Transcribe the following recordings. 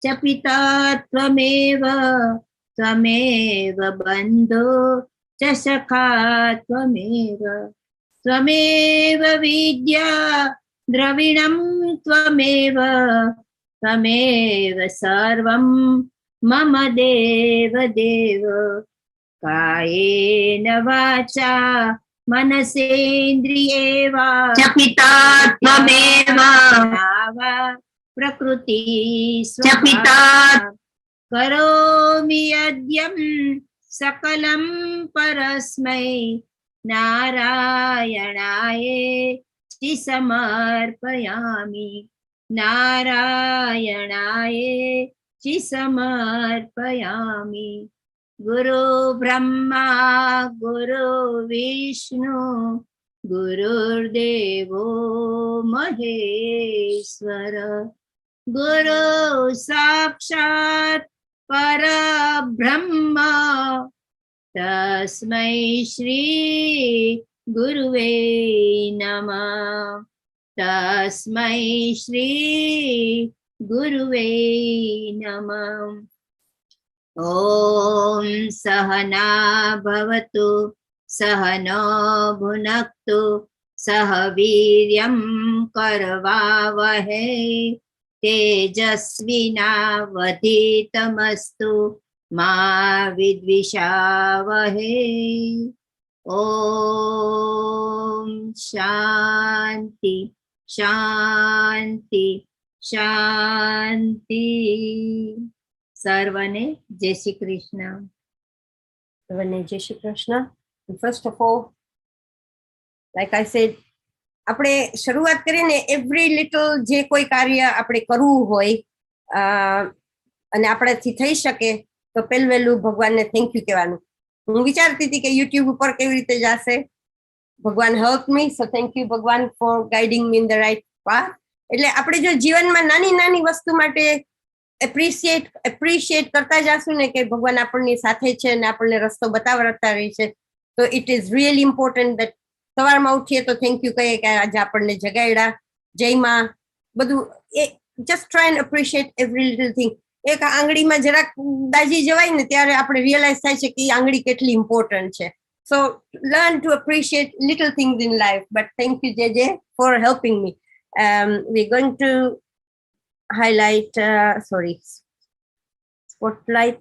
च पिता त्वमेव त्वमेव बन्धो च सखा त्वमेव त्वमेव विद्या द्रविणं त्वमेव त्वमेव सर्वं मम देव देव कायेन वाचा मनसेन्द्रिये वा च पिता त्वमेव प्रकृति च पिता करोमि यद्यं सकलं परस्मै नारायणायेति समर्पयामि नारायणायेति समर्पयामि गुरु ब्रह्मा गुरु विष्णु गुरुर्देवो महेश्वर गुरु साक्षात् परब्रह्म तस्मै श्री गुरुवे नमः तस्मै श्री गुरुवे नमः ॐ सहना भवतु सहनो भुनक्तु सह वीर्यं करवावहै तेजस्विनावधीतमस्तु मा विद्विषावहै ॐ शान्ति शान्ति शान्ति सर्वने जय श्री कृष्ण सर्वने जय Shri Krishna. First of all, like I said, આપણે શરૂઆત કરીને એવરી લિટલ જે કોઈ કાર્ય આપણે કરવું હોય અને આપણાથી થઈ શકે તો પહેલું ભગવાનને થેન્ક યુ કહેવાનું. હું વિચારતી હતી કે યુટ્યુબ ઉપર કેવી રીતે જશે. ભગવાન help me, so thank you ભગવાન for guiding me in the right path. એટલે આપણે જો જીવનમાં નાની નાની વસ્તુ માટે એપ્રિશિએટ કરતા જશું ને કે ભગવાન આપણની સાથે છે અને આપણને રસ્તો બતાવતા રહી છે, તો it is really important that સવારમાં ઉઠીએ તો થેન્ક યુ કહીએ કે આજે આપણને જગાડ્યા, જયમાં બધું. એ just try and appreciate every little thing. એક આંગળીમાં જરાક દાજી જવાય ને ત્યારે આપણે રિયલાઇઝ થાય છે કે એ આંગળી કેટલી ઇમ્પોર્ટન્ટ છે. So learn to appreciate little things in life. But thank you JJ for helping me. We're going to highlight, spotlight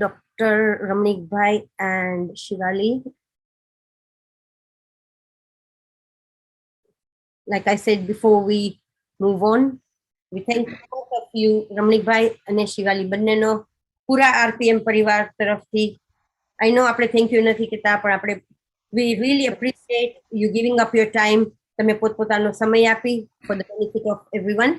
Dr. Ramnik Bhai and Shivali. Like I said before we move on, we thank both of you, Ramnik Bhai and Shivali banneno pura RPM પરિવાર તરફથી. I know આપણે thank you નથી કહેતા, પણ આપણે we really appreciate you giving up your time. તમે પોતપોતાનો સમય આપી for the benefit of everyone.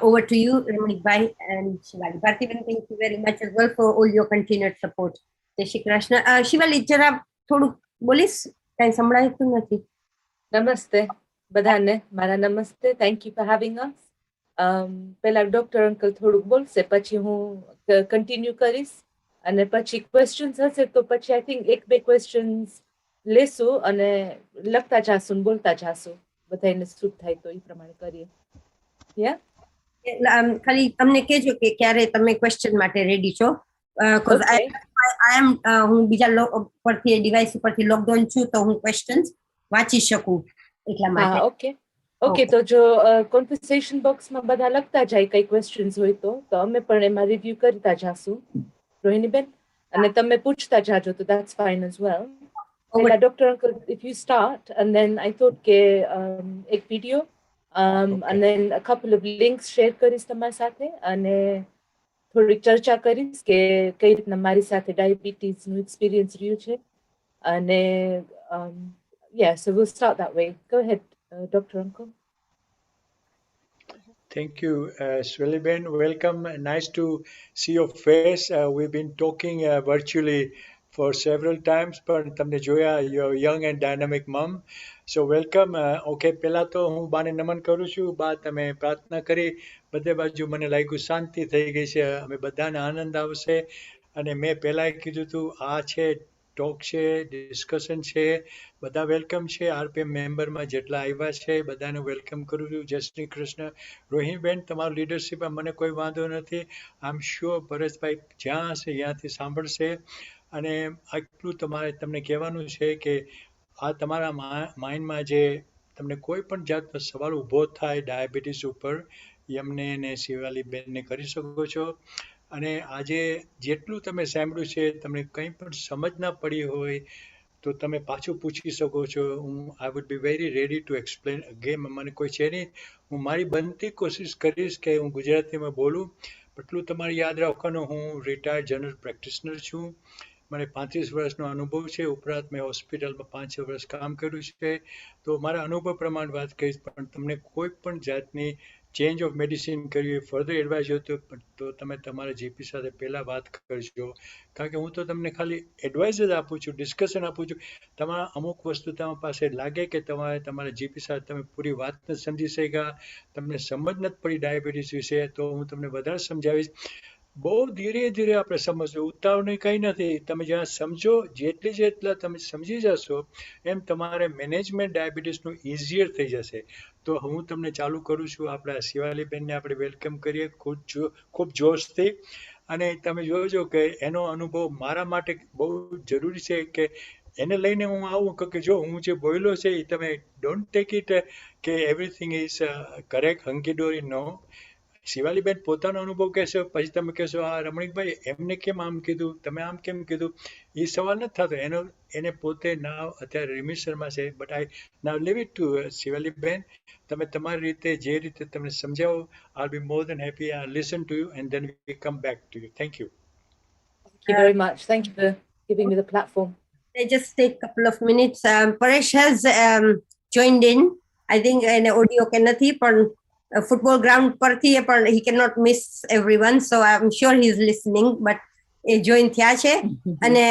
Over to you, Ramnik Bhai and Shivali. Bhartiban, thank you very much as well for all your continued support. Jai Shri Krishna. Shivali, જરા થોડું બોલીશ? કાંઈ સંભળાતું નથી. નમસ્તે બધાને, મારા નમસ્તે. Thank you for having us. પહેલા ડોક્ટર અંકલ થોડુંક બોલશે, પછી હું કન્ટિન્યુ કરીશ, અને પછી ક્વેશ્ચન્સ હશે તો પછી આઈ થિંક એક બે ક્વેશ્ચન્સ લેશું અને લખતા જાશું ને બોલતા જાશું. બધાને સૂટ થાય તો એ પ્રમાણે કરીએ. ખાલી તમને કહેજો કે ક્યારે તમે ક્વેશ્ચન માટે રેડી છો. હું બીજા પરથી ડિવાઇસ ઉપરથી લોકડાઉન છું તો હું ક્વેશ્ચન્સ વાંચી શકું એટલા માટે. ઓકે. તો જો કન્વર્સેશન બોક્સમાં બધા લખતા જાય કઈ ક્વેશ્ચન્સ હોય તો અમે પણ એમાં રિવ્યુ કરતા જાશું રોહિણીબેન, અને તમે પૂછતા જાજો તો that's fine as well. Dr. Uncle, if you start, and then I thought કે એક video and then a couple of links share કરીશ તમારી સાથે, અને થોડી ચર્ચા કરીશ કે કઈ રીતના મારી સાથે ડાયાબિટીસનું એક્સપિરિયન્સ રહ્યું છે. અને yeah, so we'll start that way. Go ahead, Dr. Uncle. Thank you, Shivali Ben. Welcome. Nice to see your face. We've been talking virtually for several times, but તમને જોયા, you're young and dynamic mom. So welcome. Okay, પહેલા તો હું બાને નમન કરું છું. બા તમે પ્રાર્થના કરી, બધે બાજુ મને લાગ્યું શાંતિ થઈ ગઈ છે, અમે બધાને આનંદ આવશે. અને મેં પહેલાંય કીધું હતું, આ છે ટોક છે, ડિસ્કશન છે, બધા વેલકમ છે. આરપીએમ મેમ્બરમાં જેટલા આવ્યા છે બધાને વેલકમ કરું છું. જય શ્રી કૃષ્ણ. રોહિણીબેન, તમારું લીડરશીપમાં મને કોઈ વાંધો નથી. આઈ એમ શ્યોર પરેશભાઈ જ્યાં હશે ત્યાંથી સાંભળશે. અને આટલું તમને કહેવાનું છે કે આ તમારા માઇન્ડમાં જે તમને કોઈ પણ જાતનો સવાલ ઊભો થાય ડાયાબિટીસ ઉપર, એમને અને શિવાલીબેનને કરી શકો છો. અને આજે જેટલું તમે સાંભળ્યું છે, તમને કંઈ પણ સમજ ના પડી હોય તો તમે પાછું પૂછી શકો છો. I would be very ready to explain again. મને કોઈ છે નહીં, હું મારી બનતી કોશિશ કરીશ કે હું ગુજરાતીમાં બોલું. એટલું તમારે યાદ રાખવાનું, હું રિટાયર્ડ જનરલ પ્રેક્ટિશનર છું. મને 35 વર્ષનો અનુભવ છે. ઉપરાંત મેં હોસ્પિટલમાં 5-6 વર્ષ કામ કર્યું છે. તો મારા અનુભવ પ્રમાણે વાત કરીશ. પણ તમને કોઈ પણ જાતની ચેન્જ ઓફ મેડિસિન કરવી હોય, ફર્ધર એડવાઇસ હોય તો તમે તમારા જીપી સાથે પહેલાં વાત કરજો. કારણ કે હું તો તમને ખાલી એડવાઇસ જ આપું છું, ડિસ્કશન આપું છું. તમારા અમુક વસ્તુ તમારી પાસે લાગે કે તમારા જીપી સાથે તમે પૂરી વાત નથી સમજી શક્યા, તમને સમજ નથી પડી ડાયાબિટીસ વિશે, તો હું તમને વધારે સમજાવીશ. બહુ ધીરે ધીરે આપણે સમજવું, ઉતાવળની કંઈ નથી. તમે જ્યાં સમજો, જેટલા તમે સમજી જશો એમ તમારે મેનેજમેન્ટ ડાયાબિટીસનું ઇઝીયર થઈ જશે. તો હું તમને ચાલુ કરું છું. આપણા શિવાલીબેનને આપણે વેલકમ કરીએ ખૂબ જોશથી. અને તમે જોજો કે એનો અનુભવ મારા માટે બહુ જરૂરી છે કે એને લઈને હું આવું કે જો હું જે બોલ્યો છે એ તમે ડોન્ટ ટેક ઇટ કે એવરીથિંગ ઇઝ કરેક્ટ, હંકી-ડોરી. નો. શિવાલીબેન પોતાનો અનુભવ કહેશો, પછી તમે કહેશો આ રમણીકભાઈ એમને કેમ આમ કીધું, તમે આમ કેમ કીધું. એ સવાલ નથી થતો. એને પોતે નાવ અત્યારે રિમિશનમાં છે. But I now leave it to Shivaliben. તમે તમારી રીતે જે રીતે તમને સમજાવો, I be more than happy. I listen to you and then we come back to you. Thank you. Thank you very much. Thank you for giving me the platform. I just take a couple of minutes. Paresh has joined in. I think in audio કે નથી, પણ football ground પરથી પણ he cannot miss everyone, so I'm sure he is listening. But A join થયા છે. અને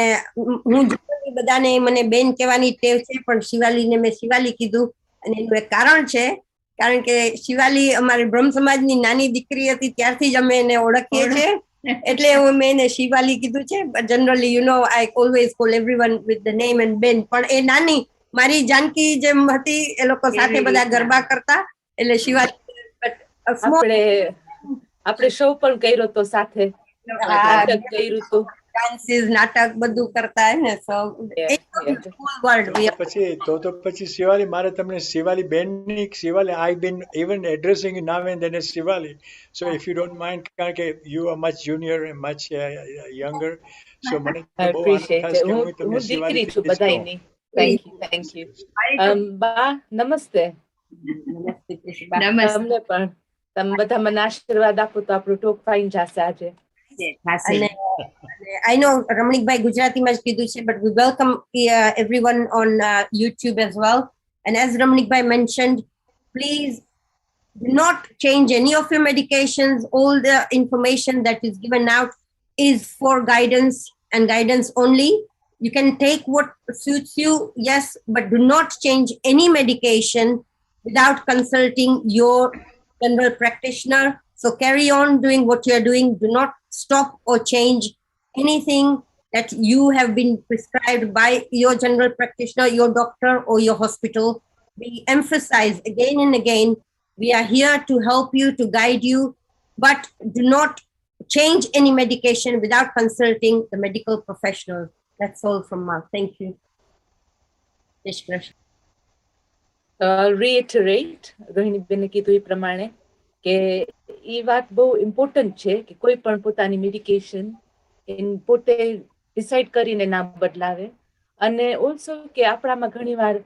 હું બધાને મને બેન કહેવાની ટેવ છે, પણ શિવાલીને મેં શિવાલી કીધું. અને એનું એક કારણ છે, કારણ કે શિવાલી અમારી બ્રહ્મ સમાજની નાની દીકરી હતી ત્યારથી જ અમે એને ઓળખીએ છીએ. એટલે મેં એને શિવાલી કીધું છે. But generally you know I always call everyone with the name and બેન. પણ એ નાની મારી જાનકી જેમ હતી, એ લોકો સાથે બધા ગરબા કરતા, એટલે શિવાલી. આપણે શો પણ કર્યો તો સાથે, નાટક કર્યું તો, ડાન્સીસ, નાટક બધું કરતા હે ને. સો તો પછી શિવાલી, મારે તમને શિવાલી બેનની Shivali, I been even addressing you now and then Shivali. So if you don't mind, કારણ કે you are much junior and much younger. So મને બહુ આનંદ થાય કે હું તમને શિવાલી છું બધાયની. Thank you. બા નમસ્તે. તમને પણ તમે બધા મને આશીર્વાદ આપો તો આપણું ટોક ફાઇન જશે આજે. I know Ramnik Gujarati જ કીધું છે, but we welcome everyone on YouTube as well. And as Ramnik mentioned, please do not change any of your medications. All the information that is given out is for guidance and guidance only. You can take what suits you, yes, but do not change any medication without consulting your general practitioner. So carry on doing what you're doing. Do not stop or change anything that you have been prescribed by your general practitioner, your doctor, or your hospital. We emphasize again and again, we are here to help you, to guide you, but do not change any medication without consulting the medical professional. That's all from us. Thank you. Reiterate, રોહિણીબેને કીધું એ પ્રમાણે કે એ વાત બહુ important છે કે કોઈ પણ પોતાની મેડિકેશન પોતે ડિસાઇડ કરીને ના બદલાવે. અને ઓલ્સો કે આપણામાં ઘણીવાર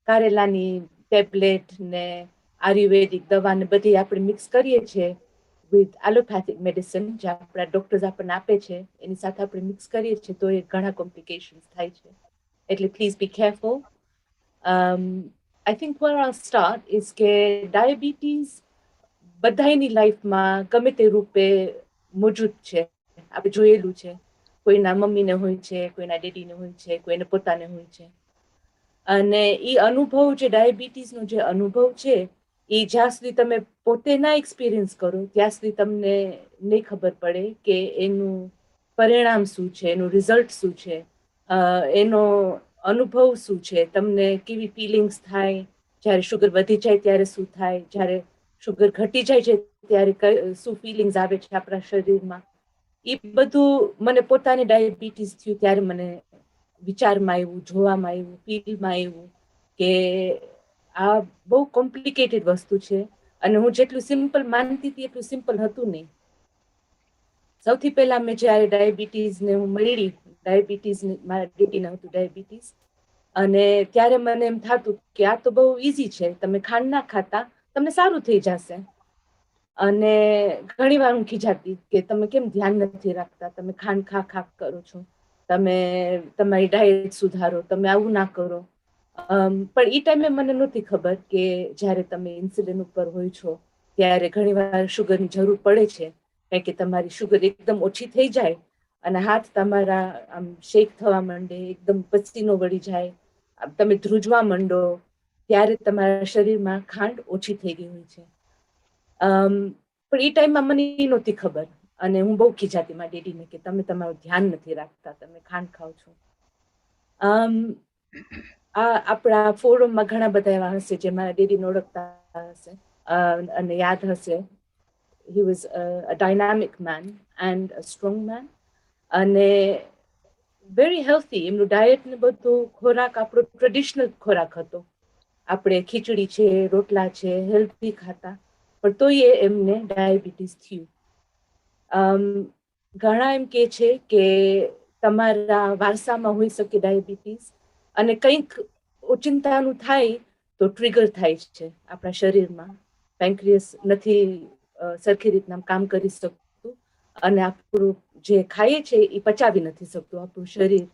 કારેલાની ટેબ્લેટ ને આયુર્વેદિક દવા ને બધી આપણે મિક્સ કરીએ છીએ વિથ એલોપેથિક મેડિસિન, જે આપણા ડોક્ટર્સ આપણને આપે છે એની સાથે આપણે મિક્સ કરીએ છીએ, તો એ ઘણા કોમ્પ્લિકેશન્સ થાય છે. એટલે please be careful. I think where I'll start is કે ડાયાબિટીસ બધાની લાઈફમાં ગમે તે રૂપે મોજૂદ છે. આપણે જોયેલું છે, કોઈના મમ્મીને હોય છે, કોઈના ડેડીને હોય છે, કોઈને પોતાને હોય છે. અને એ અનુભવ જે ડાયાબિટીસનો જે અનુભવ છે એ જ્યાં સુધી તમે પોતે ના એક્સપિરિયન્સ કરો ત્યાં સુધી તમને નહીં ખબર પડે કે એનું પરિણામ શું છે, એનું રિઝલ્ટ શું છે. એનો અનુભવ શું છે, તમને કેવી ફિલિંગ્સ થાય, જ્યારે શુગર વધી જાય ત્યારે શું થાય, જ્યારે શુગર ઘટી જાય છે ત્યારે શું ફિલિંગ્સ આવે છે આપણા શરીરમાં, એ બધું મને પોતાની ડાયાબિટીસ થયું ત્યારે મને વિચારમાં આવ્યું, જોવામાં આવ્યું, ફીલમાં આવ્યું કે આ બહુ કોમ્પ્લિકેટેડ વસ્તુ છે અને હું જેટલું સિમ્પલ માનતી હતી એટલું સિમ્પલ હતું નહીં. સૌથી પહેલા મેં જયારે ડાયાબિટીસ ને હું મળી, ડાયાબિટીસ મારા દીદીને હતું ડાયાબિટીસ, અને ત્યારે મને એમ થતું કે આ તો બહુ ઈઝી છે, તમે ખાંડ ના ખાતા તમને સારું થઈ જશે. અને ઘણી વાર હું ખીજાતી કે તમે કેમ ધ્યાન નથી રાખતા, તમે ખાંડ ખા કરો છો, તમે તમારી ડાયટ સુધારો, તમે આવું ના કરો. પણ એ ટાઈમે મને નહોતી ખબર કે જ્યારે તમે ઇન્સ્યુલિન ઉપર હોય છો ત્યારે ઘણી વાર શુગરની જરૂર પડે છે, કારણ કે તમારી શુગર એકદમ ઓછી થઈ જાય અને હાથ તમારા આમ શેક થવા માંડે, એકદમ પસીનો વળી જાય, તમે ધ્રુજવા માંડો, ત્યારે તમારા શરીરમાં ખાંડ ઓછી થઈ ગઈ હોય છે. પણ એ ટાઈમમાં મને એ નહોતી ખબર અને હું બહુ ખીજાતી મારી ડેડીને કે તમે તમારું ધ્યાન નથી રાખતા, તમે ખાંડ ખાવ છો. આ આપણા ફોરમમાં ઘણા બધા એવા હશે જે મારા ડેડીને ઓળખતા હશે અને યાદ હશે. He was a dynamic man and a strong man અને વેરી હેલ્થી. એમનું ડાયટ ને બધું ખોરાક આપણો ટ્રેડિશનલ ખોરાક હતો. આપણે ખીચડી છે, રોટલા છે, હેલ્ધી ખાતા, પણ તોય એમને ડાયાબિટીસ થયું. ઘણા એમ કે છે કે તમારા વારસામાં હોઈ શકે ડાયાબિટીસ, અને કંઈક ઓચિંતાનું થાય તો ટ્રિગર થાય છે આપણા શરીરમાં. પેન્ક્રિયસ નથી સરખી રીતના કામ કરી શકતું અને આપણું જે ખાઈએ છે એ પચાવી નથી શકતું આપણું શરીર.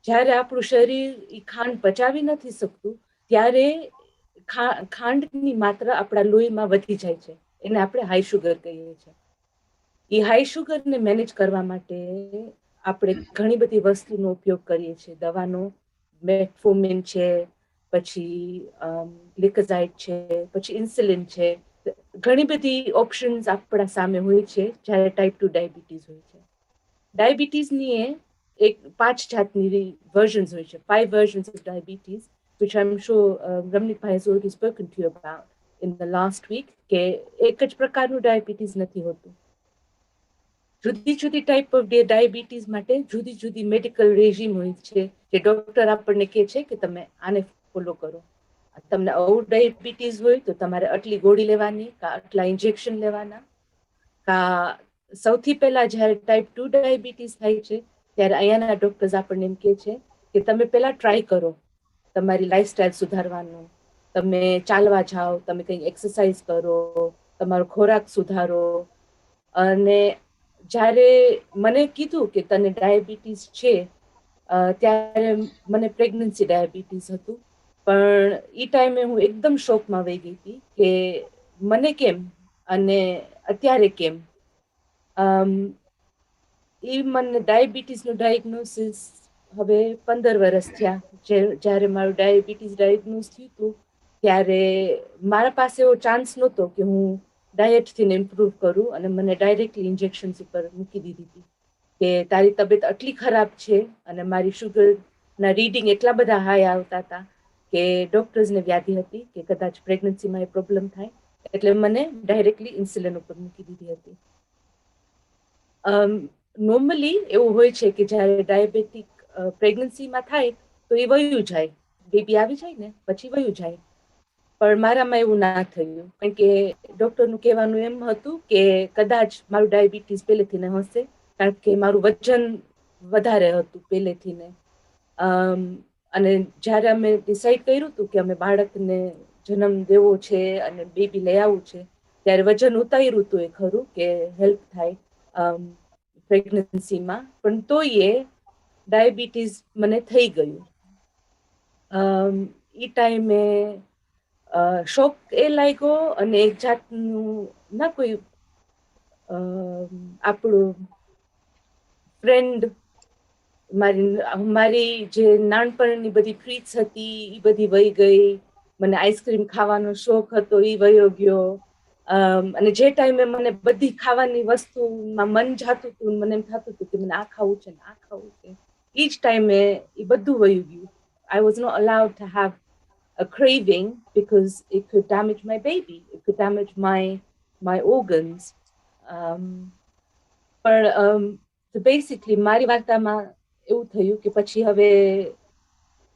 જ્યારે આપણું શરીર એ ખાંડ પચાવી નથી શકતું ત્યારે ખાંડની માત્રા આપણા લોહીમાં વધી જાય છે, એને આપણે હાઈ શુગર કહીએ છીએ. એ હાઈ શુગરને મેનેજ કરવા માટે આપણે ઘણી બધી વસ્તુનો ઉપયોગ કરીએ છીએ. દવાનો મેટફોર્મિન છે, પછી ગ્લિકઝાઇડ છે, પછી ઇન્સ્યુલિન છે. ઘણી બધી ઓપ્શન્સ આપણા સામે હોય છે જ્યારે ટાઈપ 2 ડાયાબિટીસ હોય છે. ડાયાબિટીસની એક 5 જાતની વર્ઝન્સ હોય છે, 5 versions of diabetes, which I'm sure Ramnik has already spoken to you about in the last week, કે એક જ પ્રકારનું ડાયાબિટીસ નથી હોતું. જુદી જુદી ટાઈપ ઓફ ડાયાબિટીસ માટે જુદી જુદી મેડિકલ રેજીમ હોય છે, જે ડોક્ટર આપણને કહે છે કે તમે આને ફોલો કરો. તમને આવું ડાયાબિટીસ હોય તો તમારે આટલી ગોળી લેવાની, કા આટલા ઇન્જેક્શન લેવાના, કા સૌથી પહેલા જ્યારે ટાઈપ 2 ડાયાબિટીસ થાય છે ત્યારે અહીંયાના ડોક્ટર્સ આપણને એમ કહે છે કે તમે પહેલા ટ્રાય કરો તમારી લાઈફસ્ટાઈલ સુધારવાનું, તમે ચાલવા જાઓ, તમે કંઈ એક્સરસાઇઝ કરો, તમારો ખોરાક સુધારો. અને જ્યારે મને કીધું કે તને ડાયાબિટીસ છે ત્યારે મને પ્રેગ્નન્સી ડાયાબિટીસ હતું, પણ એ ટાઈમે હું એકદમ શોકમાં વહી ગઈ હતી કે મને કેમ અને અત્યારે કેમ. એ મને ડાયાબિટીસનું ડાયગ્નોસિસ હવે 15 વર્ષ થયા. જ્યારે મારું ડાયાબિટીસ ડાયગ્નોસ થયું હતું ત્યારે મારા પાસે એવો ચાન્સ નહોતો કે હું ડાયટથી ઇમ્પ્રૂવ કરું, અને મને ડાયરેક્ટલી ઇન્જેક્શન્સ ઉપર મૂકી દીધી હતી કે તારી તબિયત આટલી ખરાબ છે. અને મારી શુગરના રીડિંગ એટલા બધા હાઈ આવતા હતા કે ડોક્ટર્સને વ્યાધિ હતી કે કદાચ પ્રેગ્નન્સીમાં એ પ્રોબ્લેમ થાય, એટલે મને ડાયરેક્ટલી ઇન્સ્યુલિન ઉપર મૂકી દીધી હતી. નોર્મલી એવું હોય છે કે જ્યારે ડાયાબિટીક પ્રેગ્નન્સીમાં થાય તો એ વયું જાય, બેબી આવી જાય ને પછી વયું જાય. પણ મારામાં એવું ના થયું, કારણ કે ડોક્ટરનું કહેવાનું એમ હતું કે કદાચ મારું ડાયાબિટીસ પહેલેથી ને હશે, કારણ કે મારું વજન વધારે હતું પહેલેથી ને. અને જ્યારે અમે ડિસાઈડ કર્યું હતું કે અમે બાળકને જન્મ દેવો છે અને બેબી લઈ આવવું છે, ત્યારે વજન ઉતાર્યું હતું એ ખરું કે હેલ્પ થાય પ્રેગ્નન્સીમાં, પણ તોય એ ડાયાબિટીસ મને થઈ ગયું. એ ટાઈમે શોક એ લાગ્યો, અને એક જાતનું ના કોઈ આપણું ફ્રેન્ડ, મારી જે નાનપણની બધી ટ્રીટ્સ હતી એ બધી વહી ગઈ. મને આઈસ્ક્રીમ ખાવાનો શોખ હતો એ વયો ગયો. અને જે ટાઈમે મને બધી ખાવાની વસ્તુમાં મન જાતું હતું, મને એમ થતું હતું કે મને આ ખાવું છે ને આ ખાવું છે, each time એ બધું વયું ગયું. I was not allowed to have a craving because it could damage my baby. It could damage my organs. So basically મારી વાર્તામાં એવું થયું કે પછી હવે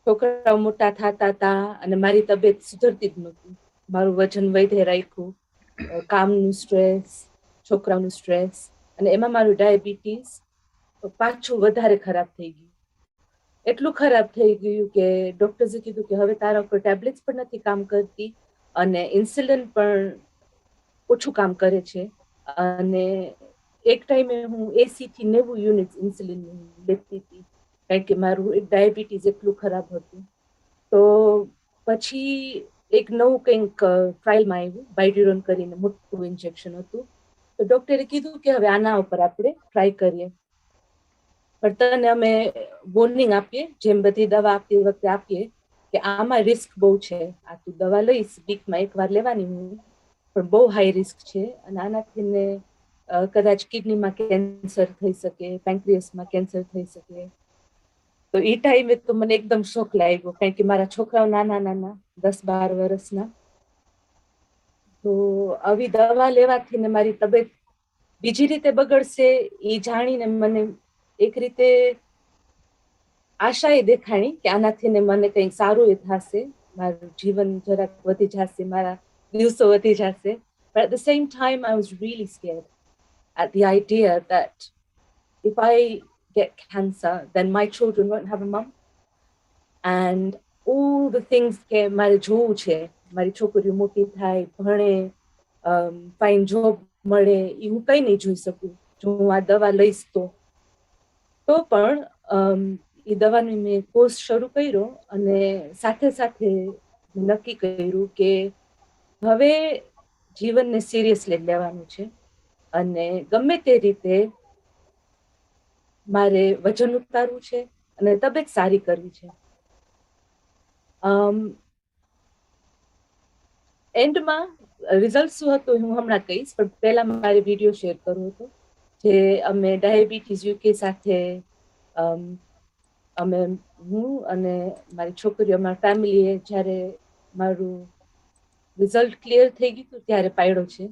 છોકરાઓ મોટા થતા હતા અને મારી તબિયત સુધરતી જ નહોતી. મારું વજન વધે રાખ્યું, કામનું સ્ટ્રેસ, છોકરાનું સ્ટ્રેસ અને એમાં મારું ડાયાબિટીસ પાછું વધારે ખરાબ થઈ ગયું. એટલું ખરાબ થઈ ગયું કે ડોક્ટર્સે કીધું કે હવે તારા ઉપર ટેબ્લેટ્સ પણ નથી કામ કરતી અને ઇન્સ્યુલિન પણ ઓછું કામ કરે છે. અને એક ટાઈમે હું 80 થી 90 યુનિટ ઇન્સ્યુલિન લેતી હતી કારણ કે મારું ડાયાબિટીસ એટલું ખરાબ હતું. તો પછી એક નવું કંઈક ટ્રાયલમાં આવ્યું, બાયડ્યુરોન કરીને મોટું ઇન્જેક્શન હતું. તો ડોક્ટરે કીધું કે હવે આના ઉપર આપણે ટ્રાય કરીએ. પણ તને અમે વોર્નિંગ આપીએ, જેમ બધી દવા આપતી વખતે આપીએ કે આમાં રિસ્ક બહુ છે. આ તું દવા લઈશ, વીકમાં એકવાર લેવાની હું, પણ બહુ હાઈ રિસ્ક છે અને આનાથી કદાચ કિડનીમાં કેન્સર થઈ શકે, પેન્ક્રિયસમાં કેન્સર થઈ શકે. તો એ ટાઈમે તો મને એકદમ શોક લાગ્યો કારણ કે મારા છોકરાઓ નાના નાના 10-12 વર્ષના. તો આવી દવા લેવાથી ને મારી તબિયત બીજી રીતે બગડશે એ જાણીને મને એક રીતે આશા એ દેખાણી કે આનાથી ને મને કંઈક સારું એ થશે, મારું જીવન જરાક વધી જશે, મારા દિવસો વધી જશે. But at the same time, I was really scared at the idea that if I get cancer, then my children won't have a mum. And all the things કે મારે જોવું છે, મારી છોકરીઓ મોટી થાય, ભણે, ફાઇન જોબ મળે, એ હું કંઈ નહીં જોઈ શકું જો હું આ દવા લઈશ તો પણ એ દવાનો મેં કોર્સ શરૂ કર્યો અને સાથે સાથે નક્કી કર્યું કે હવે જીવનને સિરિયસલી લેવાનું છે અને ગમે તે રીતે મારે વજન ઉતારવું છે અને તબિયત સારી કરવી છે. એન્ડમાં રિઝલ્ટ શું હતું હું હમણાં કહીશ, પણ પહેલા મારે વિડીયો શેર કરવો હતો જે અમે ડાયાબિટીસ યુકે સાથે અમે હું અને મારી છોકરીઓ, અમારા ફેમિલીએ જ્યારે મારું રિઝલ્ટ ક્લિયર થઈ ગયું હતું ત્યારે પાડ્યો છે.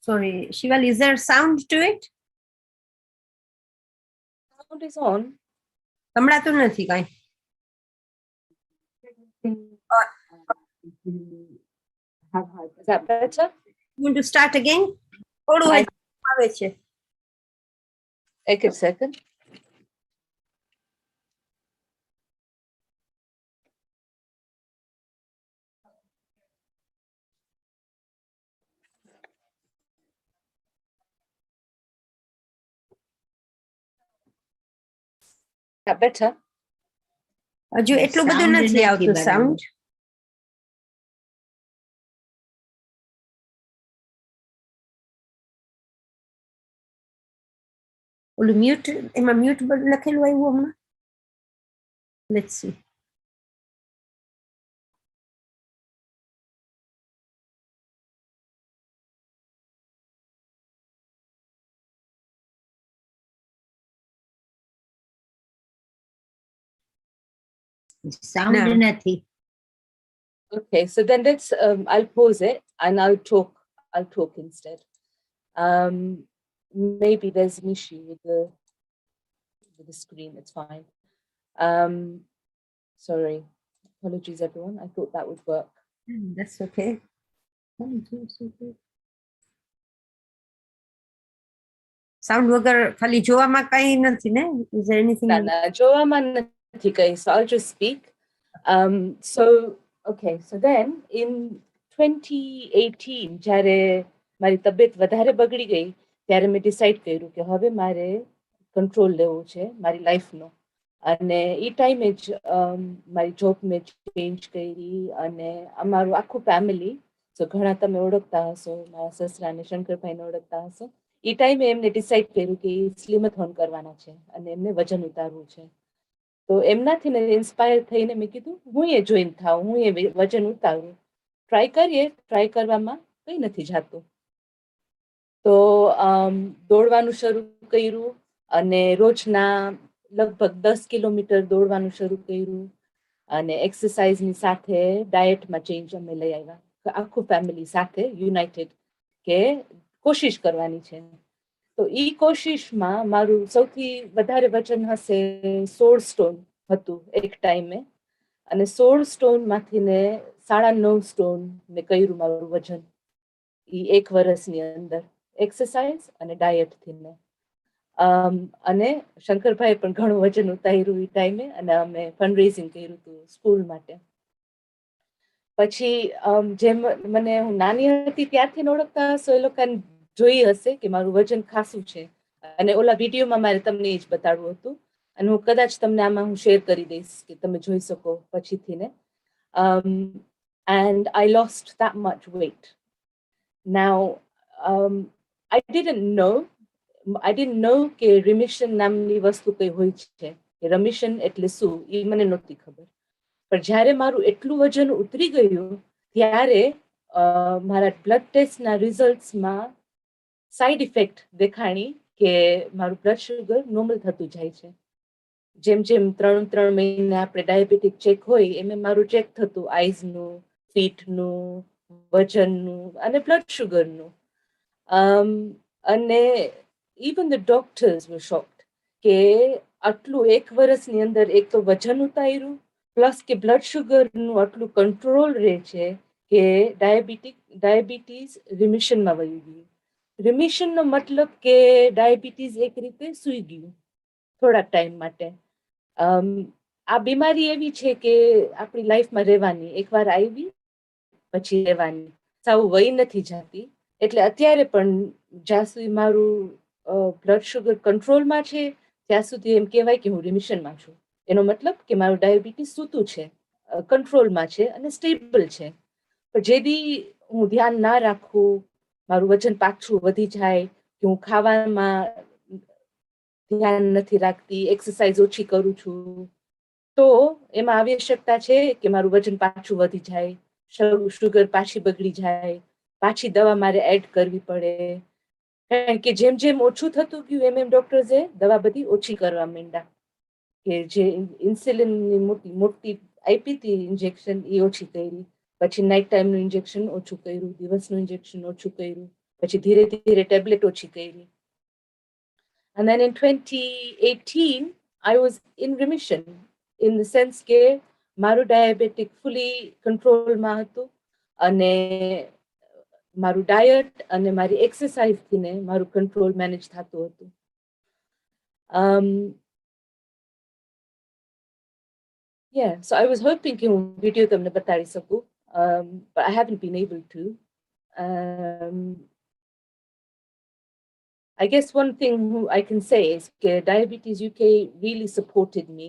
Sorry, Shivali, is there sound to it? Sound is on. સંભળાતું નથી કાંઈ. Is that better? You want to start again? થોડું આવે છે. એક second. That better? હજુ એટલું બધું નથી આવતું સાઉન્ડ. ઓલું મ્યુટ, એમાં મ્યુટ લખેલું આવ્યું હમણાં. Let's see. Sound No. નથી. Okay, so then let's I'll pause it and I'll talk instead. Maybe there's an issue with the screen. It's fine. Sorry, apologies everyone. I thought that would work. That's okay. Sound વગર ખાલી જોવામાં કાંઈ નથી ને? Is there anything? ના, જોવામાં નથી કઈ. So I'll just speak. So then in 2018 જ્યારે મારી તબિયત વધારે બગડી ગઈ ત્યારે મેં ડિસાઇડ કર્યું કે હવે મારે કંટ્રોલ લેવો છે મારી લાઈફનો. અને એ ટાઈમે જ મારી જોબ મેં ચેન્જ કરી અને અમારું આખું ફેમિલી, તો ઘણા તમે ઓળખતા હશો, મારા સસરા અને શંકરભાઈને ઓળખતા હશો, એ ટાઈમે એમને ડિસાઇડ કર્યું કે એ સ્લિમથોન કરવાના છે અને એમને વજન ઉતારવું છે. તો એમનાથી મેં ઇન્સ્પાયર થઈને મેં કીધું હું એ જોઈન થાઉં, હું એ વજન ઉતારું, ટ્રાય કરીએ. ટ્રાય કરવામાં કંઈ નથી જાતું. તો દોડવાનું શરૂ કર્યું અને રોજના લગભગ 10 કિલોમીટર દોડવાનું શરૂ કર્યું અને એક્સરસાઇઝની સાથે ડાયટમાં ચેન્જ અમે લઈ આવ્યા, આખું ફેમિલી સાથે યુનાઇટેડ, કે કોશિશ કરવાની છે. તો એ કોશિશમાં મારું સૌથી વધારે વજન હશે 16 સ્ટોન હતું એક ટાઈમે, અને 16 સ્ટોનમાંથી ને 9.5 સ્ટોન મેં કર્યું મારું વજન એ 1 વર્ષની અંદર, એક્સરસાઇઝ અને ડાયટથી. અને શંકરભાઈ પણ ઘણું વજન ઉતાર્યું એ ટાઈમે, અને અમે ફંડરેઝિંગ કર્યું હતું સ્કૂલ માટે. પછી જેમ મને હું નાની હતી ત્યારથી ઓળખતા હશો એ લોકોને જોઈ હશે કે મારું વજન ખાસું છે, અને ઓલા વિડીયોમાં મારે તમને એ જ બતાડવું હતું, અને હું કદાચ તમને આમાં હું શેર કરી દઈશ કે તમે જોઈ શકો પછીથી ને. And I lost that much weight. Now, I didn't know કે remission નામની વસ્તુ કઈ હોય છે, કે remission એટલે શું એ મને નહોતી ખબર. પણ જ્યારે મારું એટલું વજન ઉતરી ગયું ત્યારે મારા બ્લડ ટેસ્ટના રિઝલ્ટ્સમાં સાઇડ ઇફેક્ટ દેખાણી કે મારું બ્લડ શુગર નોર્મલ થતું જાય છે. જેમ જેમ 3 મહિને આપણે ડાયાબિટીક ચેક હોય એમ મારું ચેક થતું, આઈઝનું, ફીટનું, વજનનું અને બ્લડ શુગરનું. અને even the doctors var shocked કે આટલું 1 વર્ષની અંદર એક તો વજન ઉતાર્યું, પ્લસ કે બ્લડ શુગરનું આટલું કંટ્રોલ રહે છે કે ડાયાબિટીસ રિમિશનમાં વહી ગયું. રિમિશનનો મતલબ કે ડાયાબિટીસ એક રીતે સૂઈ ગયું થોડાક ટાઈમ માટે. આ બીમારી એવી છે કે આપણી લાઈફમાં રહેવાની, એકવાર આવી પછી રહેવાની, સાવ વહી નથી જતી. એટલે અત્યારે પણ જ્યાં સુધી મારું બ્લડ શુગર કંટ્રોલમાં છે ત્યાં સુધી એમ કહેવાય કે હું રિમિશનમાં છું. એનો મતલબ કે મારું ડાયાબિટીસ સૂતું છે, કંટ્રોલમાં છે અને સ્ટેબલ છે. પણ જે દી હું ધ્યાન ના રાખું, મારું વજન પાછું વધી જાય, કે હું ખાવામાં ધ્યાન નથી રાખતી, એક્સરસાઇઝ ઓછી કરું છું, તો એમાં આવી શકતા છે કે મારું વજન પાછું વધી જાય, શુગર પાછી બગડી જાય, પાછી દવા મારે એડ કરવી પડે. કારણ કે જેમ જેમ ઓછું થતું ગયું એમ એમ ડોક્ટર્સે દવા બધી ઓછી કરવા માંડ્યા, કે જે ઇન્સ્યુલિનની મોટી આપી હતી ઇન્જેક્શન એ ઓછી કરી, પછી નાઇટ ટાઈમનું ઇન્જેક્શન ઓછું કર્યું, દિવસનું ઇન્જેક્શન ઓછું કર્યું, પછી ધીરે ધીરે ટેબ્લેટ ઓછી કરી. And then in 2018, I was in remission, in the sense કે મારું ડાયાબિટીક ફૂલી કંટ્રોલમાં હતું, અને મારું ડાયટ અને મારી એક્સરસાઇઝથી ને મારું કંટ્રોલ મેનેજ થતું હતું. Yeah, so I was hoping કે હું વિડીયો તમને બતાડી શકું, but I haven't been able to. I guess one thing I can say is that Diabetes UK really supported me.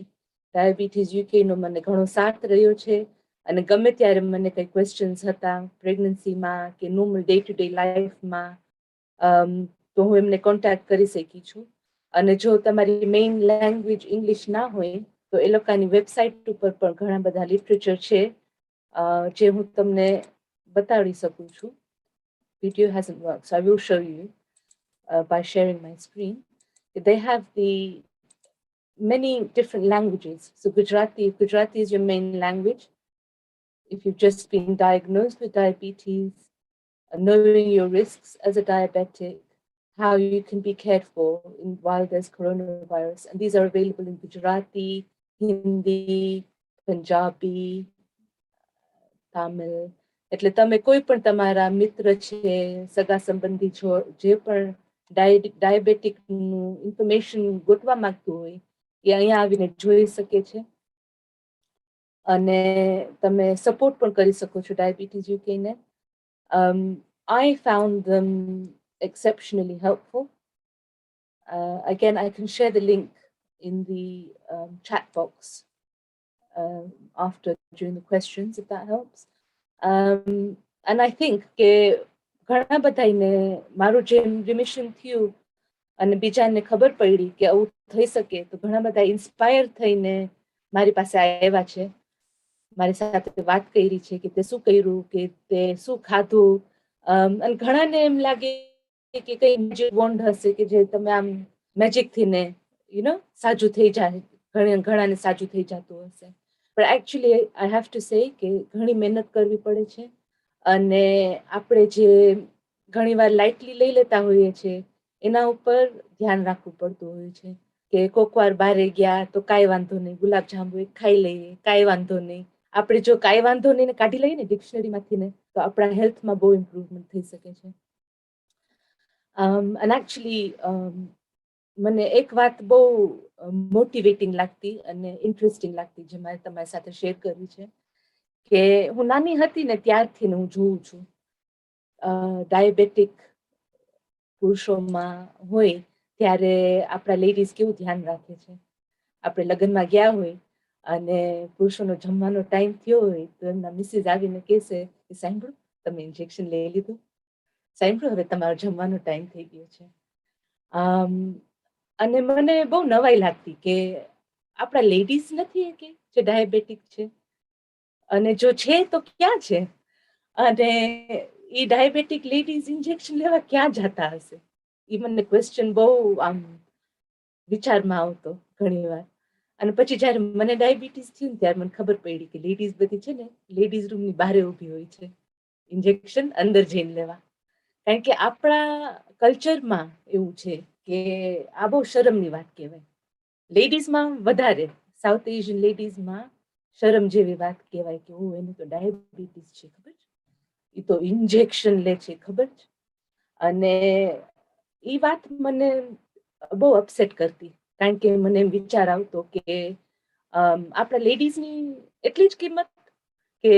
Diabetes UK નો મને ઘણો સાથ રહ્યો છે, અને ગમે ત્યારે મને કઈ ક્વેશ્ચન્સ હતા પ્રેગ્નન્સીમાં કે નોર્મલ ડે ટુ ડે લાઈફમાં, તો હું એમને કોન્ટેક્ટ કરી શકી છું. અને જો તમારી મેઇન લેંગ્વેજ ઇંગ્લિશ ના હોય તો એ લોકોની વેબસાઇટ ઉપર પણ ઘણા બધા લિટરેચર છે, જે હું તમને બતાડી શકું છું. Video hasn't worked, so I will show you. By sharing my screen, they have many different languages. So Gujarati is your main language. If you've just been diagnosed with diabetes, knowing your risks as a diabetic, how you can be cared for while there's coronavirus. And these are available in Gujarati, Hindi, Punjabi, Tamil. એટલે તમે કોઈ પણ તમારા મિત્ર છે, સગા સંબંધી છો, જે પણ ડાયાબેટિકનું ઇન્ફોર્મેશન ગોતવા માંગતું હોય એ અહીંયા આવીને જોઈ શકે છે, અને તમે સપોર્ટ પણ કરી શકો છો diabetes યુકેને. I found them exceptionally helpful. Again, I can share the link in the chat box after during the questions, if that helps. And I think કે ઘણા બધાને મારું જે remission થયું અને બીજાને ખબર પડી કે આવું થઈ શકે તો ઘણા બધા ઇન્સ્પાયર થઈને મારી પાસે આવ્યા છે, મારી સાથે વાત કરી છે કે તે શું કર્યું, કે તે શું ખાધું, અને ઘણાને એમ લાગે કે કઈ મેજિક વોન્ડ હશે કે જે તમે આમ મેજિક થી ને સાજું થઈ જાય, ઘણાને સાજું થઈ જતું હશે. પણ actually I have to say કે ઘણી મહેનત કરવી પડે છે અને આપણે જે ઘણીવાર લાઇટલી લઈ લેતા હોઈએ છીએ એના ઉપર ધ્યાન રાખવું પડતું હોય છે કે કોક વાર બારે ગયા તો કાંઈ વાંધો નહીં, ગુલાબજાંબુ એક ખાઈ લઈએ, કાંઈ વાંધો નહીં. આપણે જો કાંઈ વાંધો નહીં ને કાઢી લઈએ ને ડિક્શનરીમાંથી ને તો આપણા હેલ્થમાં બહુ ઇમ્પ્રુવમેન્ટ થઈ શકે છે. અને એકચ્યુઅલી મને એક વાત બહુ મોટિવેટિંગ લાગતી અને ઇન્ટરેસ્ટિંગ લાગતી જે મારે તમારી સાથે શેર કરવી છે કે હું નાની હતી ને ત્યારથી હું જોઉં છું ડાયાબેટિક પુરુષોમાં હોય ત્યારે આપણા લેડીઝ કેવું ધ્યાન રાખે છે. આપણે લગ્નમાં ગયા હોય અને પુરુષોનો જમવાનો ટાઈમ થયો હોય તો એમના મિસિસ આવીને કહેશે કે સાંભળો તમે ઇન્જેક્શન લઈ લીધું, સાંભળો હવે તમારો જમવાનો ટાઈમ થઈ ગયો છે. અને મને બહુ નવાઈ લાગતી કે આપણા લેડીઝ નથી કે જે ડાયાબેટિક છે, અને જો છે તો ક્યાં છે, અને એ ડાયાબેટિક લેડીઝ ઇન્જેક્શન લેવા ક્યાં જતા હશે? એ મને ક્વેશ્ચન બહુ આમ વિચારમાં આવતો ઘણી વાર. અને પછી જયારે મને ડાયાબિટીસ થયું ને ત્યારે મને ખબર પડી કે લેડીઝ બધી છે ને લેડીઝ રૂમની બહાર ઊભી હોય છે ઇન્જેક્શન અંદર જઈને લેવા. કારણ કે આપણા કલ્ચરમાં એવું છે કે આ બહુ શરમની વાત કહેવાય. લેડીઝમાં વધારે, સાઉથ એશિયન લેડીઝમાં શરમ જેવી વાત કહેવાય કે એને તો ડાયાબિટીસ છે ખબર છે, એ તો ઇન્જેક્શન લે છે ખબર છે. અને એ વાત મને બહુ અપસેટ કરતી કારણ કે મને એમ વિચાર આવતો કે આપણા લેડીઝની એટલી જ કિંમત કે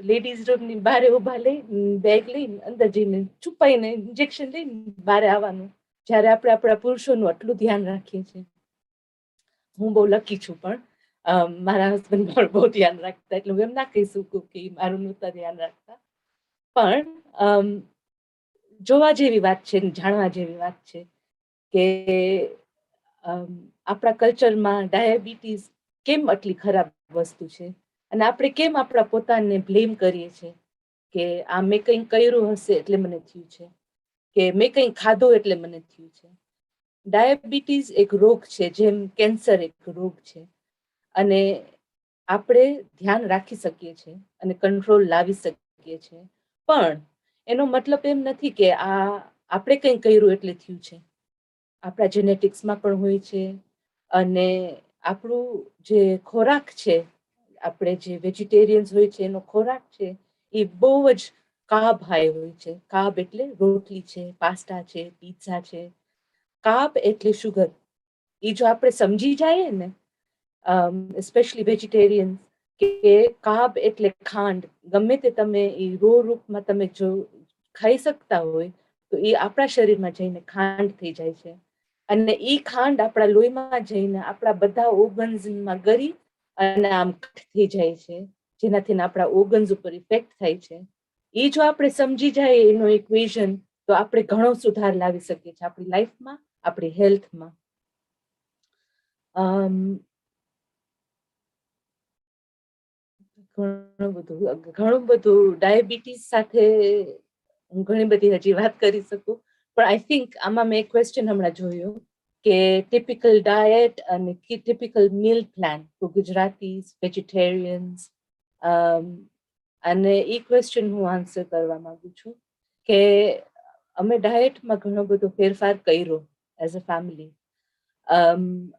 લેડીઝ રૂમની બહાર ઉભા લઈ બેગ લઈને અંદર જઈને છુપાઈને ઇન્જેક્શન લઈને બહાર આવવાનું, જ્યારે આપણે આપણા પુરુષોનું આટલું ધ્યાન રાખીએ છીએ. હું બહુ લકી છું પણ મારા હસબન્ડ પણ બહુ ધ્યાન રાખતા, એટલે હું એમ ના કહી શકું કે મારું નહોતા ધ્યાન રાખતા. પણ જોવા જેવી વાત છે, જાણવા જેવી વાત છે કે આપણા કલ્ચરમાં ડાયાબિટીસ કેમ આટલી ખરાબ વસ્તુ છે અને આપણે કેમ આપણા પોતાને બ્લેમ કરીએ છીએ કે આ મેં કંઈ કર્યું હશે એટલે મને થયું છે, કે મેં કંઈ ખાધું એટલે મને થયું છે. ડાયાબિટીસ એક રોગ છે, જેમ કેન્સર એક રોગ છે, અને આપણે ધ્યાન રાખી શકીએ છીએ અને કંટ્રોલ લાવી શકીએ છીએ. પણ એનો મતલબ એમ નથી કે આ આપણે કંઈ કર્યું એટલે થયું છે. આપણા જેનેટિક્સમાં પણ હોય છે, અને આપણું જે ખોરાક છે, આપણે જે વેજીટેરિયન્સ હોય છે એનો ખોરાક છે એ બહુ જ કાર્બ હાઈ હોય છે. કાર્બ એટલે રોટલી છે, પાસ્તા છે, પીઝા છે. કાર્બ એટલે શુગર. એ જો આપણે સમજી જઈએ ને, સ્પેશિયલી વેજીટેરિયન્સ, કે કાર્બ એટલે ખાંડ, ગમે તે તમે એ રો રૂપમાં તમે જો ખાઈ શકતા હોય તો એ આપણા શરીરમાં જઈને ખાંડ થઈ જાય છે, અને એ ખાંડ આપણા લોહીમાં જઈને આપણા બધા ઓર્ગન્સમાં ગળી અને આમ થઈ જાય છે, જેનાથી આપણા ઓર્ગન્સ ઉપર ઇફેક્ટ થાય છે. એ જો આપણે સમજી જાય એનો ઇક્વેશન તો આપણે ઘણો સુધાર લાવી શકીએ છીએ આપણી લાઈફમાં, આપણી હેલ્થમાં. ઘણું બધું ડાયાબિટીસ સાથે હું ઘણી બધી હજી વાત કરી શકું, પણ આઈ થિંક આમાં મેં એક ક્વેશ્ચન હમણાં જોયો કે ટિપિકલ ડાયટ અને typical mill plan four Gujaratis, વેજીટેરિયન્સ, અને એ ક્વેશ્ચન હું આન્સર કરવા માંગુ છું કે અમે ડાયટમાં ઘણો બધો ફેરફાર કર્યો એઝ અ ફેમિલી.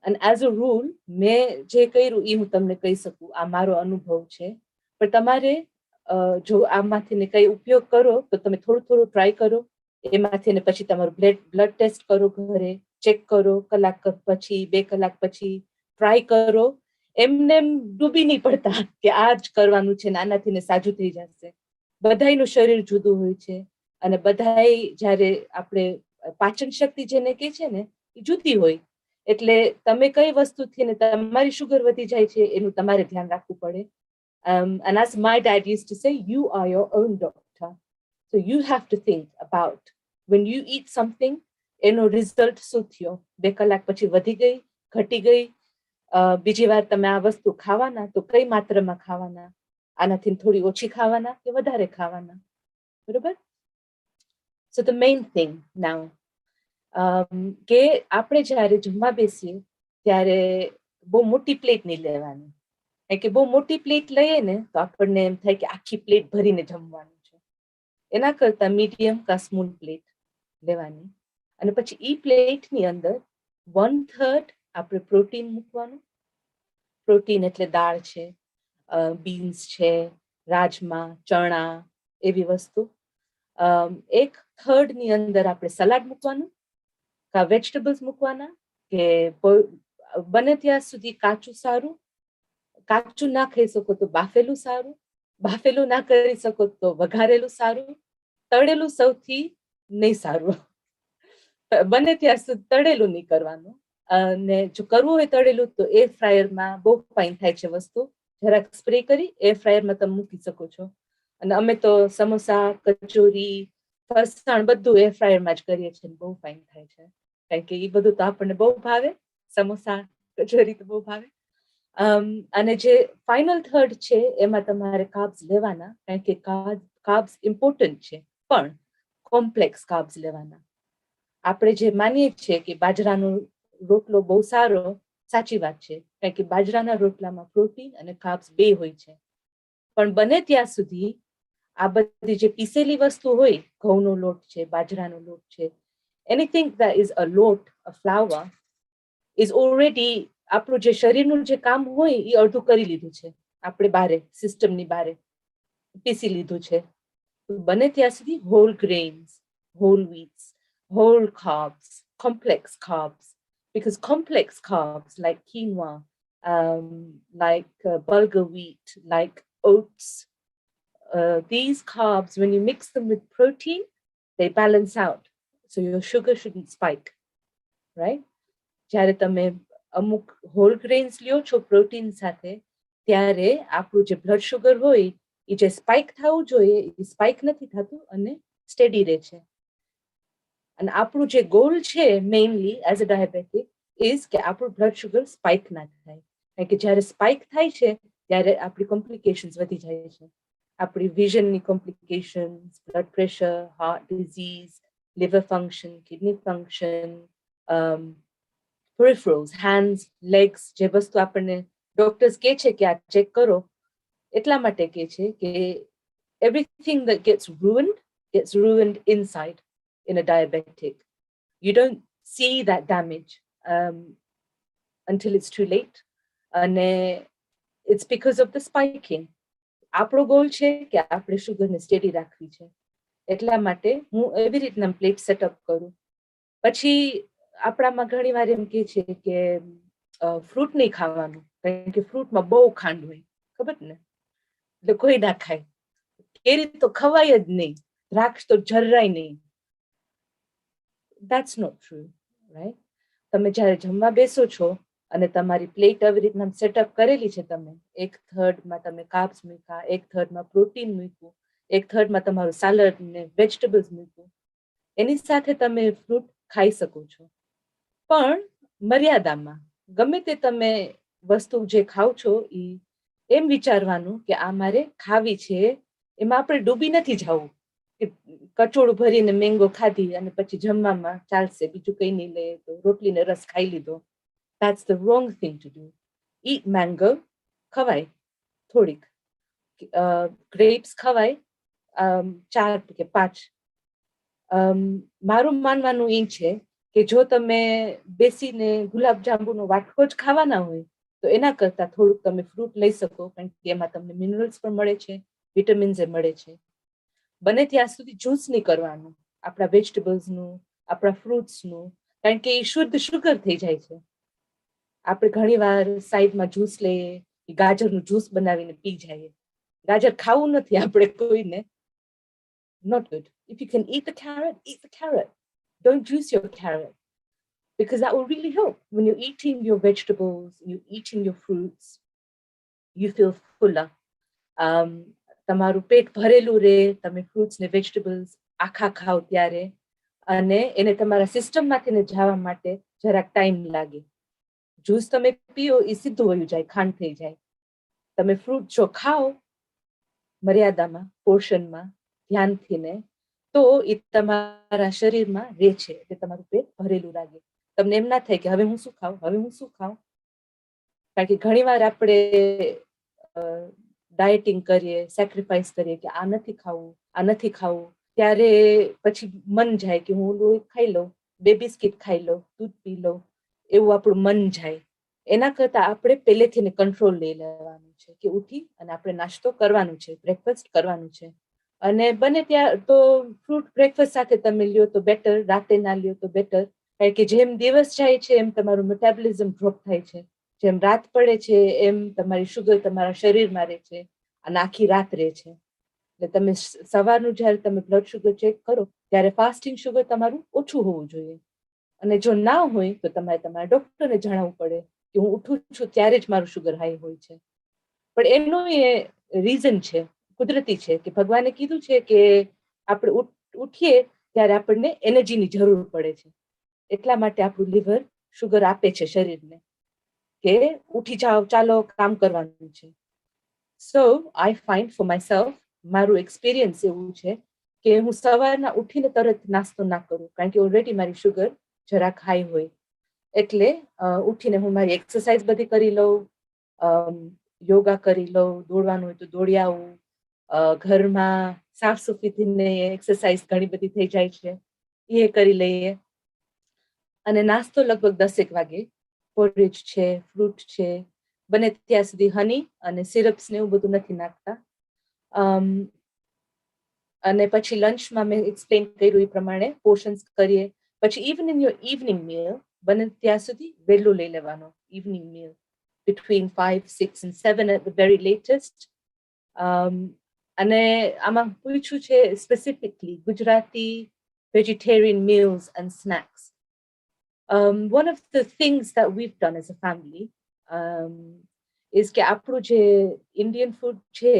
અને એઝ અ રૂલ મેં જે કર્યું એ હું તમને કહી શકું, આ મારો અનુભવ છે. પણ તમારે જો આમાંથી કંઈ ઉપયોગ કરો તો તમે થોડું થોડું ટ્રાય કરો, એમાંથી પછી તમારું બ્લડ ટેસ્ટ કરો, ઘરે ચેક કરો, કલાક પછી 2 કલાક પછી ટ્રાય કરો. એમને ડૂબી નહીં પડતા કે આ જ કરવાનું છે ને આનાથી સાજું થઈ જશે. બધાનું શરીર જુદું હોય છે અને બધાય જ્યારે આપણે પાચન શક્તિ જેને કહે છે ને એ જુદી હોય, એટલે તમે કઈ વસ્તુથી ને તમારી શુગર વધી જાય છે એનું તમારે ધ્યાન રાખવું પડે. And as my dad used to say, you are your own doctor. So you have to think about when you eat something, એનો રિઝલ્ટ શું થયો, 2 કલાક પછી વધી ગઈ, ઘટી ગઈ, બીજી વાર તમે આ વસ્તુ ખાવાના તો કઈ માત્રામાં ખાવાના, આનાથી થોડી ઓછી ખાવાના કે વધારે ખાવાના, બરોબર? So the main thing now, કે આપણે જ્યારે જમવા બેસીએ ત્યારે બહુ મોટી પ્લેટ નહીં લેવાની, કે બહુ મોટી પ્લેટ લઈએ ને તો આપણને એમ થાય કે આખી પ્લેટ ભરીને જમવાનું છે. એના કરતા મીડિયમ કા સ્મોલ પ્લેટ લેવાની, અને પછી ઈ પ્લેટની અંદર 1/3 આપણે પ્રોટીન મૂકવાનું. પ્રોટીન એટલે દાળ છે, બીન્સ છે, રાજમા, ચણા, એવી વસ્તુ. 1/3 ની અંદર આપણે સલાડ મૂકવાનું, કા વેજીટેબલ્સ મૂકવાના, કે બને ત્યાં સુધી કાચું સારું, કાચું ના ખાઈ શકો તો બાફેલું સારું, બાફેલું ના કરી શકો તો વઘારેલું સારું, તળેલું સૌથી નહીં સારું. બને ત્યાં સુધી તળેલું નહીં કરવાનું, અને જો કરવું હોય તળેલું તો એર ફ્રાયરમાં બહુ ફાઇન થાય છે વસ્તુ, જરાક સ્પ્રે કરી એર ફ્રાયરમાં તમે મૂકી શકો છો. અને અમે તો સમોસા, કચોરી, ફરસાણ બધું એર ફ્રાયરમાં જ કરીએ છીએ, બહુ ફાઇન થાય છે, કારણ કે એ બધું તો આપણને બહુ ભાવે, સમોસા, કચોરી તો બહુ ભાવે. અને જે ફાઇનલ થર્ડ છે એમાં તમારે કાર્બ્સ લેવાના, કારણ કે કાર્બ્સ ઇમ્પોર્ટન્ટ છે, પણ કોમ્પ્લેક્સ કાર્બ્સ લેવાના. આપણે જે માનીએ છીએ કે બાજરાનો રોટલો બહુ સારો, સાચી વાત છે, કારણ કે બાજરાના રોટલામાં પ્રોટીન અને કાર્બ્સ બે હોય છે. પણ બને ત્યાં સુધી આ બધી જે પીસેલી વસ્તુ હોય, ઘઉંનો લોટ છે, બાજરાનો લોટ છે, anything that is a lot, a flower, is already આપણું જે શરીરનું જે કામ હોય એ અડધું કરી લીધું છે, આપણે બારે સિસ્ટમની બારે પીસી લીધું છે. બને ત્યાં સુધી whole grains, whole wheats, whole carbs, complex carbs, because complex carbs like quinoa, like bulgur wheat, like oats, these carbs, when you mix them with protein, they balance out. So your sugar shouldn't spike, right? જ્યારે તમે અમુક hall grains લ્યો છો protein સાથે, ત્યારે આપણું જે blood sugar હોય એ જે સ્પાઇક થવું જોઈએ એ સ્પાઇક નથી થતું અને સ્ટેડી રહે છે. અને આપણું જે ગોલ છે મેઇનલી એઝ અ ડાયાબેટિક ઇઝ કે આપણું બ્લડ શુગર સ્પાઇક ના થાય, કારણ કે જ્યારે સ્પાઇક થાય છે ત્યારે આપણી કોમ્પ્લિકેશન્સ વધી જાય છે, આપણી વિઝનની complications, blood pressure, heart disease, liver function, kidney function, peripherals, hands, legs, જે વસ્તુ આપણને ડોક્ટર્સ કહે છે કે આ ચેક કરો, એટલા માટે કહે છે કે everything that gets ruined inside in a diabetic. You don't see that damage until it's too late. And it's because of the spiking. આપણો ગોલ છે કે આપણે શુગરને સ્ટેડી રાખવી છે, એટલા માટે હું એવી રીતના પ્લેટ સેટઅપ કરું. પછી આપણામાં ઘણી વાર એમ કહે છે કે ફ્રૂટ નહીં ખાવાનું, કારણ કે ફ્રૂટમાં બહુ ખાંડ હોય, ખબર ને, એટલે કોઈ ના ખાય. કેરી તો ખવાય જ નહીં, દ્રાક્ષ તો જરાય નહીં. That's not true, right? તમે જ્યારે જમવા બેસો છો અને તમારી પ્લેટ આવી રીતના સેટઅપ કરેલી છે, તમે 1/3 તમે કાર્બ્સ મૂક્યા, 1/3 પ્રોટીન મૂક્યું, 1/3 તમારું સાલડ ને વેજીટેબલ્સ મૂક્યું, એની સાથે તમે ફ્રૂટ ખાઈ શકો છો, પણ મર્યાદામાં. ગમે તે તમે વસ્તુ જે ખાવ છો એ એમ વિચારવાનું કે આ મારે ખાવી છે, એમાં આપણે ડૂબી નથી જવું કે કચોળું ભરીને મેંગો ખાધી અને પછી જમવામાં ચાલશે, બીજું કંઈ નહીં લે તો રોટલીને રસ ખાઈ લીધો. That's the wrong thing to do. Eat mango, ખવાય થોડીક, grapes ખવાય 4 કે 5. મારું માનવાનું એ છે કે જો તમે બેસીને ગુલાબજાંબુનો વાટકો જ ખાવાના હોય તો એના કરતાં થોડુંક તમે ફ્રૂટ લઈ શકો, કારણ કે એમાં તમને મિનરલ્સ પણ મળે છે, વિટામિન્સ એ મળે છે. બને ત્યાં સુધી જ્યુસ નહીં કરવાનું આપણા વેજીટેબલ્સનું, આપણા ફ્રૂટ્સનું, કારણ કે એ શુદ્ધ શુગર થઈ જાય છે. આપણે ઘણી વાર સાઈડમાં જ્યુસ લઈએ, ગાજરનું જ્યુસ બનાવીને પી જઈએ. ગાજર ખાવું નથી આપણે કોઈને, not good. If you can eat the carrot, eat the carrot. Don't juice your carrot, because that will really help. When you're eating your vegetables, you're eating your fruits, you feel fuller. તમારું પેટ ભરેલું રહે, તમે fruits ને vegetables આખા ખાઓ ત્યારે, અને એને તમારા સિસ્ટમમાંથી જવા માટે જરાક ટાઈમ લાગે. જ્યુસ તમે પીઓ એ સીધું વયું જાય, ખાંડ થઈ જાય. તમે ફ્રૂટ જો ખાઓ મર્યાદામાં, પોર્શનમાં, ધ્યાનથી ને, તો એ તમારા શરીરમાં રહે છે, એટલે તમારું પેટ ભરેલું લાગે. તમને એમ ના થાય કે હવે હું શું ખાઉં, હવે હું શું ખાઉં. કારણ કે ઘણીવાર આપણે ડાયટિંગ કરીએ, સેક્રિફાઈસ કરીએ કે આ નથી ખાવું, આ નથી ખાવું, ત્યારે પછી મન જાય કે હું લોહી ખાઈ લઉં, 2 બિસ્કિટ ખાઈ લઉં, દૂધ પી લઉં, એવું આપણું મન જાય. એના કરતા આપણે પહેલેથી કંટ્રોલ લઈ લેવાનું છે કે ઉઠી અને આપણે નાસ્તો કરવાનું છે, બ્રેકફાસ્ટ કરવાનું છે. અને બને ત્યાં તો ફ્રૂટ બ્રેકફાસ્ટ સાથે તમે લ્યો તો બેટર, રાતે ના લ્યો તો બેટર. કારણ કે જેમ દિવસ જાય છે એમ તમારું મેટાબોલિઝમ ડ્રોપ થાય છે. જેમ રાત પડે છે એમ તમારી શુગર તમારા શરીરમાં રહે છે અને આખી રાત રહે છે. એટલે તમે સવારનું જ્યારે તમે બ્લડ શુગર ચેક કરો ત્યારે ફાસ્ટિંગ શુગર તમારું ઓછું હોવું જોઈએ. અને જો ના હોય તો તમારે તમારા ડોક્ટરને જણાવવું પડે કે હું ઉઠું છું ત્યારે જ મારું શુગર હાઈ હોય છે. પણ એનું એ રીઝન છે, કુદરતી છે, કે ભગવાને કીધું છે કે આપણે ઉઠીએ ત્યારે આપણને એનર્જીની જરૂર પડે છે. એટલા માટે આપણું લીવર શુગર આપે છે શરીરને કે ઉઠી જાઓ, ચાલો કામ કરવાનું છે. સો આઈ ફાઇન્ડ ફોર માય સેલ્ફ, મારું એક્સપિરિયન્સ એવું છે કે હું સવારના ઉઠીને તરત નાસ્તો ના કરું, કારણ કે ઓલરેડી મારી શુગર જરાક હાઈ હોય. એટલે ઉઠીને હું મારી એક્સરસાઇઝ બધી કરી લઉં, યોગા કરી લઉં, દોડવાનું હોય તો દોડી આવું, ઘરમાં સાફ સફાઈથી એક્સરસાઇઝ ઘણી બધી થઈ જાય છે, એ કરી લઈએ. અને નાસ્તો લગભગ 10 વાગે, પોરિજ છે, ફ્રૂટ છે, બને ત્યાં સુધી હની અને સિરપ્સ ને એવું બધું નથી નાખતા. અને પછી લંચમાં મેં એક્સપ્લેન કર્યું એ પ્રમાણે પોર્શન્સ કરીએ. પછી even in your evening meal બને ત્યાં સુધી વહેલું લઈ લેવાનો. Evening meal between 5, 6 and 7 at the very latest. અને આમાં પૂછ્યું છે specifically Gujarati vegetarian meals and snacks. One of the things that we've done as a family is કે આપણું જે Indian food છે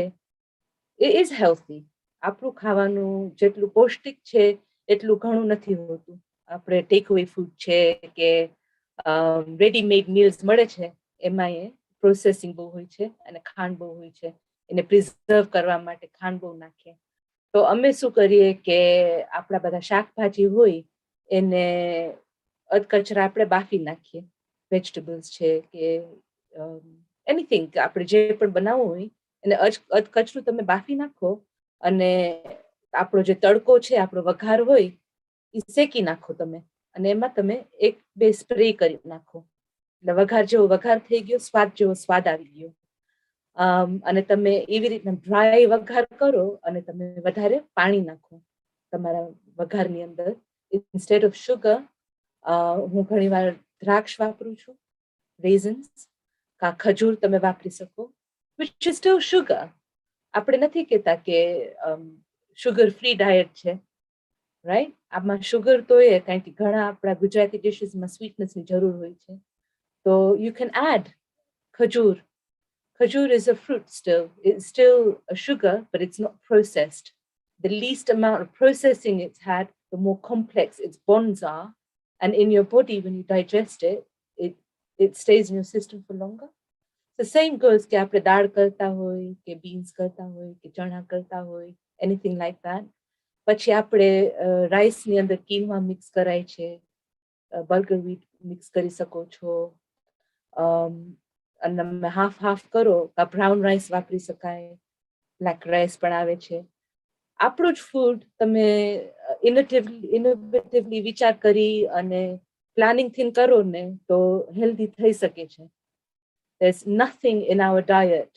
it is healthy. આપણું ખાવાનું જેટલું પૌષ્ટિક છે એટલું ઘણું નથી હોતું. આપણે ટેક અવે ફૂડ છે કે રેડીમેડ મીલ્સ મળે છે, એમાં એ પ્રોસેસિંગ બહુ હોય છે અને ખાંડ બહુ હોય છે. એને પ્રિઝર્વ કરવા માટે ખાંડ બહુ નાખે. તો અમે શું કરીએ કે આપણા બધા શાકભાજી હોય એને અધકચરા આપણે બાફી નાખીએ. વેજીટેબલ્સ છે કે એનીથિંગ આપણે જે પણ બનાવવું હોય એને અધકચરું તમે બાફી નાખો અને આપણો જે તડકો છે, આપણો વઘાર હોય એ શેકી નાખો તમે, અને એમાં તમે 1-2 સ્પ્રે કરી નાખો. એટલે વઘાર જેવો વઘાર થઈ ગયો, સ્વાદ જેવો સ્વાદ આવી ગયો. અને તમે એવી રીતના ડ્રાય વઘાર કરો અને તમે વધારે પાણી નાખો તમારા વઘારની અંદર. ઇન્સ્ટેડ ઓફ શુગર હું ઘણીવાર દ્રાક્ષ વાપરું છું, રેઝન્સ, કા ખજૂર તમે વાપરી શકો, which is still sugar. આપણે નથી કહેતા કે શુગર ફ્રી ડાયટ છે, રાઈટ? આમાં શુગર તો એ કારણ કે ઘણા આપણા ગુજરાતી ડિશીસમાં સ્વીટનેસની જરૂર હોય છે. તો યુ કેન એડ ખજૂર. Khajur is a fruit still. It's still a sugar, but it's not processed. The least amount of processing it's had, the more complex its bonds are. And in your body, when you digest it, it stays in your system for longer. The same goes કે આપણે દાળ કરતા હોય કે beans કરતા હોય કે ચણા કરતા હોય, anything like that. પછી આપણે રાઈસની અંદર quinoa મિક્સ કરાય છે, બર્ગર વીટ મિક્સ કરી શકો છો. અને તમે હાફ કરો, બ્રાઉન રાઈસ વાપરી શકાય, બ્લેક રાઈસ પણ આવે છે. આપણું જ ફૂડ તમે ઇનોવેટિવલી વિચાર કરી અને પ્લાનિંગથી કરો ને તો હેલ્ધી થઈ શકે છે. There's nothing in our diet.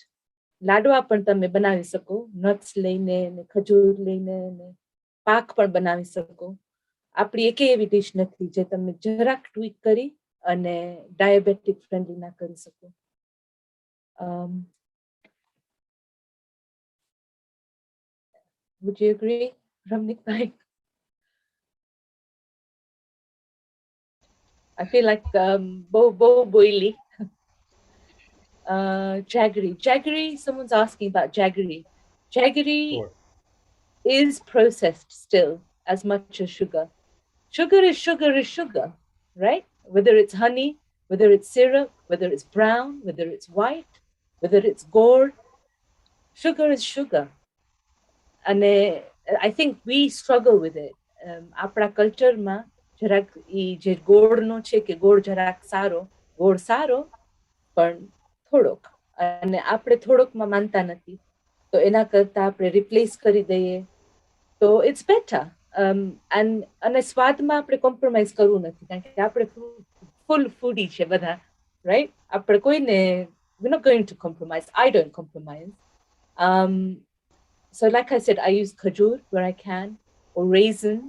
લાડવા પણ તમે બનાવી શકો, નટ્સ લઈને ને ખજૂર લઈને ને પાક પણ બનાવી શકો. આપણી એકે એવી ડીશ નથી જે તમે જરાક ટ્વીક કરી અને ડાયાબેટિક ફ્રેન્ડલી ના કરી શકો. Would you agree, Ramnik bhai? I feel like bo boily. Jaggery. Jaggery, someone's asking about jaggery. Jaggery Sure. is processed still as much as sugar. Sugar is sugar is sugar, right? Whether it's honey, whether it's syrup, whether it's brown, whether it's white, whether it's gourd, sugar is sugar. And I think we struggle with it. આપણા કલ્ચરમાં જરાક ઈ જે ગોળનો છે કે ગોળ જરાક સારો, ગોળ સારો, પણ થોડોક. અને આપણે થોડોકમાં માનતા નથી. તો એના કરતા આપણે રિપ્લેસ કરી દઈએ. તો ઇટ્સ બેટર. અને સ્વાદમાં આપણે કોમ્પ્રોમાઇઝ કરવું નથી. કારણ કે આપણે ફૂલ ફૂડી છે બધા, રાઈટ? આપણે કોઈને we're not going to compromise. I don't compromise. So like I said, I use khajur where I can, or raisins.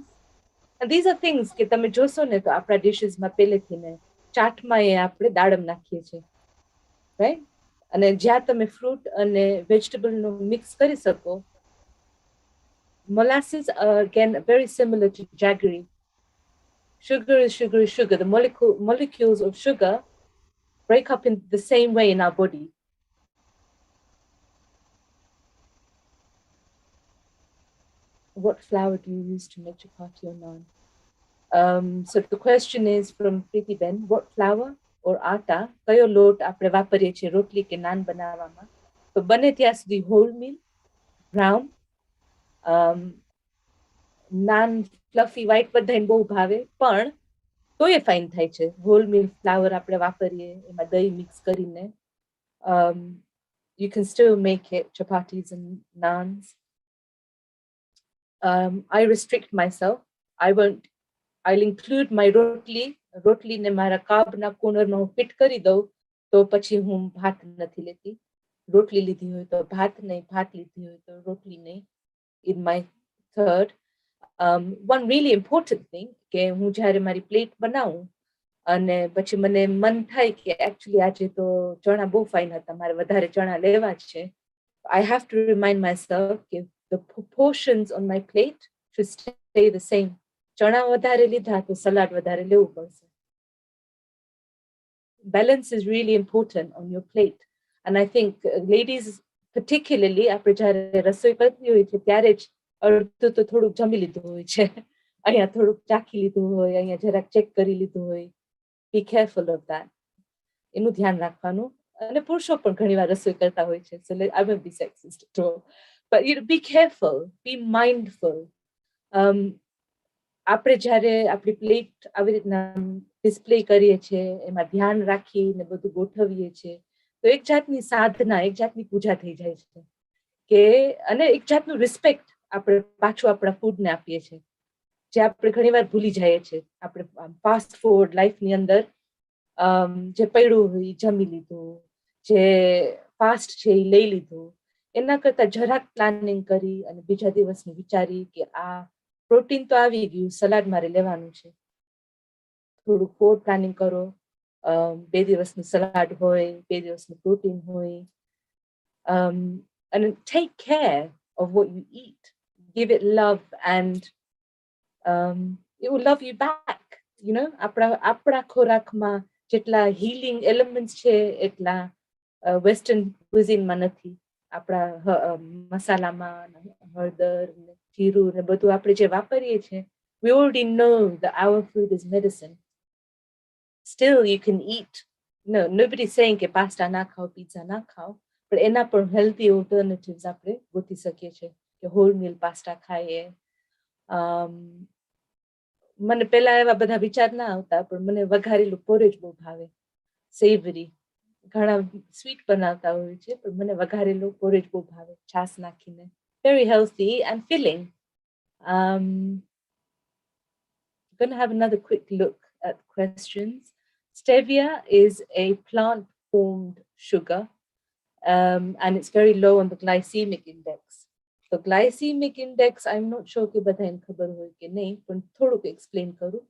And these are things કે તમે જોશો ને તો આપણા ડિશિસમાં પહેલેથી ને ચાટમાં એ આપણે દાડમ નાખીએ છીએ, રાઈટ? અને જ્યાં તમે ફ્રૂટ અને વેજીટેબલનો મિક્સ કરી શકો. Molasses are again very similar to jaggery. Sugar is sugar is sugar. The molecules of sugar break up in the same way in our body. What flour do you use to make chapati or naan? So the question is from Preeti Ben, what flour or atta કયો લોટ આપણે વાપરીએ છીએ રોટલી કે નાન બનાવવામાં? તો બને ત્યાં સુધી હોલ મિલ, બ્રાઉન, નાન ફ્લફી વ્હાઈટ બધાને બહુ ભાવે, પણ તોય ફાઇન થાય છે. હોલ મિલ ફ્લાવર આપણે વાપરીએ, એમાં દહીં મિક્સ કરીને. You can still make it chapatis and naans. I restrict myself. I'll include my રોટલી ને મારા કાર્બના કોર્નરમાં હું ફિટ કરી દઉં તો પછી હું ભાત નથી લેતી. રોટલી લીધી હોય તો ભાત નહીં, ભાત લીધી હોય તો રોટલી નહીં. In my third, one really important thing કે હું જ્યારે મારી પ્લેટ બનાવું અને પછી મને મન થાય કે actually આજે તો ચણા બહુ ફાઇન હતા, મારે વધારે ચણા લેવા છે. I have to remind myself that the proportions on my plate should stay the same. ચણા વધારે લીધા તો સલાડ વધારે લેવું પડશે. Balance is really important on your plate. And I think ladies particularly, આપણે જ્યારે રસોઈ કરતી હોય છે ત્યારે જ અડધું તો થોડુંક જમી લીધું હોય છે. અહીંયા થોડુંક ચાખી લીધું હોય, અહીંયા જરાક ચેક કરી લીધું હોય. Be careful of that. એનું ध्यान રાખવાનું. અને પુરુષો પણ ઘણીવાર રસોઈ કરતા હોય છે. So I won't be sexist at all. But you know, be careful, be mindful. આપણે જ્યારે આપણી પ્લેટ આવી રીતના ડિસ્પ્લે કરીએ છીએ, એમાં ध्यान રાખીને બધું ગોઠવીએ છીએ, તો એક જાતની સાધના, એક જાતની પૂજા થઈ જાય છે. કે અને એક જાતનું રિસ્પેક્ટ આપણે પાછું આપણા ફૂડને આપીએ છીએ, જે આપણે ઘણીવાર ભૂલી જઈએ છીએ. આપણે ફાસ્ટ ફૂડ લાઈફની અંદર જે પડ્યું હોય એ જમી લીધું, જે ફાસ્ટ છે એ લઈ લીધું. એના કરતાં જરાક પ્લાનિંગ કરી અને બીજા દિવસનું વિચારી કે આ પ્રોટીન તો આવી ગયું, સલાડ મારે લેવાનું છે. થોડું ફૂડ પ્લાનિંગ કરો, 2 દિવસનું સલાડ હોય, 2 દિવસનું પ્રોટીન હોય. And take care of what you eat. Give it love and it will love you back. You know, આપણા ખોરાકમાં જેટલા healing elements છે એટલા western cuisine-માં નથી. આપણા મસાલામાં હળદર, જીરું ને બધું આપણે જે વાપરીએ છીએ, we already know that our food is medicine. Still you can eat. No, nobody's saying કે પાસ્તા ના ખાઓ, પિઝા ના ખાઓ, પણ એના પણ healthy alternatives આપણે ગોતી શકીએ છીએ. કે whole meal પાસ્તા ખાઈએ. મને પહેલા એવા બધા વિચાર ના આવતા, પણ મને વઘારેલું પોરેજ બહુ ભાવે, સેવરી. ઘણા સ્વીટ બનાવતા હોય છે, પણ મને વઘારેલું પોરેજ બહુ ભાવે, છાશ નાખીને. Very healthy and filling. I'm going to have another quick look at questions. Stevia is a plant-formed sugar, and it's very low on the glycemic index. The glycemic index, I'm not sure કે બધાને ખબર હોય કે નહીં, પણ થોડુંક explain કરું.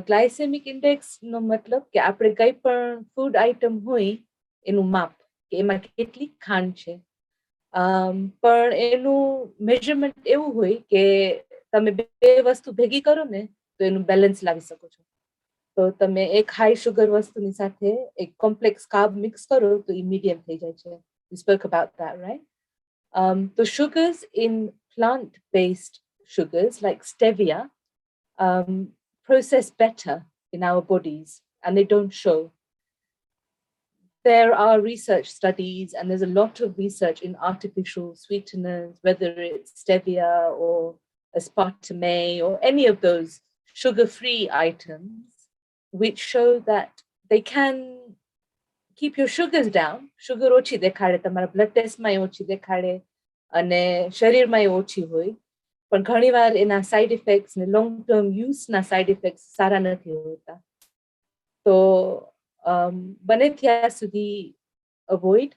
Glycemic index નો મતલબ કે આપણે કઈ પણ ફૂડ આઇટમ હોય એનું માપ, કે એમાં કેટલી ખાંડ છે. પણ એનું મેઝરમેન્ટ એવું હોય કે તમે બે વસ્તુ ભેગી કરો ને તો એનું બેલેન્સ લાવી શકો છો. તો તમે એક હાઈ શુગર વસ્તુની સાથે એક કોમ્પ્લેક્સ કાર્બ મિક્સ કરો તો એ મીડિયમ થઈ જાય છે. We spoke about that, right? The sugars in plant-based sugars like stevia process better in our bodies and they don't show. There are research studies and there's a lot of research in artificial sweeteners, whether it's stevia or aspartame or any of those sugar-free items, which show that they can keep your sugars down. Sugar ઓછી દેખાડે, તમારા blood test માં ઓછી દેખાડે અને શરીરમાં ઓછી હોય, પણ ઘણીવાર એના side effects ને long term use ના side effects સારા નથી હોતા. તો બને ત્યાં સુધી avoid,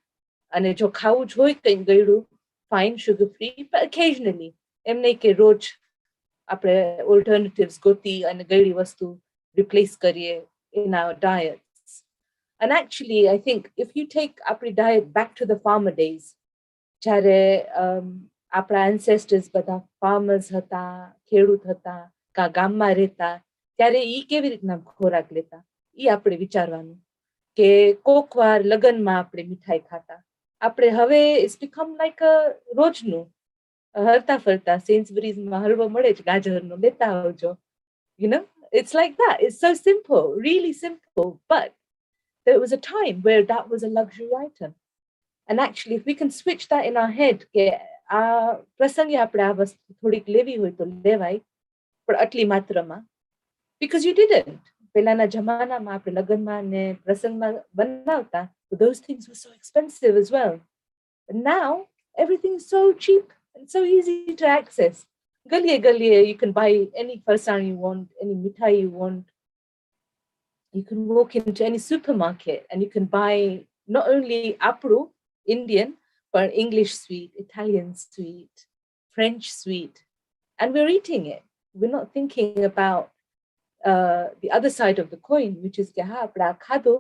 અને જો ખાવું જ હોય કંઈ ગળ્યું, fine, sugar free, but occasionally એમ નહીં કે રોજ આપણે alternatives ગોતી અને ગળી વસ્તુ replace કરીએ in our diets. And actually, I think if you take our diet back to the farmer days, જ્યારે આપણા ancestors બધા farmers હતા, ખેડૂત હતા, કા ગામમાં રહેતા, ત્યારે ઈ કેવી રીતના ખોરાક લેતા, ઈ આપણે વિચારવાનું. કે કોક વાર લગનમાં આપણે મીઠાઈ ખાતા. આપણે હવે it's become like a રોજનું હરતા ફરતા સેન્સબરીઝમાં હલવો મળે છે ગાજરનો, લેતા આવજો. You know, it's like that. It's so simple, really simple. But there was a time where that was a luxury item. And actually, if we can switch that in our head, કે આ પ્રસંગે આપણે આ વસ્તુ થોડીક લેવી હોય તો લેવાય, પણ આટલી માત્રામાં, because you didn't. પહેલાના જમાનામાં આપણે લગ્નમાં ને પ્રસંગમાં બનાવતા, those things were so expensive as well. But now, everything is so cheap and so easy to access. Galiye galiye, you can buy any farsan you want, any mithai you want. You can walk into any supermarket and you can buy not only apru, Indian, but English sweet, Italian sweet, French sweet, and we're eating it. We're not thinking about the other side of the coin, which is કે હા આપણે આ ખાધો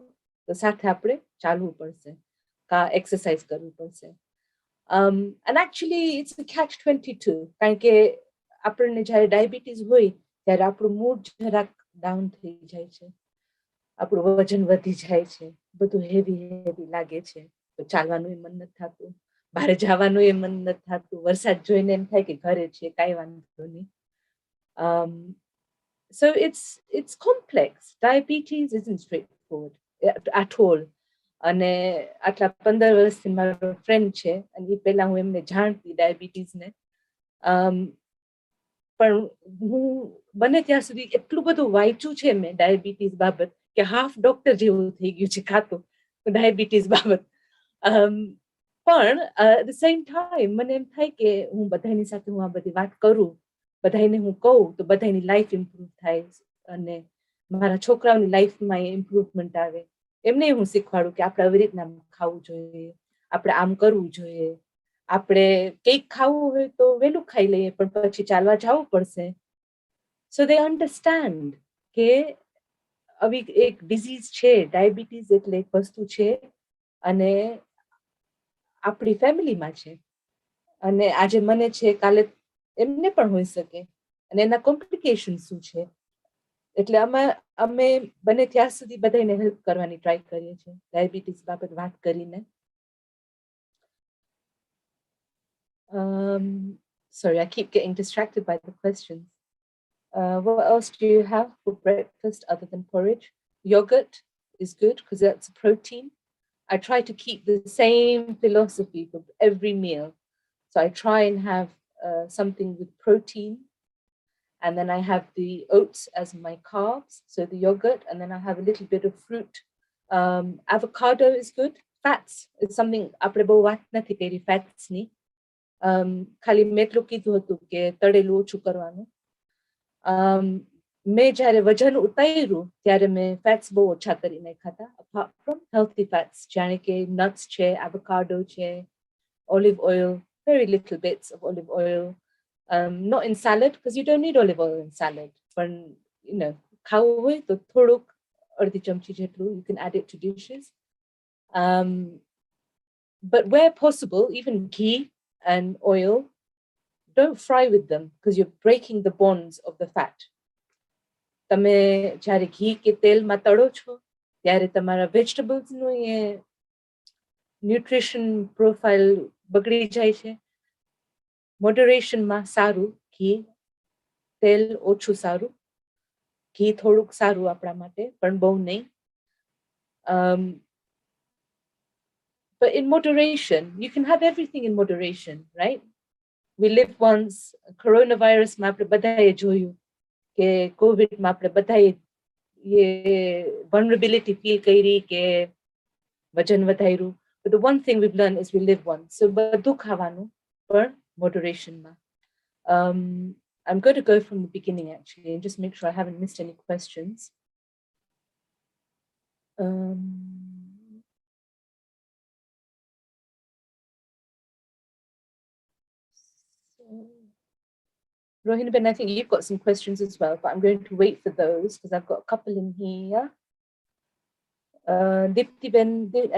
તો સાથે આપણે ચાલવું પડશે, કા exercise કરવું પડશે. And actually it's a catch-22, કારણ કે આપણને જ્યારે diabetes હોય ત્યારે આપણું mood જરાક down થઈ જાય છે, આપણું વજન વધી જાય છે, બધું heavy લાગે છે, તો ચાલવાનું મન નથી થતું, બહાર જવાનું મન નથી થતું, વરસાદ જોઈને એમ થાય કે ઘરે છે કાંઈ વાંધો નહીં. So it's complex. Diabetes isn't straightforward at all. અને આટલા 15 વર્ષથી મારો ફ્રેન્ડ છે અને એ પહેલા હું એમને જાણતી ડાયાબિટીસને, પણ હું બને ત્યાં સુધી એટલું બધું વાંચ્યું છે મેં ડાયાબિટીસ બાબત કે હાફ ડોક્ટર જેવું થઈ ગયું છે ખાતું ડાયાબિટીસ બાબત. પણ at the same time મને એમ થાય કે હું બધાની સાથે હું આ બધી વાત કરું, બધાને હું કહું તો બધાની લાઈફ ઇમ્પ્રૂવ થાય અને મારા છોકરાઓની લાઈફમાં ઇમ્પ્રુવમેન્ટ આવે. એમને હું શીખવાડું કે આપણે આવી રીતના ખાવું જોઈએ, આપણે આમ કરવું જોઈએ, આપણે કેક ખાવું હોય તો વહેલું ખાઈ લઈએ પણ પછી ચાલવા જવું પડશે. So they understand કે આવી એક ડિઝીઝ છે, ડાયાબિટીસ એટલે એક વસ્તુ છે અને આપણી ફેમિલીમાં છે અને આજે મને છે કાલે એમને પણ હોઈ શકે અને એના કોમ્પ્લિકેશન શું છે. એટલે અમે બને ત્યાં સુધી બધાને હેલ્પ કરવાની ટ્રાય કરીએ છીએ ડાયાબિટીસ બાબત વાત કરીને. Sorry, I keep getting distracted by the questions. What else do you have for breakfast other than porridge? Yogurt is good because that's a protein. I try to keep the same philosophy for every meal. So I try and have something with protein. And then I have the oats as my carbs, so the yogurt, and then I have a little bit of fruit. Avocado is good. Fats is something આપણે બહુ વાત નથી કરી ફેટ્સની. ખાલી મેં એટલું કીધું હતું કે તળેલું ઓછું કરવાનું. મેં જ્યારે વજન ઉતાર્યું ત્યારે મેં ફેટ્સ બહુ ઓછા કરી નાખ્યા હતા, apart from healthy fats, જાણે કે nuts છે, avocado છે, olive oil, very little bits of olive oil. Not in salad because you don't need olive oil in salad. But you know, ખાવું હોય તો થોડુંક અડધી ચમચી જેટલું, you can add it to dishes. But where possible, even ghee and oil, don't fry with them because you're breaking the bonds of the fat. તમે જ્યારે ઘી કે તેલમાં તળો છો ત્યારે તમારા વેજીટેબલ્સનું એ ન્યુટ્રિશન પ્રોફાઇલ બગડી જાય છે. મોડરેશનમાં સારું, ઘી તેલ ઓછું સારું, ઘી થોડુંક સારું આપણા માટે પણ બહુ નહીં. But in moderation, you can have everything in moderation, right? We live once. Coronavirus માં આપણે બધાએ જોયું કે કોવિડમાં આપણે બધાએ vulnerability feel કરી કે વજન વધાર્યું. But the one thing we've learned is we live once. So બધું ખાવાનું પણ moderationમાં. I'm going to go from the beginning actually and just make sure I haven't missed any questions. Rohini Ben, I think you've got some questions as well, but I'm going to wait for those because I've got a couple in here. Dipti Ben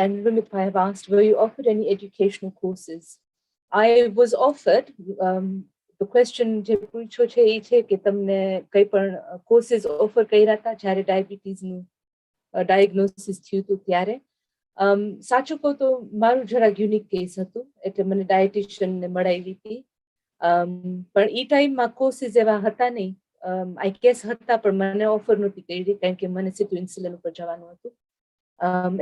and Ramnik have asked, were you offered any educational courses? I was offered. The question je પૂછ્યો છે એ છે કે તમને કઈ પણ courses offer કર્યા હતા જ્યારે ડાયાબિટીસનું ડાયગ્નોસિસ થયું હતું ત્યારે. સાચું કહું તો મારું જરાક યુનિક કેસ હતું, એટલે મને ડાયટિશિયનને મળાવી હતી. પણ એ ટાઈમમાં કોર્सेस એવા હતા નહીં. આઈ ગેસ હતા પણ મને ઓફર નહોતી કરી કારણ કે મને સીધું ઇન્સ્યુલિન ઉપર જવાનું હતું,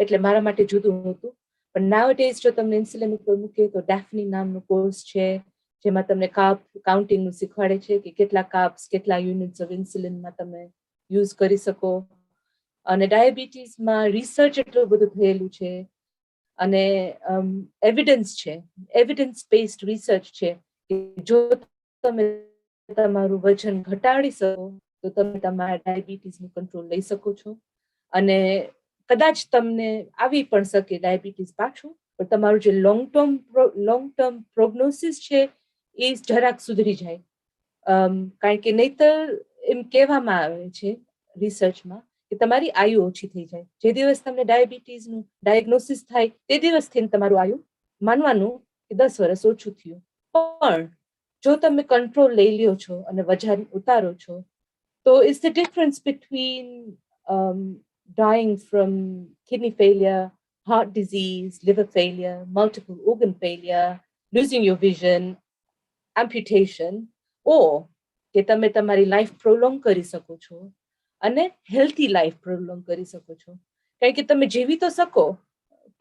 એટલે મારા માટે જુદું હતું. પણ નાઉ ડેઝ જો તમને ઇન્સ્યુલિન ઉપર મૂકે તો ડેફની નામનો કોર્સ છે જેમાં તમને કાર્બ કાઉન્ટિંગનું શીખવાડે છે કે કેટલા કાર્બ્સ કેટલા યુનિટ્સ ઓફ ઇન્સ્યુલિનમાં તમે યુઝ કરી શકો. અને ડાયાબિટીસમાં રિસર્ચ એટલું બધું થયેલું છે અને એવિડન્સ છે, એવિડન્સ બેઝડ રિસર્ચ છે કે જો તમે તમારું વજન ઘટાડી શકો તો તમે તમારા ડાયાબિટીસનું કંટ્રોલ લઈ શકો છો. અને કદાચ તમને આવી પણ શકે ડાયાબિટીસ પાછું, પણ તમારું જે લોંગ ટર્મ પ્રોગ્નોસિસ છે એ જરાક સુધરી જાય. કારણ કે નહીતર એમ કહેવામાં આવે છે રિસર્ચમાં કે તમારી આયુ ઓછી થઈ જાય. જે દિવસ તમને ડાયાબિટીસનું ડાયગ્નોસિસ થાય તે દિવસથી તમારું આયુ માનવાનું કે 10 વર્ષ ઓછું થયું. પણ જો તમે કંટ્રોલ લઈ લ્યો છો અને વજન ઉતારો છો તો it's the difference between dying from kidney failure, heart disease, liver failure, multiple organ failure, losing your vision, amputation, or કે તમે તમારી લાઈફ પ્રોલોંગ કરી શકો છો અને હેલ્ધી લાઈફ પ્રોલોંગ કરી શકો છો. કારણ કે તમે જીવી તો શકો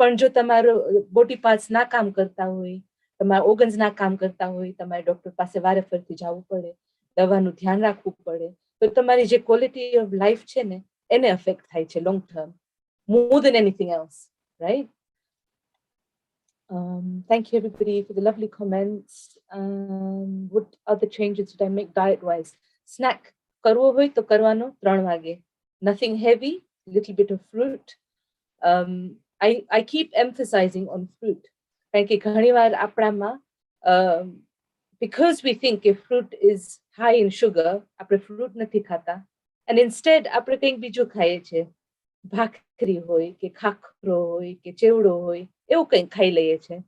પણ જો તમારો બોડી પાર્ટ્સ ના કામ કરતા હોય, તમારા ઓર્ગન્સ ના કામ કરતા હોય, તમારે ડોક્ટર પાસે વારે ફરતી જવું પડે, દવાનું ધ્યાન રાખવું પડે, તો તમારી જે ક્વોલિટી ઓફ લાઈફ છે ને એને અફેક્ટ થાય છે long term, more than anything else, right? Thank you everybody for the lovely comments. What other changes did I make diet-wise? Snack કરવો હોય તો કરવાનો 3 વાગે. Nothing heavy, little bit of fruit. I keep emphasizing on fruit. કારણ કે ઘણીવાર આપણામાં because we think if fruit is high in sugar, આપણે fruit નથી ખાતા. And instead આપણે કંઈક બીજું ખાઈએ છીએ. ભાખરી હોય કે ખાખરો હોય કે ચેવડો હોય એવું કંઈક ખાઈ લઈએ છીએ.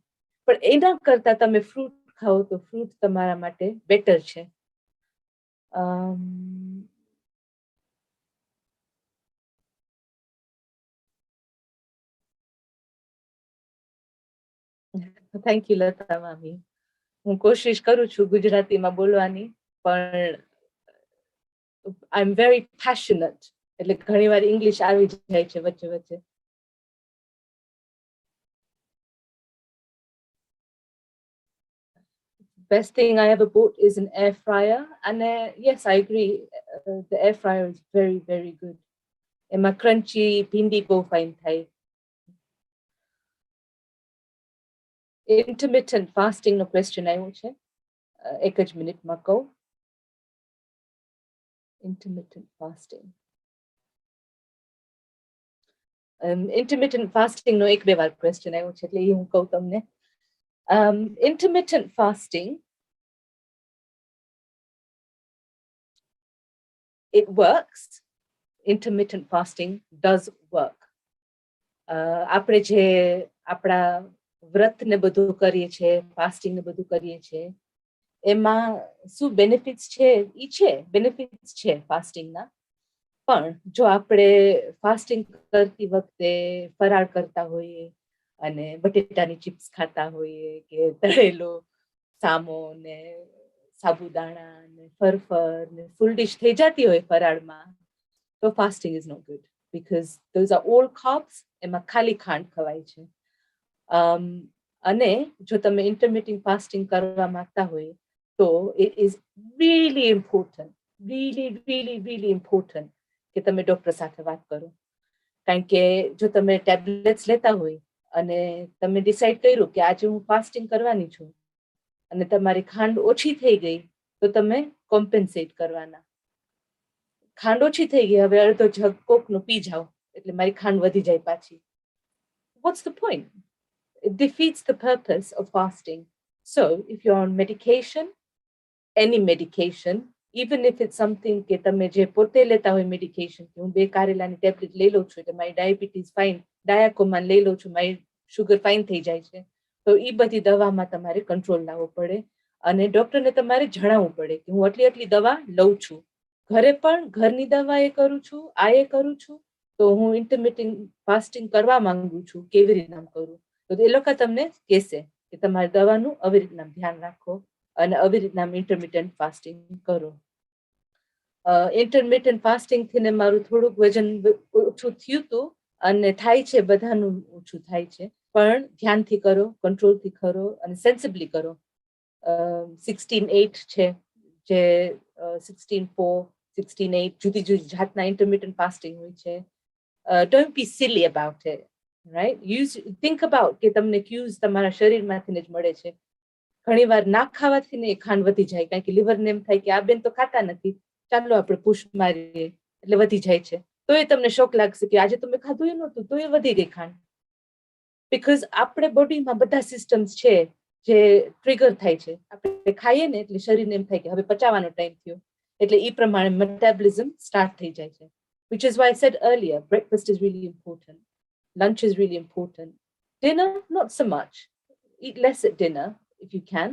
પણ એના કરતા તમે ફ્રૂટ ખાઓ તો ફ્રૂટ તમારા માટે બેટર છે. થેન્ક યુ લતા મામી. હું કોશિશ કરું છું ગુજરાતીમાં બોલવાની, પણ આઈ એમ વેરી પેશનેટ, એટલે ઘણીવાર ઇંગ્લિશ આવી જાય છે વચ્ચે વચ્ચે. Best thing I ever bought is an air fryer, and yes, I agree. The air fryer is very, very good. એમાં crunchy ભીંડી બહુ fine થાય. Intermittent fasting નો question આવ્યો છે, એક જ મિનિટમાં કહું. Intermittent fasting. Intermittent fasting નો 1-2 વાર question આવ્યો છે એટલે એ હું કહું તમને. Intermittent fasting, it works. Intermittent fasting does work. આપણે જે આપણા વ્રત ને બધું કરીએ છીએ, ફાસ્ટિંગ ને બધું કરીએ છીએ, એમાં શું બેનિફિટ્સ છે? ઈ છે બેનિફિટ્સ છે ફાસ્ટિંગના. પણ જો આપણે ફાસ્ટિંગ કરતી વખતે ફરાળ કરતા હોઈએ અને બટેટાની ચિપ્સ ખાતા હોઈએ કે તળેલો સામો ને સાબુદાણા ને ફરફર ને ફૂલ ડિશ થઈ જતી હોય ફરાળમાં, તો fasting is not good because those are all carbs, એમાં ખાલી ખાંડ ખવાય છે. અને જો તમે ઇન્ટરમિટિંગ ફાસ્ટિંગ કરવા માંગતા હોય તો it is really important, really important કે તમે ડોક્ટર સાથે વાત કરો. કારણ કે જો તમે ટેબ્લેટ્સ લેતા હોય અને તમે ડિસાઇડ કર્યું કે આજે હું ફાસ્ટિંગ કરવાની છું અને તમારી ખાંડ ઓછી થઈ ગઈ, તો તમે કોમ્પેન્સેટ કરવાના. ખાંડ ઓછી થઈ ગઈ, હવે અડધો જગ કોકનો પી જાઓ એટલે મારી ખાંડ વધી જાય પાછી. What's the point? It defeats the purpose of fasting. So if you're on medication, any medication, even if it's something કે તમે જે પોતે લેતા હોય medication, કે હું 2 કારેલાની ટેબ્લેટ લઈ લઉં છું એટલે મારી ડાયાબિટીસ ફાઇન, ડાયાકોમાન લઈ લઉં છું મારી શુગર ફાઇન થઈ જાય છે, તો એ બધી દવામાં તમારે કંટ્રોલ લાવવો પડે અને ડોક્ટરને તમારે જણાવવું પડે કે હું આટલી દવા લઉં છું, ઘરે પણ ઘરની દવા એ કરું છું, આ એ કરું છું, તો હું ઇન્ટરમિટિંગ ફાસ્ટિંગ કરવા માંગુ છું, કેવી રીતના કરું? તો એ લોકો તમને કહેશે કે તમારી દવાનું આવી રીતના ધ્યાન રાખો અને આવી રીતના ઇન્ટરમિટન્ટ ફાસ્ટિંગ કરો. ઇન્ટરમિટન્ટ ફાસ્ટિંગ થી મારું થોડુંક વજન ઓછું થયું હતું અને થાય છે, બધાનું ઓછું થાય છે, પણ ધ્યાનથી કરો, કંટ્રોલથી કરો અને સેન્સિબલી કરો. 16-8 છે, જે 16-4, 16-8 જુદી જુદી જાતના ઇન્ટરમિટન્ટ ફાસ્ટિંગ હોય છે. Don't be silly about it, right? Think about કે તમને ક્યુઝ તમારા શરીરમાંથી જ મળે છે. ઘણીવાર ના ખાવાથી ને ખાંડ વધી જાય, કારણ કે લીવરને એમ થાય કે આ બેન તો ખાતા નથી, ચાલો આપણે પુશ મારીએ એટલે વધી જાય છે. તો એ તમને શોક લાગશે કે આજે તો મેં ખાધું એ નહોતું, તો એ વધી ગઈ ખાંડ. બીકોઝ આપણે બોડીમાં બધા સિસ્ટમ્સ છે જે ટ્રિગર થાય છે. આપણે ખાઈએ ને એટલે શરીરને એમ થાય કે હવે પચાવવાનો ટાઈમ થયો, એટલે એ પ્રમાણે મેટાબોલિઝમ સ્ટાર્ટ થઈ જાય છે. Which is why I said earlier, breakfast is really important. Lunch is really important. Dinner, not so much. Eat less at dinner if you can.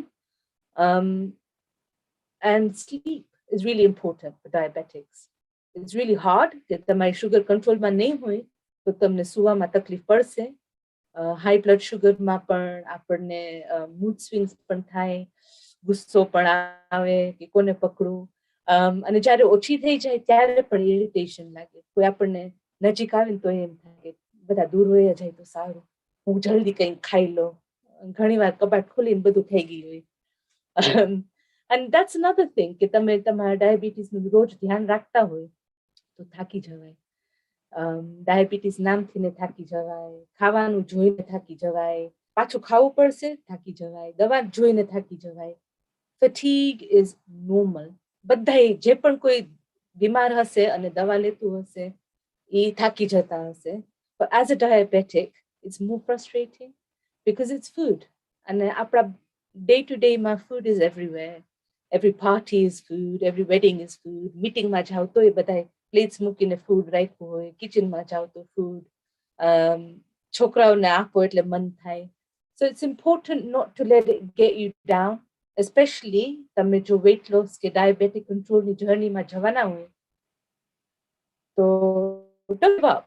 And sleep is really important for diabetics. It's really hard કે તમારી sugar કંટ્રોલમાં નહીં હોય તો તમને સુવામાં તકલીફ પડશે. High blood શુગરમાં પણ આપણને મૂડ સ્વિંગ્સ પણ થાય, ગુસ્સો પણ આવે કે કોને પકડું. અને જ્યારે ઓછી થઈ જાય ત્યારે પણ ઇરિટેશન લાગે. કોઈ આપણને નજીક આવે ને તો એમ થાય કે બધા દૂર વયા જાય તો સારું, હું જલ્દી કંઈક ખાઈ લઉં. ઘણીવાર કબાટ ખોલીને બધું થઈ ગયું હોય. And that's another thing કે તમે તમારા ડાયાબિટીસનું રોજ ધ્યાન રાખતા હોય તો થાકી જવાય. ડાયાબિટીસ નામથી ને થાકી જવાય, ખાવાનું જોઈને થાકી જવાય, પાછું ખાવું પડશે, થાકી જવાય, દવા જોઈને થાકી જવાય. Fatigue is normal. બધાય જે પણ કોઈ બીમાર હશે અને દવા લેતું હશે એ થાકી જતા હશે. But as a diabetic, it's more frustrating because it's food. અને આપણા day to day માં food is everywhere. Every party is food, every wedding is food. મીટિંગમાં જાઓ તો એ બધાય પ્લેટ્સ મૂકીને ફૂડ રાખ્યું હોય, કિચનમાં જાઓ તો ફૂડ, છોકરાઓને આપો એટલે મન થાય. So it's important not to let it get you down, especially તમે જો weight loss કે diabetic control ની જર્નીમાં જવાના હોય તો don't give up.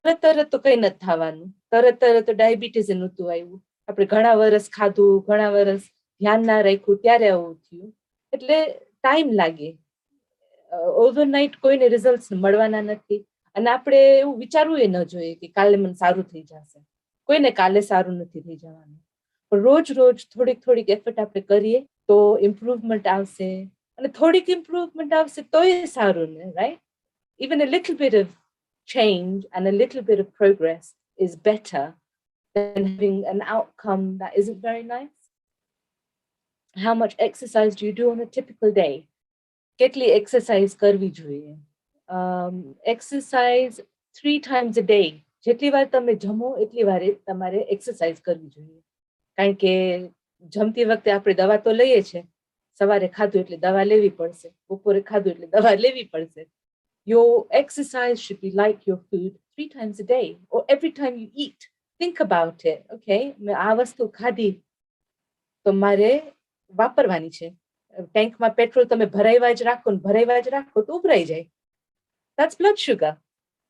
તરત તો કઈ નથી થવાનું, તરત તો ડાયાબિટીસ નહોતું આવ્યું. આપણે ઘણા વર્ષ ખાધું, ઘણા વર્ષ ધ્યાન ના રાખ્યું ત્યારે આવું થયું, એટલે ટાઈમ લાગે. ઓવરનાઇટ કોઈને રિઝલ્ટ મળવાના નથી અને આપણે એવું વિચારવું ન જોઈએ કે કાલે મને સારું થઈ જશે. કોઈને કાલે સારું નથી થઈ જવાનું, પણ રોજ રોજ થોડીક એફર્ટ આપણે કરીએ તો ઇમ્પ્રુવમેન્ટ આવશે. અને થોડીક ઇમ્પ્રુવમેન્ટ આવશે તો એ સારું ને, right? Even a little bit of change and a little bit of progress is better than having an outcome that isn't very nice. How much exercise do you do on a typical day? કેટલી exercise કરવી જોઈએ? Exercise 3 times a day. જેટલી વાર તમે જમો એટલી વાર તમારે એક્સરસાઇઝ કરવી જોઈએ. કારણ કે જમતી વખતે આપણે દવા તો લઈએ છે, સવારે ખાધું એટલે દવા લેવી પડશે, બપોરે ખાધું એટલે દવા લેવી પડશે. Your exercise should be like your food 3 times a day or every time you eat. Think about it. Okay, મેં આ વસ્તુ ખાધી તો મારે વાપરવાની છે. ટેન્કમાં પેટ્રોલ તમે ભરાઈવા જ રાખો તો ઉભરાઈ જાય. That's blood sugar,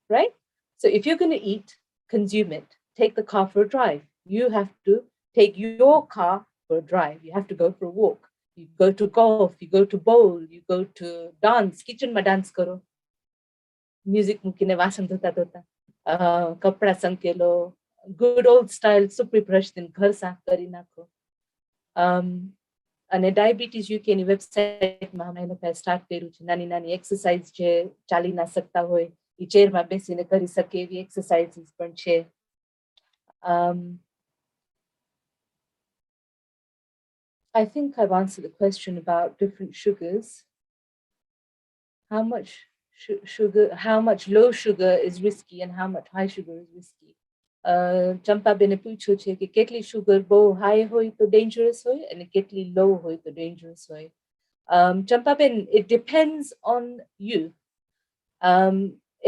right? So if you're going to eat, consume it. Take the car for a drive. You have to take your car for a drive. You have to go for a walk. You go to golf, you go to bowl, you go to dance, kitchen ma dance karo. Music મૂકીને વાસણ ધોતા ધોતા કપડા સંકેલો good old style સુપરી brush થી ઘર સાફ કરી નાખો અને diabetes UK ની વેબસાઇટમાં અમે લોકોએ સ્ટાર્ટ કર્યું છે નાની નાની એક્સરસાઇઝ જે ચાલી ના શકતા હોય એ ચેરમાં બેસીને કરી શકે એવી એક્સરસાઇઝીસ પણ છે I think I've answered the question about different sugars. How much sugar, how much low sugar is risky and how much high sugar is risky. ચંપાબેને પૂછ્યું છે કે કેટલી સુગર બહુ હાઈ હોય તો ડેન્જરસ હોય અને કેટલી લો હોય તો ડેન્જરસ હોય Champaben it depends on you.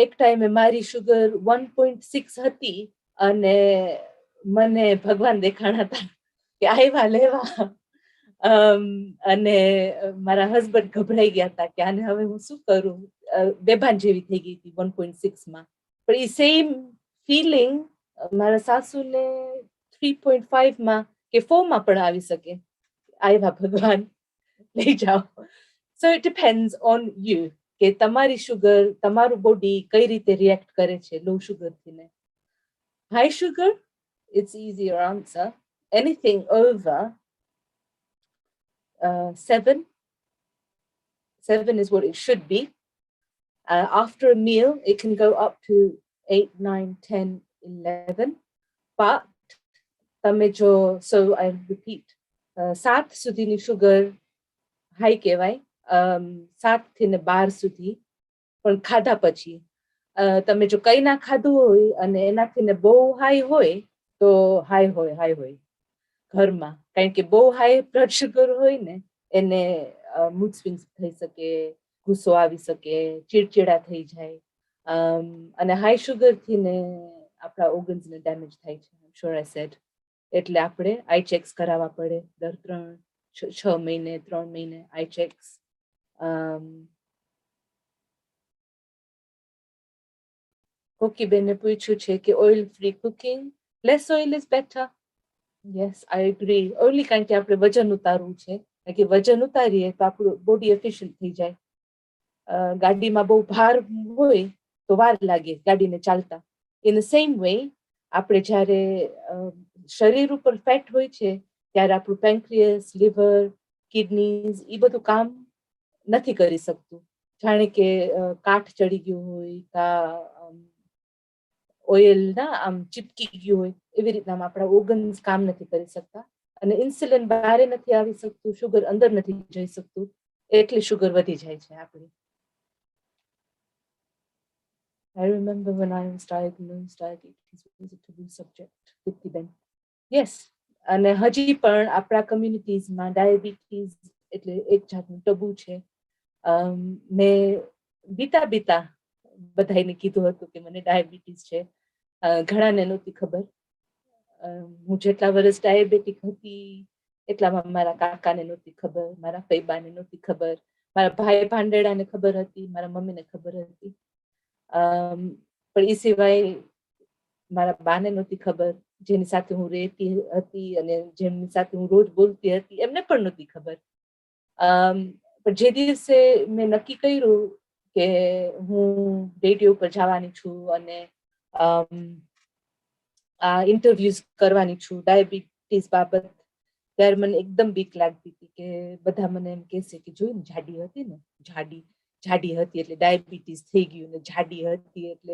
એક ટાઈમે મારી સુગર 1.6 હતી અને મને ભગવાન દેખાણા હતા કે આવ્યા લેવા અને મારા હસબન્ડ ગભરાઈ ગયા હતા કે આને હવે હું શું કરું બેભાન જેવી થઈ ગઈ હતી 1.6 માં પણ એ સેમ ફીલિંગ મારા સાસુને 3.5 માં કે 4 માં પણ આવી શકે આવ્યા ભગવાન લઈ જાઓ so it depends on you કે તમારી સુગર તમારું બોડી કઈ રીતે રિએક્ટ કરે છે લો સુગરથી ને high sugar it's easier answer anything over 7 is what it should be. After a meal, it can go up to 8, 9, 10, 11. But, so I repeat, 7 સુધીની sugar high કહેવાય 7 થી ને 12 સુધી પણ ખાધા પછી તમે જો કઈ ના ખાધું હોય અને એનાથી ને બહુ હાઈ હોય તો હાઈ હોય ઘરમાં કારણ કે બહુ હાઈ બ્લડ શુગર હોય ને એને મૂડ સ્વિંગ્સ થઈ શકે ગુસ્સો આવી શકે ચીડચીડા થઈ જાય અને હાઈ શુગરથી ને આપણા ઓર્ગન્સને ડેમેજ થાય છે શ્યોર આઈ સેડ એટલે આપણે આઈ ચેક્સ કરાવવા પડે દર 6 મહિને 3 મહિને આઈ ચેક્સ કોકીબેને પૂછ્યું છે કે oil free cooking less oil is better Yes, I agree. Only કારણ કે આપણે વજન ઉતારવું છે કે વજન ઉતારીએ તો આપણું બોડી એફિશિયન્ટ થઈ જાય ગાડીમાં બહુ ભાર હોય તો વાર લાગે ગાડીને ચાલતા ઇન ધ સેમ વે આપણે જ્યારે શરીર ઉપર ફેટ હોય છે ત્યારે આપણું પેન્ક્રિયસ લીવર કિડનીઝ એ બધું કામ નથી કરી શકતું જાણે કે કાઠ ચડી ગયું હોય કા ઓઇલ ના આમ ચીપકી ગયું હોય એવી રીતના આપણા ઓર્ગન્સ કામ નથી કરી શકતા અને ઇન્સ્યુલિન બહાર નથી આવી શકતું શુગર અંદર નથી જઈ શકતું એટલી શુગર વધી જાય છે આપણી I remember when I was diagnosed diabetes was a taboo subject દીપ્તિબેન yes અને હજી પણ આપણા કમ્યુનિટીઝમાં ડાયાબિટીસ એટલે એક જાતનું ટબુ છે મેં બીતા બધાને કીધું હતું કે મને ડાયાબિટીસ છે ઘણાને નહોતી ખબર હું જેટલા વર્ષ ડાયાબિટીક હતી એટલામાં મારા કાકાને નહોતી ખબર મારા ફઈબાને નહોતી ખબર મારા ભાઈ ભાંડેડાને ખબર હતી મારા મમ્મીને ખબર હતી પણ એ સિવાય મારા બાને નહોતી ખબર જેની સાથે હું રહેતી હતી અને જેમની સાથે હું રોજ બોલતી હતી એમને પણ નહોતી ખબર પણ જે દિવસે મેં નક્કી કર્યું કે હું રેડિયો ઉપર જવાની છું અને ઇન્ટરવ્યુઝ કરવાની છું ડાયાબિટીસ બાબત ત્યારે મને એકદમ બીક લાગતી હતી કે બધા મને એમ કહેશે કે જોઈને જાડી હતી ને જાડી હતી એટલે ડાયાબિટીસ થઈ ગયું ને જાડી હતી એટલે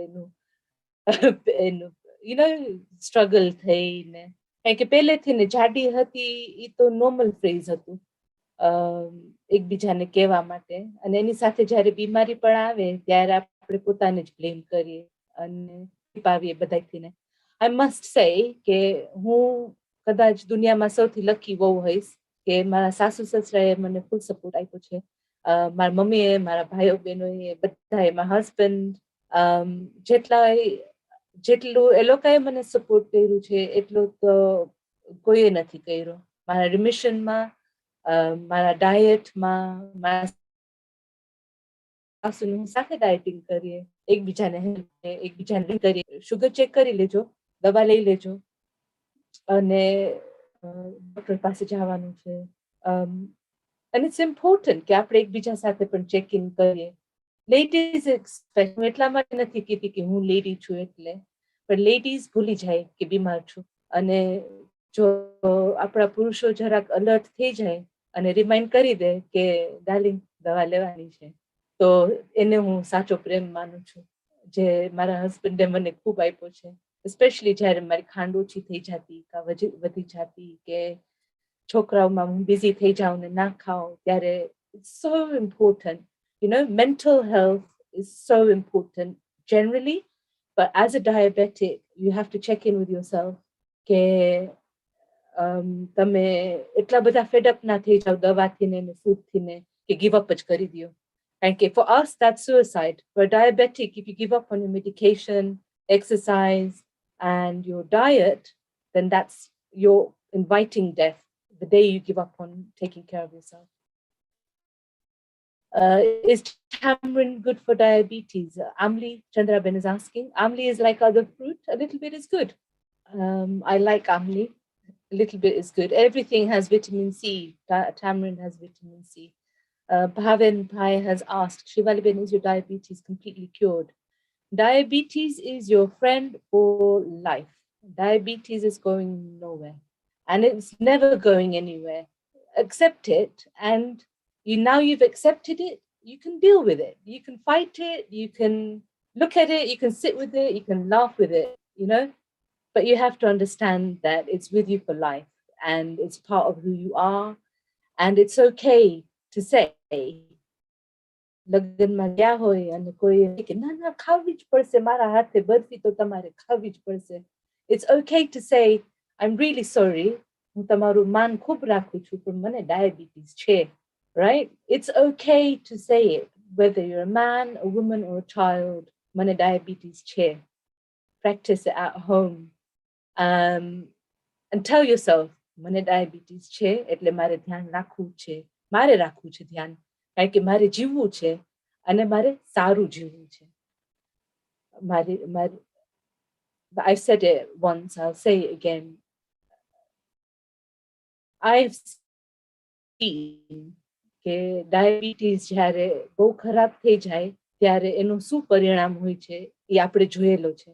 એનું સ્ટ્રગલ થઈને કારણ કે પહેલેથી ને જાડી હતી એ તો નોર્મલ ફ્રેઝ હતું એકબીજાને કહેવા માટે અને એની સાથે જ્યારે બીમારી પણ આવે ત્યારે આપણે પોતાને જ બ્લેમ કરીએ અને પાવીએ બધાથી ને I must say કે હું કદાચ દુનિયામાં સૌથી લકી વહુ હોઈશ કે મારા સાસુ સસરાએ મને ફૂલ સપોર્ટ આપ્યો છે મારા મમ્મીએ મારા ભાઈઓ બહેનોએ બધાએ મારા હસબન્ડ જેટલું એ લોકોએ મને સપોર્ટ કર્યું છે એટલું તો કોઈએ નથી કર્યો મારા રિમિશનમાં મારા ડાયટમાં મારા સાસુનું સાથે ડાયટિંગ કરીએ, એકબીજાને હેલ્પ કરીએ, એકબીજાને કરીએ, શુગર ચેક કરી લેજો, દવા લઈ લેજો, અને ડોક્ટર પાસે જવાનું છે. And it's important કે આપણે એકબીજા સાથે પણ ચેક ઇન કરીએ. લેડીઝ હું એટલા માટે નથી કહેતી કે હું લેડી છું એટલે, પણ લેડીઝ ભૂલી જાય કે બીમાર છું, અને જો આપણા પુરુષો જરાક અલર્ટ થઈ જાય અને રિમાઇન્ડ કરી દે કે ડાર્લિંગ દવા લેવાની છે, તો એને હું સાચો પ્રેમ માનું છું, જે મારા હસબન્ડે મને ખૂબ આપ્યો છે. સ્પેશિયલી જ્યારે મારી ખાંડ ઓછી થઈ જતી, કા વધી જતી, કે છોકરાઓમાં હું બિઝી થઈ જાઉં ને ના ખાઉં, ત્યારે it's so important. You know, mental health is so important generally, but as a diabetic, you have to check in with yourself કે તમે એટલા બધા ફેડઅપ ના થઈ જાવ દવાથી ને ફૂડથી ને કે ગીવ અપ જ કરી દો. કારણ કે for us that's suicide. For a diabetic, if you give up on your medication, exercise and your diet, then that's you're inviting death the day you give up on taking care of yourself. Is tamarind good for diabetes? Amli, Chandraben is asking. Amli is like other fruit. A little bit is good. I like amli. A little bit is good. Everything has vitamin C. Tamarind has vitamin C. Bhaven Pai has asked, Shivali Ben, is your diabetes completely cured? Diabetes is your friend for life. Diabetes is going nowhere. And it's never going anywhere. Accept it, and now you've accepted it, you can deal with it. You can fight it, you can look at it, you can sit with it, you can laugh with it, you know? But you have to understand that it's with you for life, and it's part of who you are, and it's okay to say, લગ્નમાં ગયા હોય અને કોઈ કે ના ના ખાવી જ પડશે, મારા હાથે બરફી તો તમારે ખાવી જ પડશે. It's okay to say, I'm really sorry, હું તમારું માન ખૂબ રાખું છું, પણ મને ડાયાબિટીસ છે. Right? It's okay to say it, whether you're a man, a woman, or a child. Mane diabetes che. Practice it at home, and tell yourself, mane diabetes che, etle mare dhyan rakhu che, mare rakhu che dhyan, કારણ કે મારે જીવવું છે અને મારે સારું જીવવું છે. I've said it once, I'll say it again. I've seen કે ડાયાબિટીસ જ્યારે બહુ ખરાબ થઈ જાય ત્યારે એનું શું પરિણામ હોય છે એ આપણે જોયેલો છે.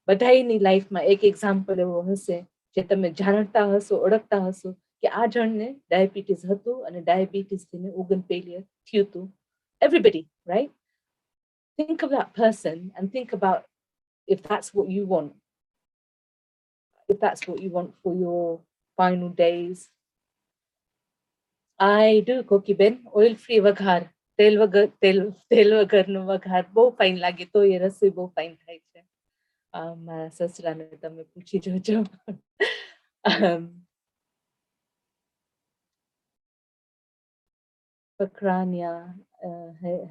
બધાની લાઈફમાં એક એક્ઝામ્પલ એવો હશે જે તમે જાણતા હશો, ઓળખતા હશો કે આ જણને ડાયાબિટીસ હતું અને ડાયાબિટીસથી organ failure થયું હતું. Everybody, right? Think of that person and think about if that's what you want. If that's what you want for your final days. I do cookie ben, oil free વઘાર, તેલ વગરનો વઘાર બહુ fine લાગે, તો એ રસોઈ બહુ ફાઇન થાય છે. મારા સસરાને તમે પૂછી જોજો. Pakrania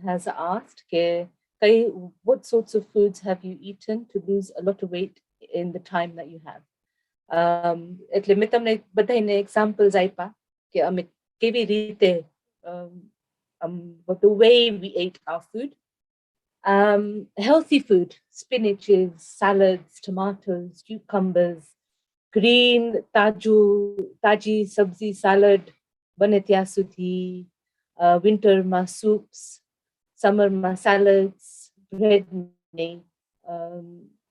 has asked what sorts of foods have you eaten to lose a lot of weight in the time that you have? એટલે મેં તમને બધાને examples આપ્યા કે અમે કેવી રીતે the way we ate our food. Healthy food, spinaches, salads, tomatoes, cucumbers, green, taji sabzi salad, bane ત્યાં સુધી, winter ma soups, summer ma salads, bread નહીં.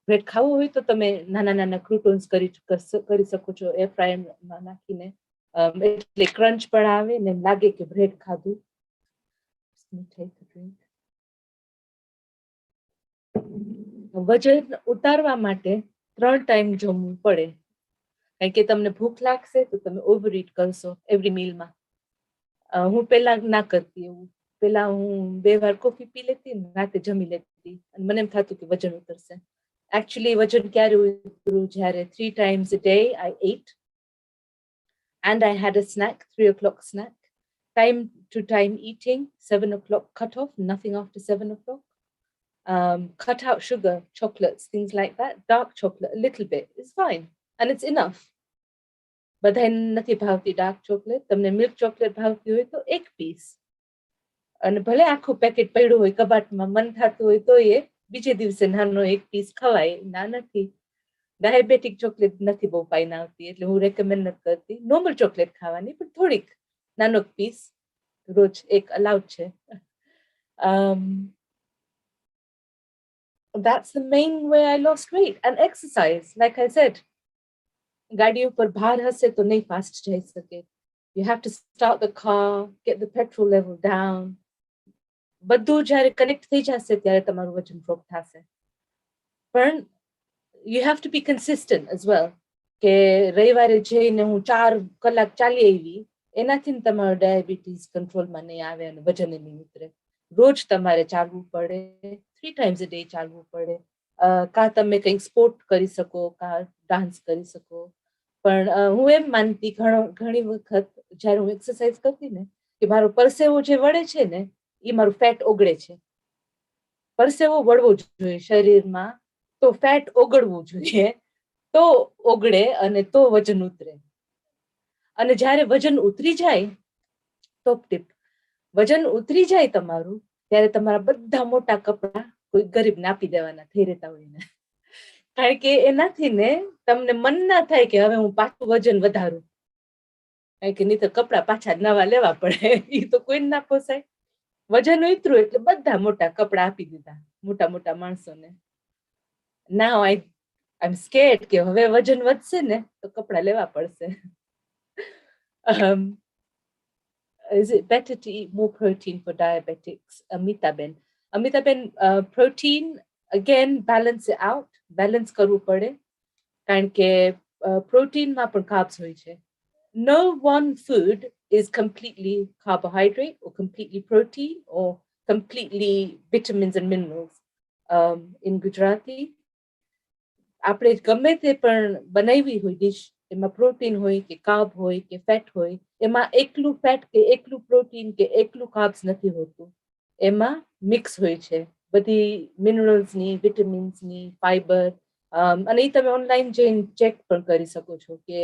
બ્રેડ ખાવું હોય તો તમે નાના નાના ક્રૂટોન્સ કરી શકો છો એર ફ્રાયરમાં નાખીને, એટલે ક્રંચ પણ આવે ને લાગે કે બ્રેડ ખાધું. વજન ઉતારવા માટે 3 ટાઈમ જમવું પડે, કારણ કે તમને ભૂખ લાગશે તો તમે ઓવર ઈટ કરશો એવરી મીલમાં. હું પહેલા ના કરતી એવું, પહેલા હું 2 વાર કોફી પી લેતી ને રાતે જમી લેતી અને મને એમ થતું કે વજન ઉતરશે. Actually, વજન ક્યારે ઉતર્યું જ્યારે 3 times a day I ate and I had a snack, 3 o'clock snack. Time to time eating, 7 o'clock cut off, nothing after 7 o'clock. Cut out sugar, chocolates, things like that. Dark chocolate, a little bit, is fine. And it's enough. બધાને નથી ભાવતી dark chocolate. તમને milk chocolate ભાવતી હોય તો 1 piece. અને ભલે આખું પેકેટ પડ્યું હોય કબાટમાં, મન થતું હોય તો એ બીજે દિવસે નાનો એક પીસ ખવાય. ના નથી, ડાયાબેટિક ચોકલેટ નથી બહુ પાઈને આવતી, એટલે હું રેકમેન્ડ નથી કરતી. નોર્મલ ચોકલેટ ખાવાની, પણ થોડીક નાનો પીસ રોજ એક અલાઉડ છે. That's the main way I lost weight. And exercise, like I said, ગાડી ઉપર ભાર હશે તો નહીં ફાસ્ટ જઈ શકે. You have to start the car, get the petrol level down. બધું જ્યારે કનેક્ટ થઈ જશે ત્યારે તમારું વજન ડ્રોપ થશે. પણ you have to be consistent as well. કે રવિવારે જઈને હું 4 કલાક ચાલી આવી, એનાથી તમારો ડાયાબિટીસ કંટ્રોલમાં નહીં આવે અને વજન નહીં ઉતરે. રોજ તમારે ચાલવું પડે, 3 times a day ચાલવું પડે. કાં તમે કંઈક સ્પોર્ટ કરી શકો, કાં ડાન્સ કરી શકો. પણ હું એમ માનતી ઘણી વખત જ્યારે હું એક્સરસાઇઝ કરતી ને, કે મારો પરસેવો જે વળે છે ને એ મારું ફેટ ઓગળે છે. પરસેવો વળવો જોઈએ શરીરમાં, તો ફેટ ઓગળવું જોઈએ, તો ઓગળે અને તો વજન ઉતરે. અને જ્યારે વજન ઉતરી જાય, ટોપ ટીપ, વજન ઉતરી જાય તમારું, ત્યારે તમારા બધા મોટા કપડા કોઈ ગરીબને આપી દેવાના થઈ રહેતા હોય ને. કારણ કે એનાથી ને તમને મન ના થાય કે હવે હું પાછું વજન વધારું, કારણ કે નહીં તો કપડા પાછા નવા લેવા પડે, એ તો કોઈને ના પોસાય. વજન ઉતર્યું એટલે બધા મોટા કપડા આપી દીધા મોટા મોટા માણસોને. Now I'm scared કે હવે વજન વધશે ને તો કપડા લેવા પડશે. Is it better to eat more protein for diabetics? Amitaben, protein, again, balance it out. Balance કરવું પડે. કારણ કે પ્રોટીનમાં પણ કાર્બ્સ હોય છે. No one food is completely carbohydrate or completely protein or completely vitamins and minerals. In Gujarati, આપણે ગમે તે પણ બનાવી હોય ડિશ, એમાં પ્રોટીન હોય કે કાર્બ હોય કે ફેટ હોય, એમાં એકલું ફેટ કે એકલું પ્રોટીન કે એકલું કાર્બ્સ નથી હોતું, એમાં મિક્સ હોય છે બધી મિનરલ્સની, વિટામિન્સની, ફાઈબર. અને એ તમે ઓનલાઈન જઈને ચેક પણ કરી શકો છો કે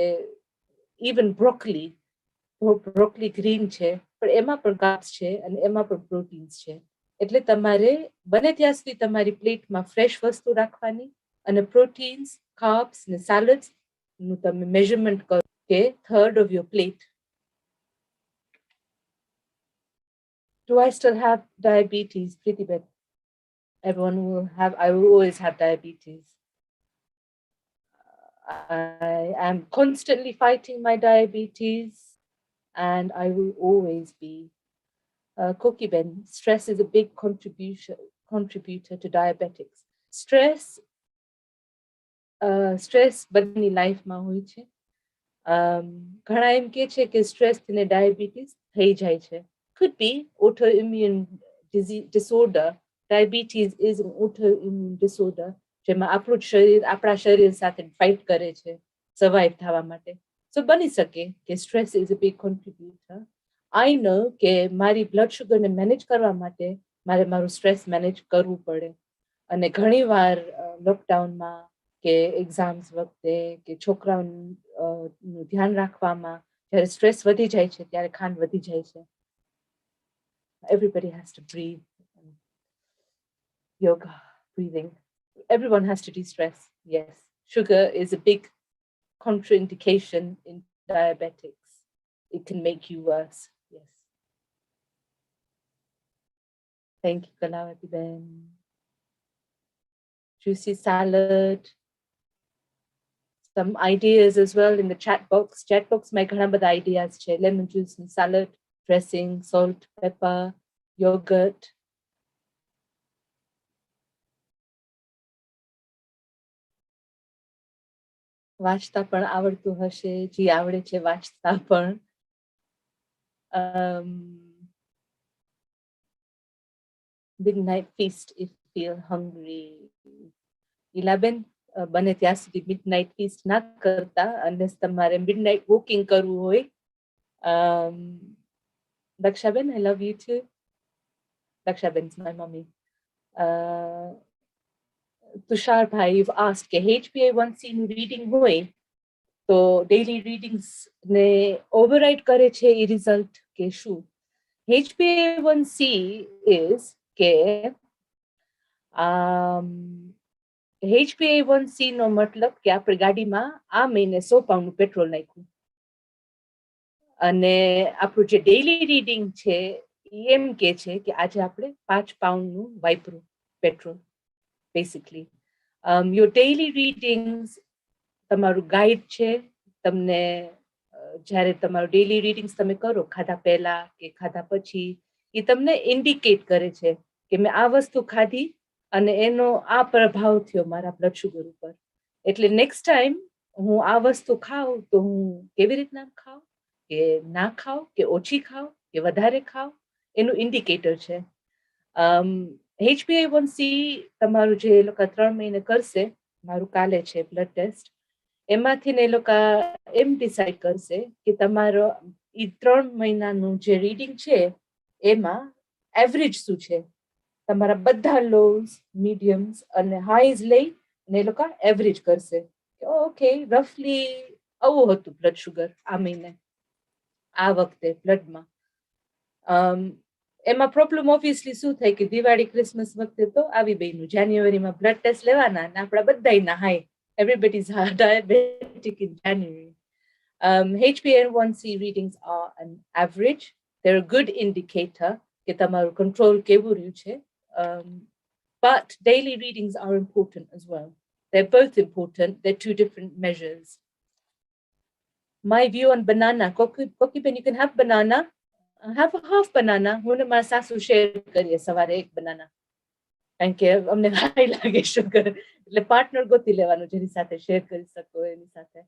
ઇવન બ્રોકલી ગ્રીન છે, પણ એમાં પણ કાર્બ્સ છે અને એમાં પણ પ્રોટીન્સ છે. એટલે તમારે બને ત્યાં સુધી તમારી પ્લેટમાં ફ્રેશ વસ્તુ રાખવાની અને પ્રોટીન્સ, કાર્બ્સ ને સેલડ્સ નું તમે મેઝરમેન્ટ કરો કે 1/3 of your plate. Do I still have diabetes? Pretty bad. Everyone will have, I will always have diabetes. I am constantly fighting my diabetes and I will always be. Koki Ben, stress is a big contributor to diabetics. Stress બધાની લાઈફમાં હોય છે. ઘણા એમ કે છે કે સ્ટ્રેસથી diabetes થઈ જાય છે. Could be autoimmune disorder. Diabetes is an autoimmune disorder જેમાં આપણું શરીર આપણા શરીર સાથે ફાઇટ કરે છે સર્વાઈવ થવા માટે. સો બની શકે કે stress is a big contributor. I know કે મારી બ્લડ શુગરને મેનેજ કરવા માટે મારે મારું સ્ટ્રેસ મેનેજ કરવું પડે. અને ઘણીવાર લોકડાઉનમાં કે એક્ઝામ્સ વખતે કે છોકરાઓનું ધ્યાન રાખવામાં જ્યારે સ્ટ્રેસ વધી જાય છે ત્યારે ખાંડ વધી જાય છે. Everybody has to breathe. Yoga, breathing. Everyone has to de-stress. Yes. Sugar is a big contraindication in diabetics. It can make you worse. Yes. Thank you, Kalawati Ben. Juicy salad. Some ideas as well in the chat box. Chat box may ghana bada ideas che. Lemon juice and salad, dressing, salt, pepper, yogurt. વાંચતા પણ આવડતું હશે, જે આવડે છે વાંચતા પણ. Midnight feast if you feel hungry. Ilaben, બને ત્યાં સુધી midnight feast ના કરતા unless તમારે midnight walking કરવું હોય. Dakshaben, I love you too. Dakshaben's my mommy. Tushar Bhai, you've asked કે HbA1c નું reading હોય તો daily readings ને override કરે છે એ result કે શું? HbA1c is કે HbA1c નો મતલબ કે આપણે ગાડીમાં આ મહિને 100 પાઉન્ડનું પેટ્રોલ નાખ્યું અને આપણું જે ડેઇલી રીડિંગ છે એમ કે છે કે આજે આપણે 5 પાઉન્ડનું વાપર્યું petrol basically. Your daily readings તમારું ગાઈડ છે. તમને જ્યારે તમારું ડેઇલી રીડિંગ્સ તમે કરો ખાધા પહેલા કે ખાધા પછી એ તમને ઇન્ડિકેટ કરે છે કે મેં આ વસ્તુ ખાધી અને એનો આ પ્રભાવ થયો મારા બ્લડ શુગર ઉપર. એટલે નેક્સ્ટ ટાઈમ હું આ વસ્તુ ખાઉં તો હું કેવી રીતના ખાઉં, કે ના ખાવ કે ઓછી ખાવ કે વધારે ખાવ એનું ઇન્ડિકેટર છે. HbA1c તમારું જે લોકો 3 મહિને કરશે, મારું કાલે છે બ્લડ ટેસ્ટ, એમાંથી એ લોકો એમ ડિસાઇડ કરશે કે તમારો એ 3 મહિનાનું જે રીડિંગ છે એમાં એવરેજ શું છે. તમારા બધા લોઝ, મીડિયમ્સ અને હાઈઝ લઈ ને એ લોકો એવરેજ કરશે. ઓકે, રફલી આવું હતું બ્લડ શુગર આ મહિને, આ વખતે બ્લડમાં. એમાં પ્રોબ્લેમ ઓબ્વિયસલી શું થાય કે દિવાળી ક્રિસમસ વખતે તો આવી બન્યું, જાન્યુઆરીમાં બ્લડ ટેસ્ટ લેવાના અને આપણા બધાયના high, everybody's diabetic in January. HbA1c readings are an average. They're a good indicator કે તમારું control કેવું રહ્યું છે. But daily readings are important as well. They're both important. They're two different measures. My view on banana, Kokiben, you can have banana, have a half banana. હું મારા સાસુ share કરીએ સવારે એક બનાના, કારણ કે અમને હાઈ લાગે શુગર, એટલે પાર્ટનર ગોતી લેવાનું જેની સાથે શેર કરી શકો એની સાથે.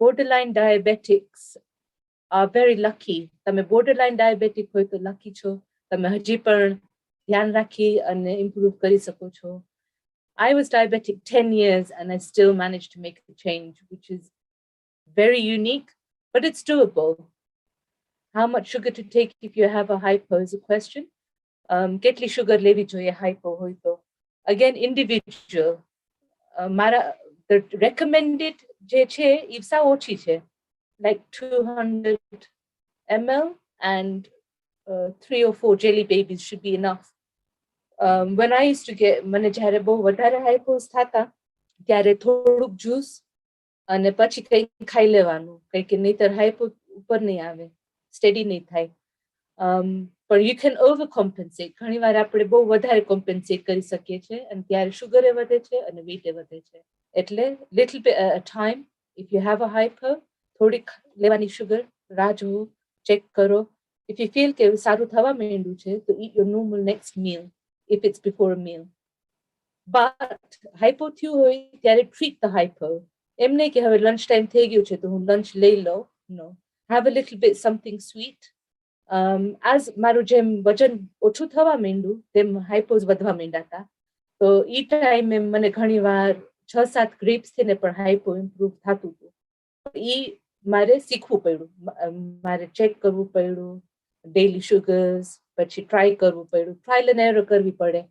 Borderline diabetics are very lucky. તમે borderline diabetic હોય તો lucky છો. તમે હજી પણ ધ્યાન રાખી અને improve કરી શકો છો. I was diabetic 10 years and I still managed to make the change, which is very unique, but it's doable. How much sugar to take if you have a hypo is a question. Ketli sugar levi જોઈએ hypo હોય તો. Again, individual. The recommended જે છે એ સાવ ઓછી છે, like 200 ml and 3 or 4 jelly babies should be enough. When I used to get, મને જ્યારે બહુ વધારે હાઈપોસ થતા ત્યારે થોડુંક જ્યુસ અને પછી કંઈક ખાઈ લેવાનું, કંઈ કે નહીતર હાઈપો ઉપર નહીં આવે, સ્ટેડી નહીં થાય. પણ યુ કેન ઓવર કોમ્પન્સેટ. ઘણી વાર આપણે બહુ વધારે કોમ્પન્સેટ કરી શકીએ છીએ અને ત્યારે શુગરે વધે છે અને વેઇટે વધે છે. એટલે little bit at a time. If you have a hypo, થોડીક લેવાની શુગર, રાહ જોવો, ચેક કરો. If you feel કે સારું થવા માંડ્યું છે તો eat your normal next meal if it's before a meal. But hypo થયું હોય ત્યારે treat the hypo. એમ નહીં કે હવે લંચ ટાઈમ થઈ ગયું છે તો હું લંચ લઈ લઉં. No. Have a little bit something sweet. As મારું જેમ વજન ઓછું થવા માંડ્યું તેમ હાઇપોઝ વધવા માંડ્યા. તો એ ટાઈમે મને ઘણી વાર 6-7 ગ્રેપ્સ થઈને પણ હાઇપો ઇમ્પ્રૂવ થતું હતું. એ મારે શીખવું પડ્યું, મારે ચેક કરવું પડ્યું, ડેઇલી શુગર્સ, પછી ટ્રાય કરવું પડ્યું, ટ્રાયલ એન્ડ એરર કરવી પડે.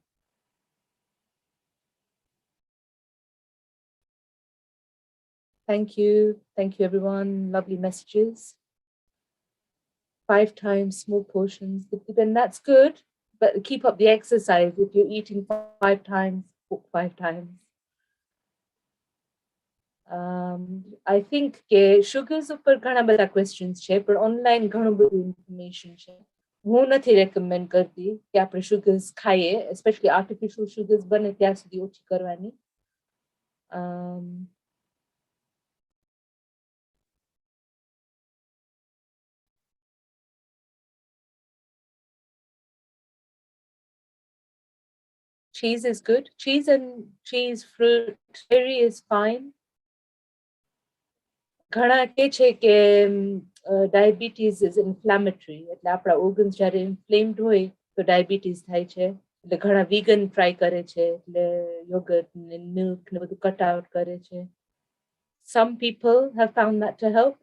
Thank you everyone, lovely messages. 5 times small portions, then that's good, but keep up the exercise. If you're eating 5 times, cook 5 times. I think કે sugars ઉપર ઘણા બધા questions છે, પણ online ઘણું બધું information છે. હું નથી recommend કરતી કે આપણે sugars ખાઈએ, especially artificial sugars બને ત્યાં સુધી ઓછી કરવાની. Cheese is good. Cheese and cheese, fruit, dairy is fine. ઘણા કે છે કે diabetes is inflammatory, એટલે આપણા organs જ્યારે inflamed હોય તો diabetes થાય છે. એટલે ઘણા vegan try કરે છે, એટલે yogurt ને milk ને બધું cut out કરે છે. Some people have found that to help.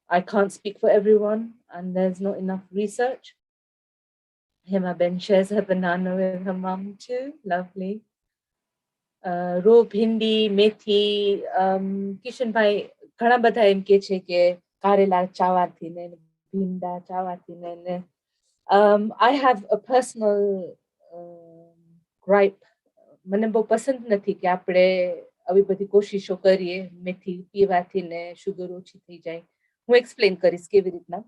I can't speak for everyone and there's not enough research. Hema Ben shares her banana with her mum too. Lovely. Raw bhindi, methi, Kishan bhai ઘણા બધા એમ કે છે કે કારેલા ચાવાથી ને ભીંડા ચાવાથી ને I have a personal gripe. મને બહુ પસંદ નથી કે આપણે આવી બધી કોશિશો કરીએ મેથી પીવાથી ને શુગર ઓછી થઈ જાય. હું એક્સપ્લેન કરીશ કેવી રીતના.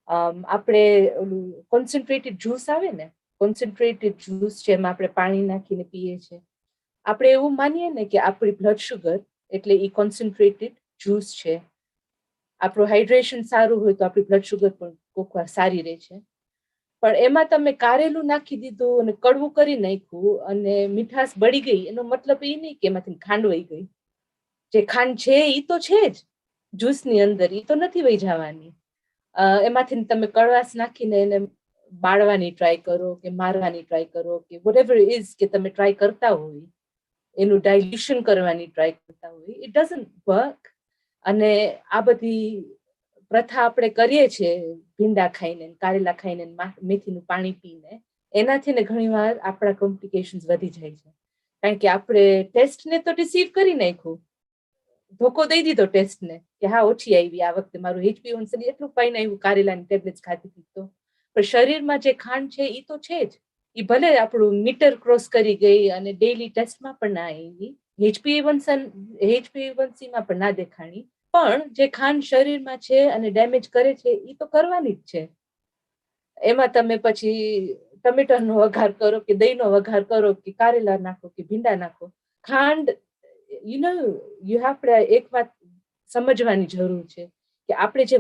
આપણે ઓલું કોન્સન્ટ્રેટેડ જ્યુસ આવે ને, કોન્સન્ટ્રેટેડ જ્યુસ જેમાં આપણે પાણી નાખીને પીએ છીએ, આપણે એવું માનીએ ને કે આપણી બ્લડ શુગર એટલે એ કોન્સન્ટ્રેટેડ જ્યુસ છે. આપણું હાઇડ્રેશન સારું હોય તો આપણી બ્લડ શુગર પણ કોઈક વાર સારી રહે છે. પણ એમાં તમે કારેલું નાખી દીધું અને કડવું કરી નાખ્યું અને મીઠાશ બળી ગઈ, એનો મતલબ એ નહીં કે એમાંથી ખાંડ વહી ગઈ. જે ખાંડ છે એ તો છે જ જ્યુસની અંદર, એ તો નથી વહી જવાની. એમાંથી તમે કડવાશ નાખીને એને બાળવાની ટ્રાય કરો કે મારવાની ટ્રાય કરો કે whatever it is કે તમે ટ્રાય કરતા હોય, એનું ડાયલ્યુશન કરવાની ટ્રાય કરતા હોય, ઇટ ડઝન્ટ વર્ક. અને આ બધી પ્રથા આપણે કરીએ છીએ ભીંડા ખાઈને, કારેલા ખાઈને, મેથીનું પાણી પીને, એનાથી ને ઘણી વાર આપણા કોમ્પ્લિકેશન્સ વધી જાય છે. કારણ કે આપણે ટેસ્ટને તો રિસીવ કરી નાખ્યું, ધોકો દઈ દીધો ટેસ્ટને કે હા ઓછી આવી આ વખતે, મારું HbA1c એટલું ફાઇન આવ્યું કારેલાની ટેબ્લેટ્સ ખાતી હતી તો. પણ શરીરમાં જે ખાંડ છે એ તો છે જ, એ ભલે આપણું મીટર ક્રોસ કરી ગઈ અને ડેઇલી ટેસ્ટમાં પણ ના આવી, HbA1c માં પણ ના દેખાણી, પણ જે ખાંડ શરીરમાં છે અને ડેમેજ કરે છે એ તો કરવાની જ છે. એમાં તમે પછી ટમેટાનો વઘાર કરો કે દહીંનો વઘાર કરો કે કારેલા નાખો કે ભીંડા નાખો, ખાંડ આપણે એક વાત સમજવાની જરૂર છે કે આપણે જે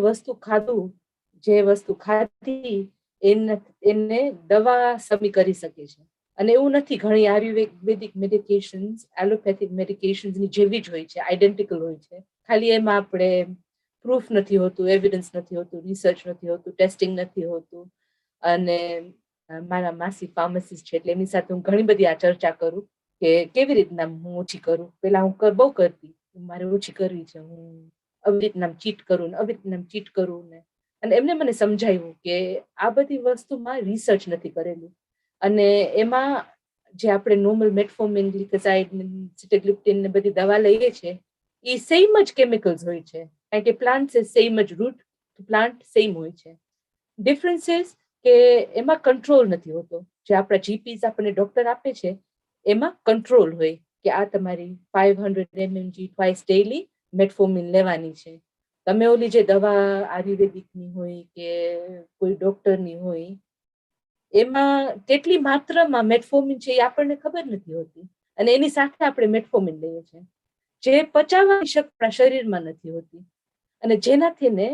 વસ્તુ ખાધી એને દવા સમી કરી શકે છે. અને એવું નથી, ઘણી આયુર્વેદિક મેડિકેશન્સ એલોપેથિક મેડિકેશન્સની જેવી જ હોય છે, આઈડેન્ટિકલ હોય છે. ખાલી એમાં આપણે પ્રૂફ નથી હોતું, એવિડન્સ નથી હોતું, રિસર્ચ નથી હોતું, ટેસ્ટિંગ નથી હોતું. અને મારા માસી ફાર્માસિસ્ટ છે એટલે એમની સાથે હું ઘણી બધી આ ચર્ચા કરું કે કેવી રીતના હું ઓછી કરું. પેલા હું બહુ કરતી, મારે ઓછી કરવી છે, હું આવી રીતના ચીટ કરું ને આવી રીતના ચીટ કરું ને. અને એમને મને સમજાવ્યું કે આ બધી વસ્તુમાં રિસર્ચ નથી કરેલું. અને એમાં જે આપણે નોર્મલ મેટફોર્મિન, ગ્લિકસાઇડ, સિટાગ્લિપ્ટિન ને બધી દવા લઈએ છીએ એ સેમ જ કેમિકલ્સ હોય છે. કારણ કે પ્લાન્ટ સેમ જ, રૂટ પ્લાન્ટ સેમ હોય છે. ડિફરન્સીસ કે એમાં કંટ્રોલ નથી હોતો. જે આપણા જીપીસ આપણને ડોક્ટર આપે છે એમાં કંટ્રોલ હોય કે આ તમારી 500 mg ટ્વાઇસ ડેઇલી મેટફોર્મિન લેવાની છે. તમે ઓલી જે દવા આયુર્વેદિકની હોય કે કોઈ ડોક્ટરની હોય એમાં કેટલી માત્રામાં મેટફોર્મિન છે એ આપણને ખબર નથી હોતી, અને એની સાથે આપણે મેટફોર્મિન લઈએ છીએ જે પચાવવાની શક્તિ આપણા શરીરમાં નથી હોતી, અને જેનાથી ને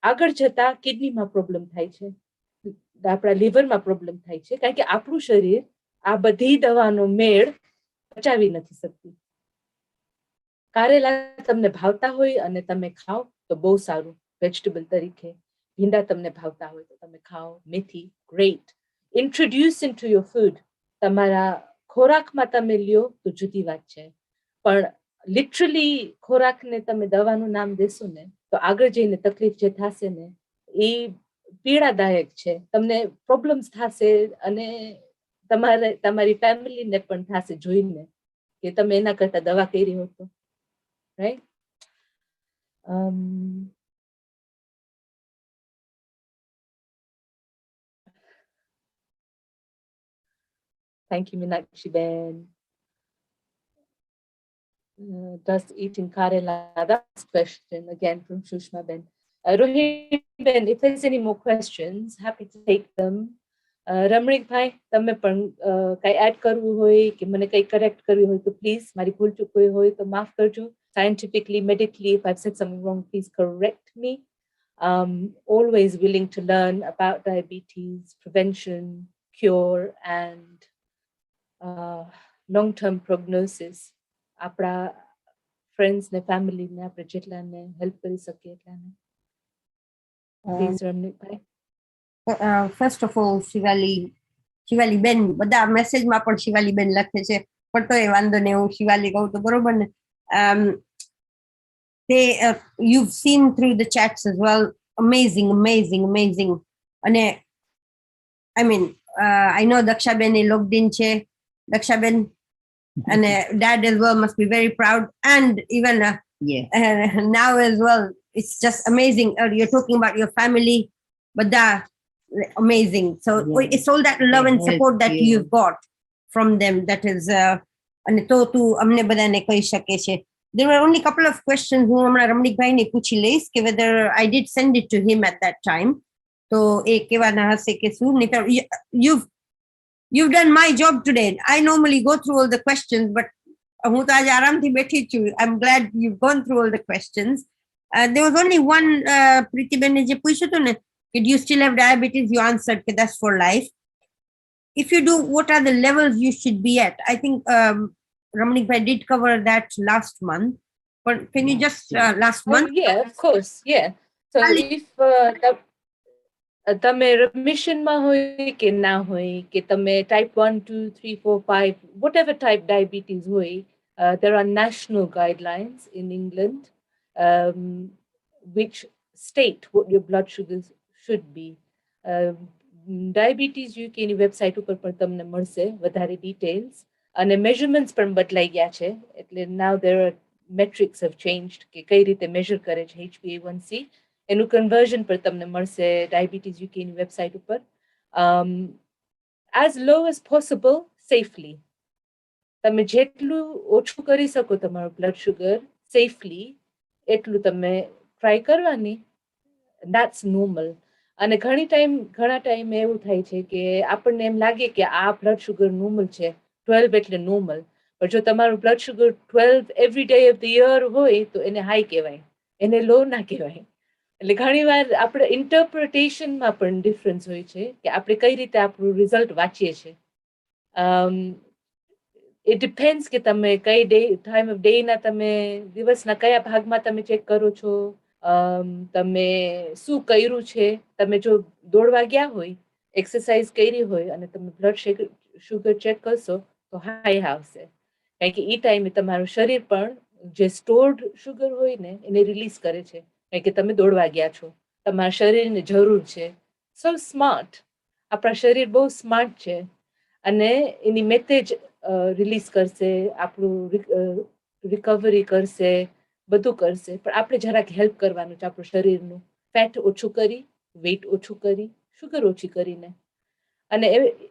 આગળ જતા કિડનીમાં પ્રોબ્લેમ થાય છે, આપણા લીવરમાં પ્રોબ્લેમ થાય છે. કારણ કે આપણું શરીર આ બધી દવાનો મેળ પચાવી નથી શકતી. કારેલા તમને ભાવતા હોય અને તમે ખાઓ તો બહુ સારું વેજીટેબલ તરીકે. ભીંડા તમને ભાવતા હોય તો તમે ખાઓ. મેથી great. Introduce into your food. તમારા ખોરાકમાં તમે લ્યો તો જુદી વાત છે, પણ લિટરલી ખોરાકને તમે દવાનું નામ દેશો ને તો આગળ જઈને તકલીફ જે થશે ને એ પીડાદાયક છે. તમને પ્રોબ્લેમ્સ થશે અને તમારી ફેમિલીને પણ થશે જોઈને કે તમે એના કરતા દવા કરી હો તો. Right? Thank you, Meenakshi Ben. Does eating karela? That's question again from Shushma Ben. Rohini Ben, if there's any more questions, happy to take them. Ramnik bhai, તમે પણ કઈ એડ કરવું હોય કે મને કઈ કરેક્ટ કરવી હોય તો પ્લીઝ, મારી ભૂલ ચૂક હોય તો માફ કરજો. Scientifically, medically, if I've said something wrong, please correct me. Always willing to learn about diabetes, prevention, cure, and long-term prognosis. આપણા ફ્રેન્ડ્સ ને ફેમિલી ને આપણે જેટલાને હેલ્પ કરી શકીએ એટલાને. Please Ramnikbhai. First of all Shivali ben, બધા મેસેજમાં પણ શિવાલી બેન લખે છે, પણ તો એ વાંધો નહીં, હું શિવાલી કહું તો બરોબર ને. You've seen through the chats as well, amazing. અને I mean, I know Dakshaben is logged in છે. Dakshaben and dad as well must be very proud, and even Yes. Now as well. It's just amazing. You're talking about your family, but that amazing. So Yeah. it's all that love and They support help that you. you've got from them. That is, અને તો તું અમને બધાને કહી શકે છે. There were only a couple of questions હું હમણાં રમણીકભાઈને પૂછી લઈશ કે whether I did send it to him at that time. તો એ કહેવાના હશે કે શું નહીં. You've done my job today. I normally go through all the questions, but હું તો આજે આરામથી બેઠી જ છું. I'm glad you've gone through all the questions. There was only one, પ્રીતિબેને જે પૂછ્યું હતું ને, do you still have diabetes? You answered that that's for life. If you do, what are the levels you should be at? I think Ramnik Bhai did cover that last month. But can you just, last month? Yeah, of course. Yeah. So Ali- if તમે remissionમાં હોય કે ના હોય કે તમે type 1, 2, 3, 4, 5, whatever type diabetes હોય, there are national guidelines in England which state what your blood sugars should be. Diabetes UK ની website ઉપર પણ તમને મળશે વધારે ડિટેલ્સ અને મેઝરમેન્ટ્સ પણ બદલાઈ ગયા છે. એટલે now there are metrics have changed કે કઈ રીતે મેઝર કરે છે HbA1c. એનું કન્વર્ઝન પર તમને મળશે ડાયાબિટીસ યુકેની વેબસાઇટ ઉપર. as low as possible safely. તમે જેટલું ઓછું કરી શકો તમારું બ્લડ શુગર સેફલી એટલું તમે ટ્રાય કરવાની. that's normal. અને ઘણા ટાઈમે એવું થાય છે કે આપણને એમ લાગે કે આ બ્લડ શુગર નોર્મલ છે, 12 એટલે નોર્મલ. પણ જો તમારું blood sugar 12 every day of the year હોય તો એને હાઈ કહેવાય, એને લો ના કહેવાય. એટલે ઘણીવાર આપણે ઇન્ટરપ્રિટેશનમાં પણ ડિફરન્સ હોય છે કે આપણે કઈ રીતે આપણું રિઝલ્ટ વાંચીએ છીએ. it depends કે તમે કઈ ટાઈમ ઓફ ડેના તમે દિવસના કયા ભાગમાં તમે ચેક કરો છો, તમે શું કર્યું છે. તમે જો દોડવા ગયા હોય, એક્સરસાઇઝ કરી હોય અને તમે બ્લડ શુગર ચેક કરશો તો હાઈ આવશે. કારણ કે એ ટાઈમે તમારું શરીર પણ જે સ્ટોર્ડ શુગર હોય ને એને રિલીઝ કરે છે. કારણ કે તમે દોડવા ગયા છો, તમારા શરીરને જરૂર છે. સો સ્માર્ટ, આપણા શરીર બહુ સ્માર્ટ છે અને એની મેસેજ રિલીઝ કરશે, આપણું રિકવરી કરશે, બધું કરશે. પણ આપણે જરાક હેલ્પ કરવાનું છે આપણું શરીરનું, ફેટ ઓછું કરી, વેઇટ ઓછું કરી, શુગર ઓછી કરીને. અને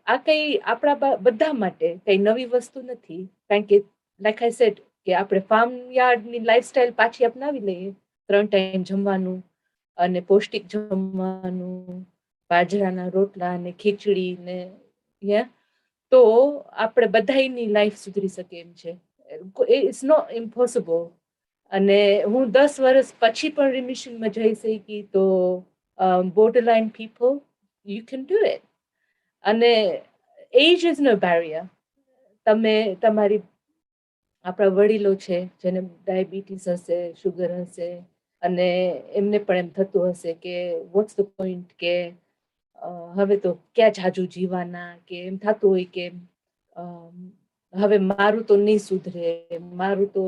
આ કઈ આપણા બધા માટે કઈ નવી વસ્તુ નથી. કારણ કે લાઈક આઈ સેડ કે આપણે ફાર્મ યાર્ડની લાઈફસ્ટાઈલ પાછી અપનાવી લઈએ, 3 ટાઈમ જમવાનું અને પૌષ્ટિક જમવાનું, બાજરાના રોટલા ને ખીચડી ને તો આપણે બધાની લાઈફ સુધરી શકે એમ છે. It's not impossible. અને હું 10 વર્ષ પછી પણ રિમિશનમાં જઈ શકી તો borderline people you can do it. અને age is no barrier. તમે તમારી આપણા વડીલો છે જેને ડાયાબિટીસ હશે, શુગર હશે અને એમને પણ એમ થતું હશે કે વોટ્સ ધ પોઈન્ટ, કે હવે તો ક્યાં જાજુ જીવાના, કે એમ થતું હોય કે હવે મારું તો નહીં સુધરે, મારું તો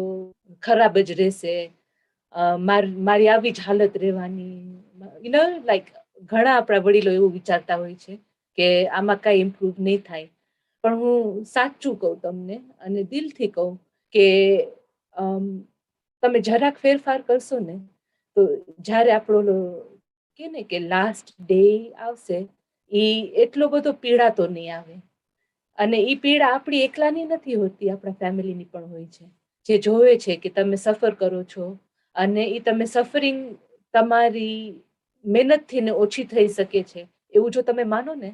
ખરાબ જ રહેશે, મારી આવી જ હાલત રહેવાની. લાઈક ઘણા આપણા વડીલો એવું વિચારતા હોય છે કે આમાં કઈ ઇમ્પ્રુવ નહીં થાય. પણ હું સાચું કહું તમને અને દિલથી કહું કે તમે જરાક ફેરફાર કરશો ને તો જ્યારે આપણો કે ને કે લાસ્ટ ડે આવશે એ એટલો બધો પીડા તો નહીં આવે. અને એ પીડા આપણી એકલાની નથી હોતી, આપણા ફેમિલીની પણ હોય છે, જે જોવે છે કે તમે સફર કરો છો અને એ તમે સફરિંગ તમારી મહેનતથી ને ઓછી થઈ શકે છે એવું જો તમે માનો ને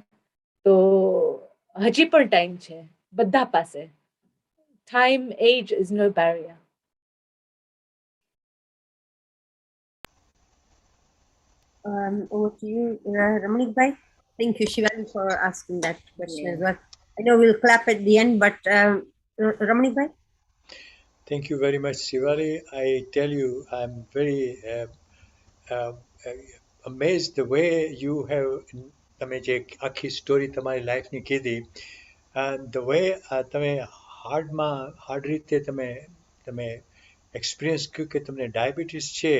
તો હજી પણ ટાઈમ છે બધા પાસે. Time, age is no barrier. Over to you, Ramnik Bhai. Thank you, Shivali, for asking that question as well. I know we'll clap at the end, but Ramnik Bhai? Thank you very much, Shivali. I tell you, I'm very amazed the way you have તમે જે આખી story તમારી લાઈફની કીધી, the way તમે hard રીતે તમે experience કર્યું કે તમને ડાયાબિટીસ છે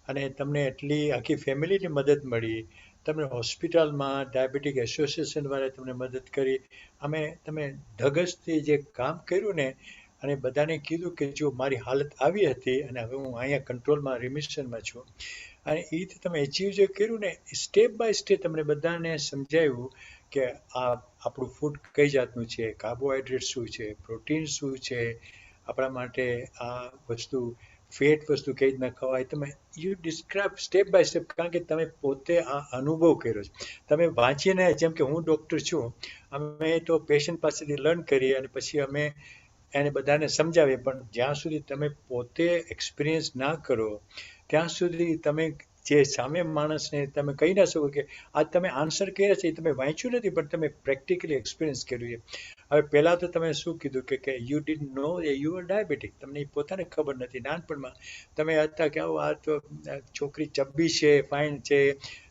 અને તમને એટલી આખી ફેમિલીની મદદ મળી. તમે હોસ્પિટલમાં ડાયાબિટીક એસોસિએશનવાળાએ તમને મદદ કરી. તમે ધગશથી જે કામ કર્યું ને અને બધાને કીધું કે જો મારી હાલત આવી હતી અને હવે હું અહીંયા કંટ્રોલમાં રિમિશનમાં છું. અને એ રીતે તમે અચીવ જે કર્યું ને સ્ટેપ બાય સ્ટેપ તમને બધાને સમજાવ્યું કે આ આપણું ફૂડ કઈ જાતનું છે, કાર્બોહાઈડ્રેટ શું છે, પ્રોટીન શું છે, આપણા માટે આ વસ્તુ ફેટ વસ્તુ કઈ રીતના ખવાય. તમે you describe step by step, કારણ કે તમે પોતે આ અનુભવ કર્યો છે. તમે વાંચીને, જેમ કે હું ડૉક્ટર છું, અમે તો પેશન્ટ પાસેથી લર્ન કરીએ અને પછી અમે એને બધાને સમજાવીએ, પણ જ્યાં સુધી તમે પોતે એક્સપિરિયન્સ ના કરો ત્યાં સુધી તમે જે સામે માણસને તમે કહી ના શકો કે આ તમે આન્સર કર્યા છે એ તમે વાંચ્યું નથી, પણ તમે પ્રેક્ટિકલી એક્સપિરિયન્સ કર્યું છે. હવે પહેલાં તો તમે શું કીધું કે you did know you are diabetic, તમને એ પોતાને ખબર નથી. નાનપણમાં તમે હતા કે આવું આ તો છોકરી ચબ્બી છે, ફાઇન છે,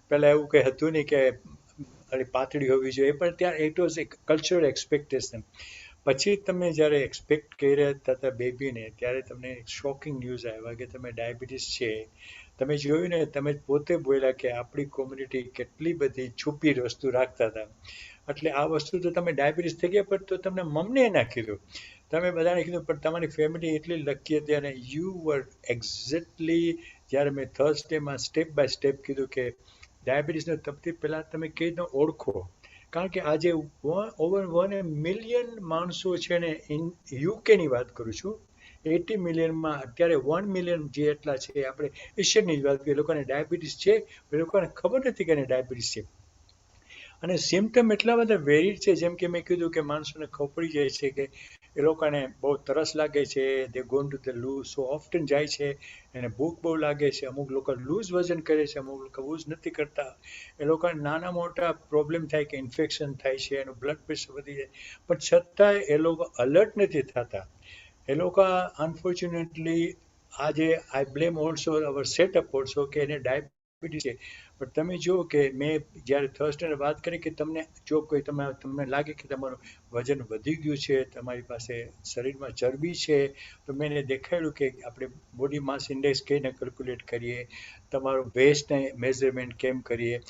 પહેલાં એવું કંઈ હતું નહીં કે પાતળી હોવી જોઈએ, પણ ત્યાં it was A cultural expectation. પછી તમે જ્યારે એક્સપેક્ટ કર્યા હતા બેબીને, ત્યારે તમને શોકિંગ ન્યૂઝ આવ્યા કે તમે ડાયાબિટીસ છે. તમે જોયું ને, તમે પોતે બોલ્યા કે આપણી કોમ્યુનિટી કેટલી બધી છુપી વસ્તુ રાખતા હતા. એટલે આ વસ્તુ તો તમે ડાયાબિટીસ થઈ ગયા, પણ તો તમને મમને ના કીધું, તમે બધાને કીધું, પણ તમારી ફેમિલી એટલી લકી હતી. અને યુ વર એક્ઝેક્ટલી, જ્યારે મેં થર્સડેમાં સ્ટેપ બાય સ્ટેપ કીધું કે ડાયાબિટીસને તપથી પહેલાં તમે કઈ રીતના ઓળખો, કારણ કે આજે ઓવર 1 મિલિયન માણસો છે ને, ઇન યુકેની વાત કરું છું, 80 મિલિયનમાં અત્યારે 1 મિલિયન જે એટલા છે, આપણે એશિયનની જ વાત કરીએ, એ લોકોને ડાયાબિટીસ છે, એ લોકોને ખબર નથી કે એને ડાયાબિટીસ છે. અને સિમ્ટમ એટલા બધા વેરિડ છે, જેમ કે મેં કીધું કે માણસોને ખબર પડી જાય છે કે એ લોકોને બહુ તરસ લાગે છે, દે ગોન ટુ ધ લૂઝ સો ઓફ્ટન જાય છે, એને ભૂખ બહુ લાગે છે, અમુક લોકો લૂઝ વજન કરે છે, અમુક લોકો લૂઝ નથી કરતા, એ લોકોને નાના મોટા પ્રોબ્લેમ થાય કે ઇન્ફેક્શન થાય છે, એનું બ્લડ પ્રેશર વધી જાય, પણ છતાંય એ લોકો અલર્ટ નથી થતા. એ લોકો અનફોર્ચ્યુનેટલી આજે આઈ બ્લેમ ઓલ્સો અવર સેટઅપ ઓલ્સો કે એને ડાયાબિટીસ છે. પણ તમે જુઓ કે મેં જ્યારે થર્સડે વાત કરી કે તમને જો કોઈ તમને લાગે કે તમારું વજન વધી ગયું છે, તમારી પાસે શરીરમાં ચરબી છે, તો મેં એને દેખાડ્યું કે આપણે બોડી માસ ઇન્ડેક્સ કઈ રીતે કેલ્ક્યુલેટ કરીએ, તમારું વેસ્ટને મેઝરમેન્ટ કેમ કરીએ,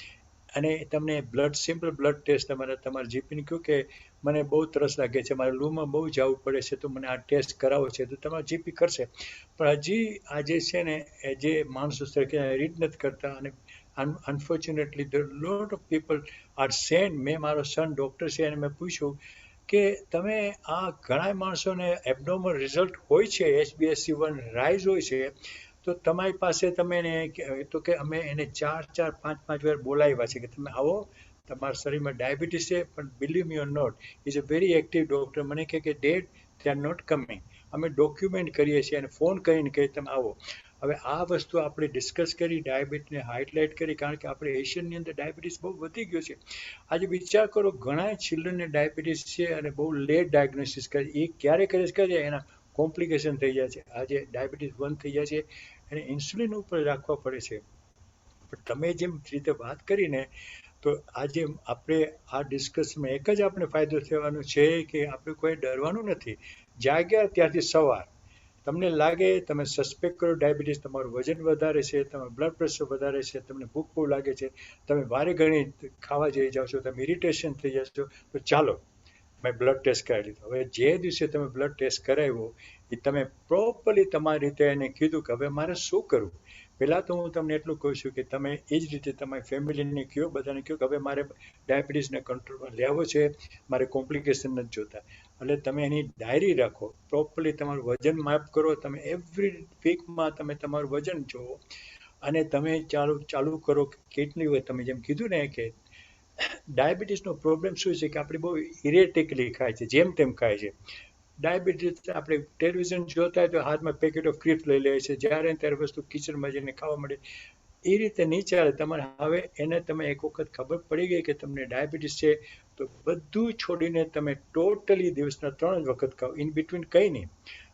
અને તમને સિમ્પલ બ્લડ ટેસ્ટ તમારા જીપીને કહ્યું કે મને બહુ તરસ લાગે છે, મારે લૂમાં બહુ જવું પડે છે, તો મને આ ટેસ્ટ કરાવો છે, તો તમારો જીપી કરશે. પણ હજી આજે છે ને, એ જે માણસો રીડ નથી કરતા, અને unfortunately the lot of people are send. મેં મારો સન ડૉક્ટર છે, અને મેં પૂછ્યું કે તમે આ ઘણા માણસોને એબનોર્મલ રિઝલ્ટ હોય છે, HbA1C રાઇઝ હોય છે, તો તમારી પાસે તમે એને તો કે અમે એને 4-5 વાર બોલાવ્યા છે કે તમે આવો, તમારા શરીરમાં ડાયાબિટીસ છે, પણ believe me or not, is a very active doctor. મને કહે કે dad they are not coming. અમે ડોક્યુમેન્ટ કરીએ છીએ અને ફોન કરીને કહીએ તમે આવો. હવે આ વસ્તુ આપણે ડિસ્કસ કરી, ડાયાબિટીસને હાઇલાઇટ કરી, કારણ કે આપણે એશિયનની અંદર ડાયાબિટીસ બહુ વધી ગયો છે. આજે વિચાર કરો, ઘણા ચિલ્ડ્રનને ડાયાબિટીસ છે અને બહુ લેટ ડાયગ્નોસિસ કરે, એ ક્યારે કરે એના કોમ્પ્લિકેશન થઈ જાય છે. આજે ડાયાબિટીસ 1 થઈ જાય છે, એને ઇન્સ્યુલિન ઉપર રાખવા પડે છે. પણ તમે જેમ રીતે વાત કરીને, તો આજે આપણે આ ડિસ્કશનમાં એક જ આપણે ફાયદો થવાનો છે કે આપણે કોઈ ડરવાનું નથી. જાગ્યા ત્યાંથી સવાર તમને લાગે, તમે સસ્પેક્ટ કરો ડાયાબિટીસ, તમારું વજન વધારે છે, તમારું બ્લડ પ્રેશર વધારે છે, તમને ભૂખ બહુ લાગે છે, તમે વારે ઘણી ખાવા જઈ જાઓ છો, તમે ઇરિટેશન થઈ જશો, તો ચાલો મેં બ્લડ ટેસ્ટ કરાવી લીધો. હવે જે દિવસે તમે બ્લડ ટેસ્ટ કરાવ્યો, એ તમે પ્રોપરલી તમારી રીતે એને કીધું કે હવે મારે શું કરવું. પહેલાં તો હું તમને એટલું કહું છું કે તમે એ જ રીતે તમારી ફેમિલીને કહો, બધાને કહો કે હવે મારે ડાયાબિટીસને કંટ્રોલમાં લેવો છે, મારે કોમ્પ્લિકેશન નથી જોતા. એટલે તમે એની ડાયરી રાખો, પ્રોપરલી તમારું વજન માપ કરો, તમે એવરી વીકમાં તમે તમારું વજન જુઓ, અને તમે ચાલુ કરો કેટલી હોય. તમે જેમ કીધું ને કે ડાયાબિટીસનો પ્રોબ્લેમ શું છે કે આપણે બહુ ઇરેટિકલી ખાય છે, જેમ તેમ ખાય છે. ડાયાબિટીસ આપણે ટેલિવિઝન જોતા હોય તો હાથમાં પેકેટ ઓફ ક્રિપ્સ લઈ લે છે, જ્યારે ત્યારે વસ્તુ કિચનમાં જઈને ખાવા મળે. એ રીતે નહીં ચાલે. તમારે હવે એને તમે એક વખત ખબર પડી ગઈ કે તમને ડાયાબિટીસ છે, તો બધું છોડીને તમે ટોટલી દિવસના 3 વખત ખાઓ, ઇન બિટવીન કંઈ નહીં.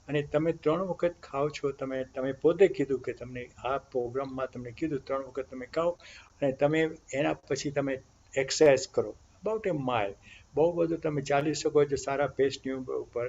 અને તમે 3 વખત ખાઓ છો, તમે પોતે કીધું કે તમને આ પ્રોગ્રામમાં તમને કીધું 3 વખત તમે ખાઓ, અને તમે એના પછી તમે એક્સરસાઇઝ કરો, અબાઉટ એ માઇલ. બહુ બધું તમે ચાલી શકો છો સારા પેસ્ટની ઉપર,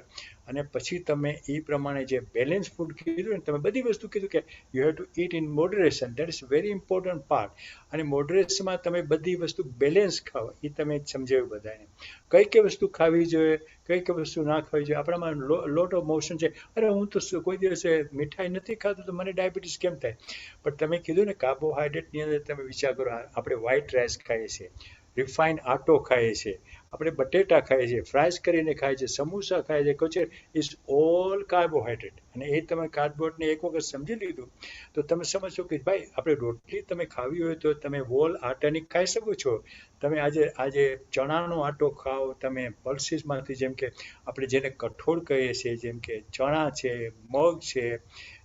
અને પછી તમે એ પ્રમાણે જે બેલેન્સ ફૂડ કીધું ને, તમે બધી વસ્તુ કીધું કે you have two it in moderation, that is very important part. અને મોડરેશનમાં તમે બધી વસ્તુ બેલેન્સ ખાઓ, એ તમે સમજાવ્યું બધાને. કઈ કઈ વસ્તુ ખાવી જોઈએ, કઈ કઈ વસ્તુ ના ખાવી જોઈએ. આપણામાં લોટ ઓફ મોશન છે, અરે હું તો કોઈ દિવસે મીઠાઈ નથી ખાતો તો મને ડાયાબિટીસ કેમ થાય? પણ તમે કીધું ને કાર્બોહાઈડ્રેટની અંદર તમે વિચાર કરો, આપણે વ્હાઈટ રાઈસ ખાઈએ છીએ, રિફાઇન્ડ આટો ખાઈએ છીએ, આપણે બટેટા ખાઈએ છીએ, ફ્રાઈઝ કરીને ખાઈએ છીએ, સમોસા ખાઈએ છીએ, કચોરી, ઇઝ ઓલ કાર્બોહાઈડ્રેટ. અને એ તમે કાર્બોહાઈડ્રેટને એક વખત સમજી લીધું તો તમે સમજશો કે ભાઈ આપણે રોટલી તમે ખાવી હોય તો તમે વોલ આટાની ખાઈ શકો છો. તમે આજે ચણાનો આટો ખાઓ, તમે પલ્સીસમાંથી, જેમ કે આપણે જેને કઠોળ કહીએ છીએ, જેમ કે ચણા છે, મગ છે,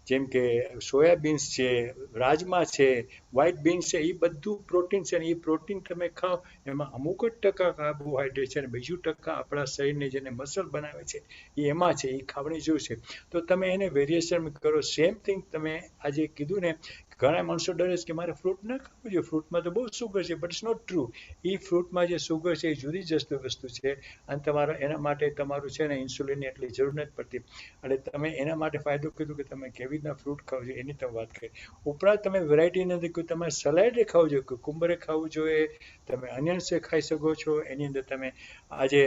જેમ કે સોયાબીન્સ છે, રાજમા છે, વ્હાઈટ બીન્સ છે, એ બધું પ્રોટીન છે. અને એ પ્રોટીન તમે ખાઓ એમાં અમુક જ ટકા કાર્બોહાઈડ્રેટ છે અને બીજું ટકા આપણા શરીરને જેને મસલ બનાવે છે એ એમાં છે, એ ખાવાની જરૂર છે. તો તમે એને વેરિએશન કરો. સેમ થિંગ તમે આજે કીધું ને, ઘણા માણસો ડરે છે કે મારે ફ્રૂટ ના ખાવું જોઈએ, ફ્રૂટમાં તો બહુ સુગર છે, બટ ઇટ્સ નોટ ટ્રુ. એ ફ્રૂટમાં જે સુગર છે એ જુદી જ વસ્તુ છે, અને એના માટે તમારું છે ને ઇન્સ્યુલિનની એટલી જરૂર નથી પડતી. અને તમે એના માટે ફાયદો કીધું કે તમે કેવી રીતના ફ્રૂટ ખાવ જોઈએ એની તમે વાત કરી. ઉપરાંત તમે વેરાયટી નથી કહ્યું, તમારે સલાડ ખાવું જોઈએ, કુકુંબરે ખાવું જોઈએ, તમે અનિયન્સે ખાઈ શકો છો. એની અંદર તમે આજે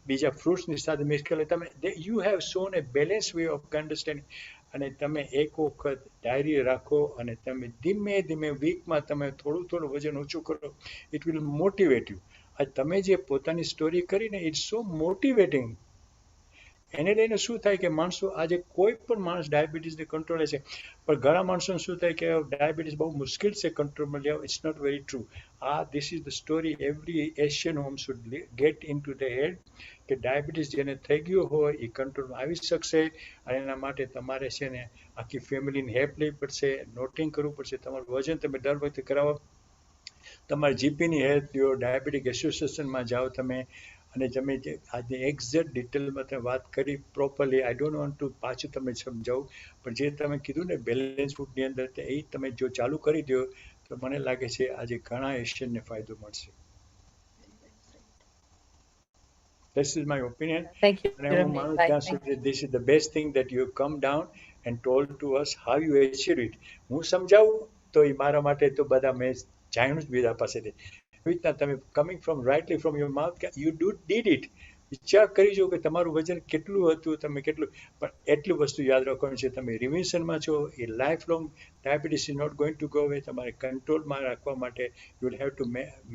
બીજા ફ્રૂટ્સની સાથે મિક્સ કરી તમે you have shown A balance way of understanding. અને તમે એક વખત ડાયરી રાખો અને તમે ધીમે ધીમે વીકમાં તમે થોડું થોડું વજન ઓછું કરો. It will motivate you. આ તમે જે પોતાની સ્ટોરી કરીને ઇટ્સ સો મોટિવેટિંગ. એને લઈને શું થાય કે માણસો આજે કોઈ પણ માણસ ડાયાબિટીસને કંટ્રોલે છે, પણ ઘણા માણસોને શું થાય કે ડાયાબિટીસ બહુ મુશ્કેલ છે કંટ્રોલમાં લેવા. It's not very true. This is the story every Asian home should get into the head, કે ડાયાબિટીસ જેને થઈ ગયો હોય એ કંટ્રોલમાં આવી શકશે. અને એના માટે તમારે છે ને આખી ફેમિલીની હેલ્પ લેવી પડશે, નોટિંગ કરવું પડશે. તમારું વજન તમે દર વખતે કરાવો, તમારા જીપીની હેલ્પ લ્યો, ડાયાબિટીક એસોસિએશનમાં જાઓ તમે. અને તમે જે આજે એક્ઝેક્ટ ડિટેલમાં તમે વાત કરી properly, I don't want to પાછું તમે સમજાવું, પણ જે તમે કીધું ને બેલેન્સ ફૂડની અંદર, એ તમે જો ચાલુ કરી દો તો મને લાગે છે આજે ઘણા એશિયનને ફાયદો મળશે. This is my opinion. Thank you, And I Ramnik. want Bye. to this is the best thing that you have come down and told to us how you achieved it. હું સમજાવું તો એ મારા માટે તો બધા મેં જાણ્યું જ બીજા પાસેથી. એવી રીતના તમે coming from rightly from your mouth, you did it. વિચાર કરી જો કે તમારું વજન કેટલું હતું, તમે કેટલું. પણ એટલી વસ્તુ યાદ રાખવાની છે, તમે રિમિશનમાં છો. A life long diabetes is not going to go away. તમારે કંટ્રોલમાં રાખવા માટે you will have to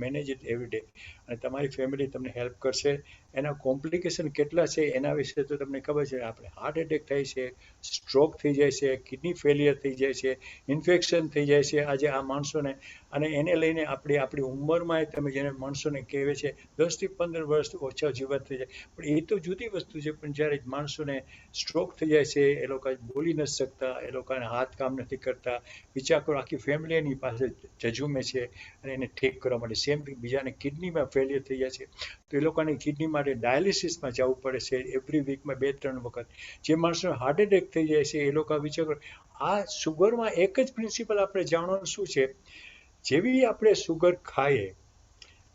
manage it every day. અને તમારી ફેમિલી તમને હેલ્પ કરશે. એના કોમ્પ્લિકેશન કેટલા છે એના વિશે તો તમને ખબર છે. આપણે હાર્ટ એટેક થાય છે, સ્ટ્રોક થઈ જાય છે, કિડની ફેલિયર થઈ જાય છે, ઇન્ફેક્શન થઈ જાય છે આજે આ માણસોને. અને એને લઈને આપણી ઉંમરમાં તમે જેને માણસોને કહેવે છે 10 થી 15 વર્ષ ઓછા જીવન થઈ જાય, પણ એ તો જુદી વસ્તુ છે. પણ જ્યારે માણસોને સ્ટ્રોક થઈ જાય છે, એ લોકો બોલી નથી શકતા, એ લોકોને હાથ કામ નથી કરતા, વિચાર કરો આખી ફેમિલી એની પાસે જજુમે છે અને એને ઠીક કરવા માટે. સેમ બીજાને કિડનીમાં ફેલિયર થઈ જાય છે તો એ લોકોની કિડની માટે ડાયાલિસિસમાં જવું પડે છે એવરી વીકમાં 2-3 વખત. જે માણસોને હાર્ટ એટેક થઈ જાય છે એ લોકો વિચાર કરો. આ સુગરમાં એક જ પ્રિન્સિપલ આપણે જાણવાનું શું છે, જેવી આપણે સુગર ખાઈએ,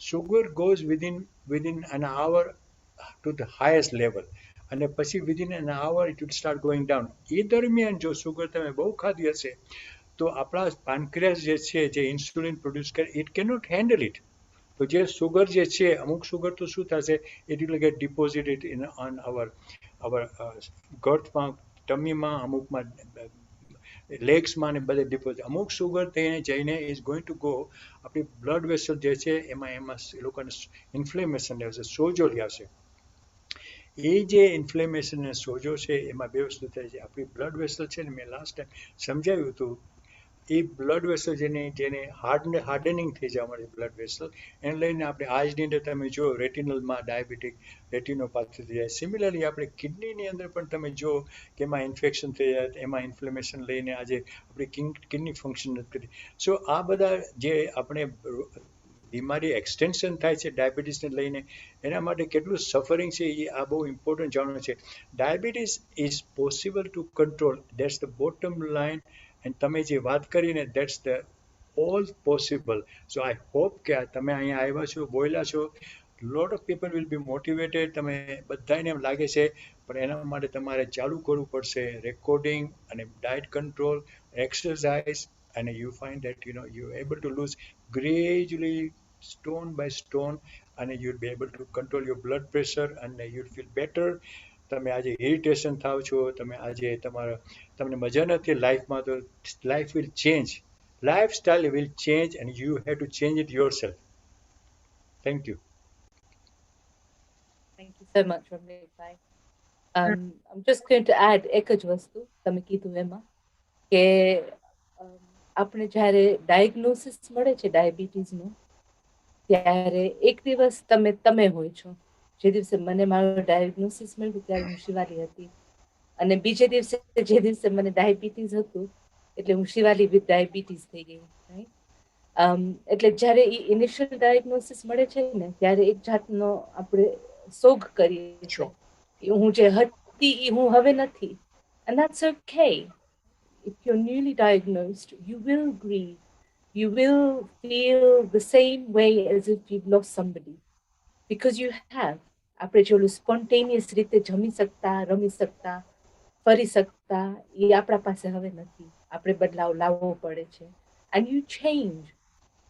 sugar goes within an hour to the highest level, અને પછી within an hour it will start going down. એ દરમિયાન જો સુગર તમે બહુ ખાધી હશે તો આપણા પાનક્રિયાસ જે છે, જે ઇન્સ્યુલિન પ્રોડ્યુસ કરે, ઇટ કેનોટ હેન્ડલ ઇટ. તો જે સુગર જે છે, અમુક સુગર તો શું થશે, it will get deposited in on our ગર્થમાં, ટમીમાં, અમુકમાં લેગ્સમાં ને બધે ડિપોઝિટ. અમુક સુગર તેને જઈને ઇઝ ગોઈંગ ટુ ગો આપણી બ્લડ વેસલ જે છે એમાં એ લોકોને ઇન્ફ્લેમેશન આવશે, સોજો આવશે. એ જે ઇન્ફ્લેમેશન અને સોજો છે એમાં બે વસ્તુ થાય છે. આપણી બ્લડ વેસલ છે ને, મેં લાસ્ટ ટાઈમ સમજાવ્યું હતું, એ બ્લડ વેસલ જેને હાર્ડનિંગ થઈ જવા મળે બ્લડ વેસલ, એને લઈને આપણે આજની અંદર તમે જો રેટિનલમાં ડાયાબિટીક રેટિનોપાથી થઈ જાય. સિમિલરલી આપણે કિડનીની અંદર પણ તમે જો કે એમાં ઇન્ફેક્શન થઈ જાય, એમાં ઇન્ફ્લેમેશન લઈને આજે આપણી કિડની ફંક્શન નથી કરતી. સો આ બધા જે આપણે બીમારી એક્સટેન્શન થાય છે ડાયાબિટીસને લઈને, એના માટે કેટલું સફરિંગ છે એ આ બહુ ઇમ્પોર્ટન્ટ જાણવું છે. Diabetes is possible to control, that's the bottom line. અને તમે જે વાત કરીને that's the all possible. So I hope કે તમે અહીંયા આવ્યા છો, બોલ્યા છો, lot of people will be motivated. તમે બધાને એમ લાગે છે, પણ એના માટે તમારે ચાલુ કરવું પડશે રેકોર્ડિંગ અને ડાયટ કંટ્રોલ, એક્સરસાઇઝ, અને you find that you able to lose gradually stone by stone, અને you'll be able to control your blood pressure and you'll feel better. તમે આજે ઇરિટેશન થાવ છો, તમે આજે તમને મજા નથી લાઈફમાં, તો life will change, lifestyle will change and you have to change it yourself. Thank you. Thank you so much, Ramnik. I'm just going to add એક જ વસ્તુ તમે કીધું એમાં કે આપણે જ્યારે ડાયગ્નોસિસ મળે છે ડાયાબિટીસનું, ત્યારે એક દિવસ તમે હોય છો. જે દિવસે મને મારું ડાયગ્નોસિસ મળ્યું ત્યારે હું શિવાલી હતી, અને બીજે દિવસે જે દિવસે મને ડાયાબિટીસ હતું એટલે હું શિવાલી વિથ ડાયાબિટીસ થઈ ગઈ. એટલે જ્યારે ઇનિશિયલ ડાયગ્નોસિસ મળે છે ને, ત્યારે એક જાતનો આપણે સોગ કરીએ છીએ, હું જે હતી એ હું હવે નથી. And that's okay. If you're newly diagnosed, you will grieve. You will feel the same way as if you've lost somebody. Because you have. આપણે જે ઓલું સ્પોન્ટેનિયસ રીતે જમી શકતા, રમી શકતા, ફરી શકતા, એ આપણા પાસે હવે નથી. આપણે બદલાવ લાવવો પડે છે. And you change,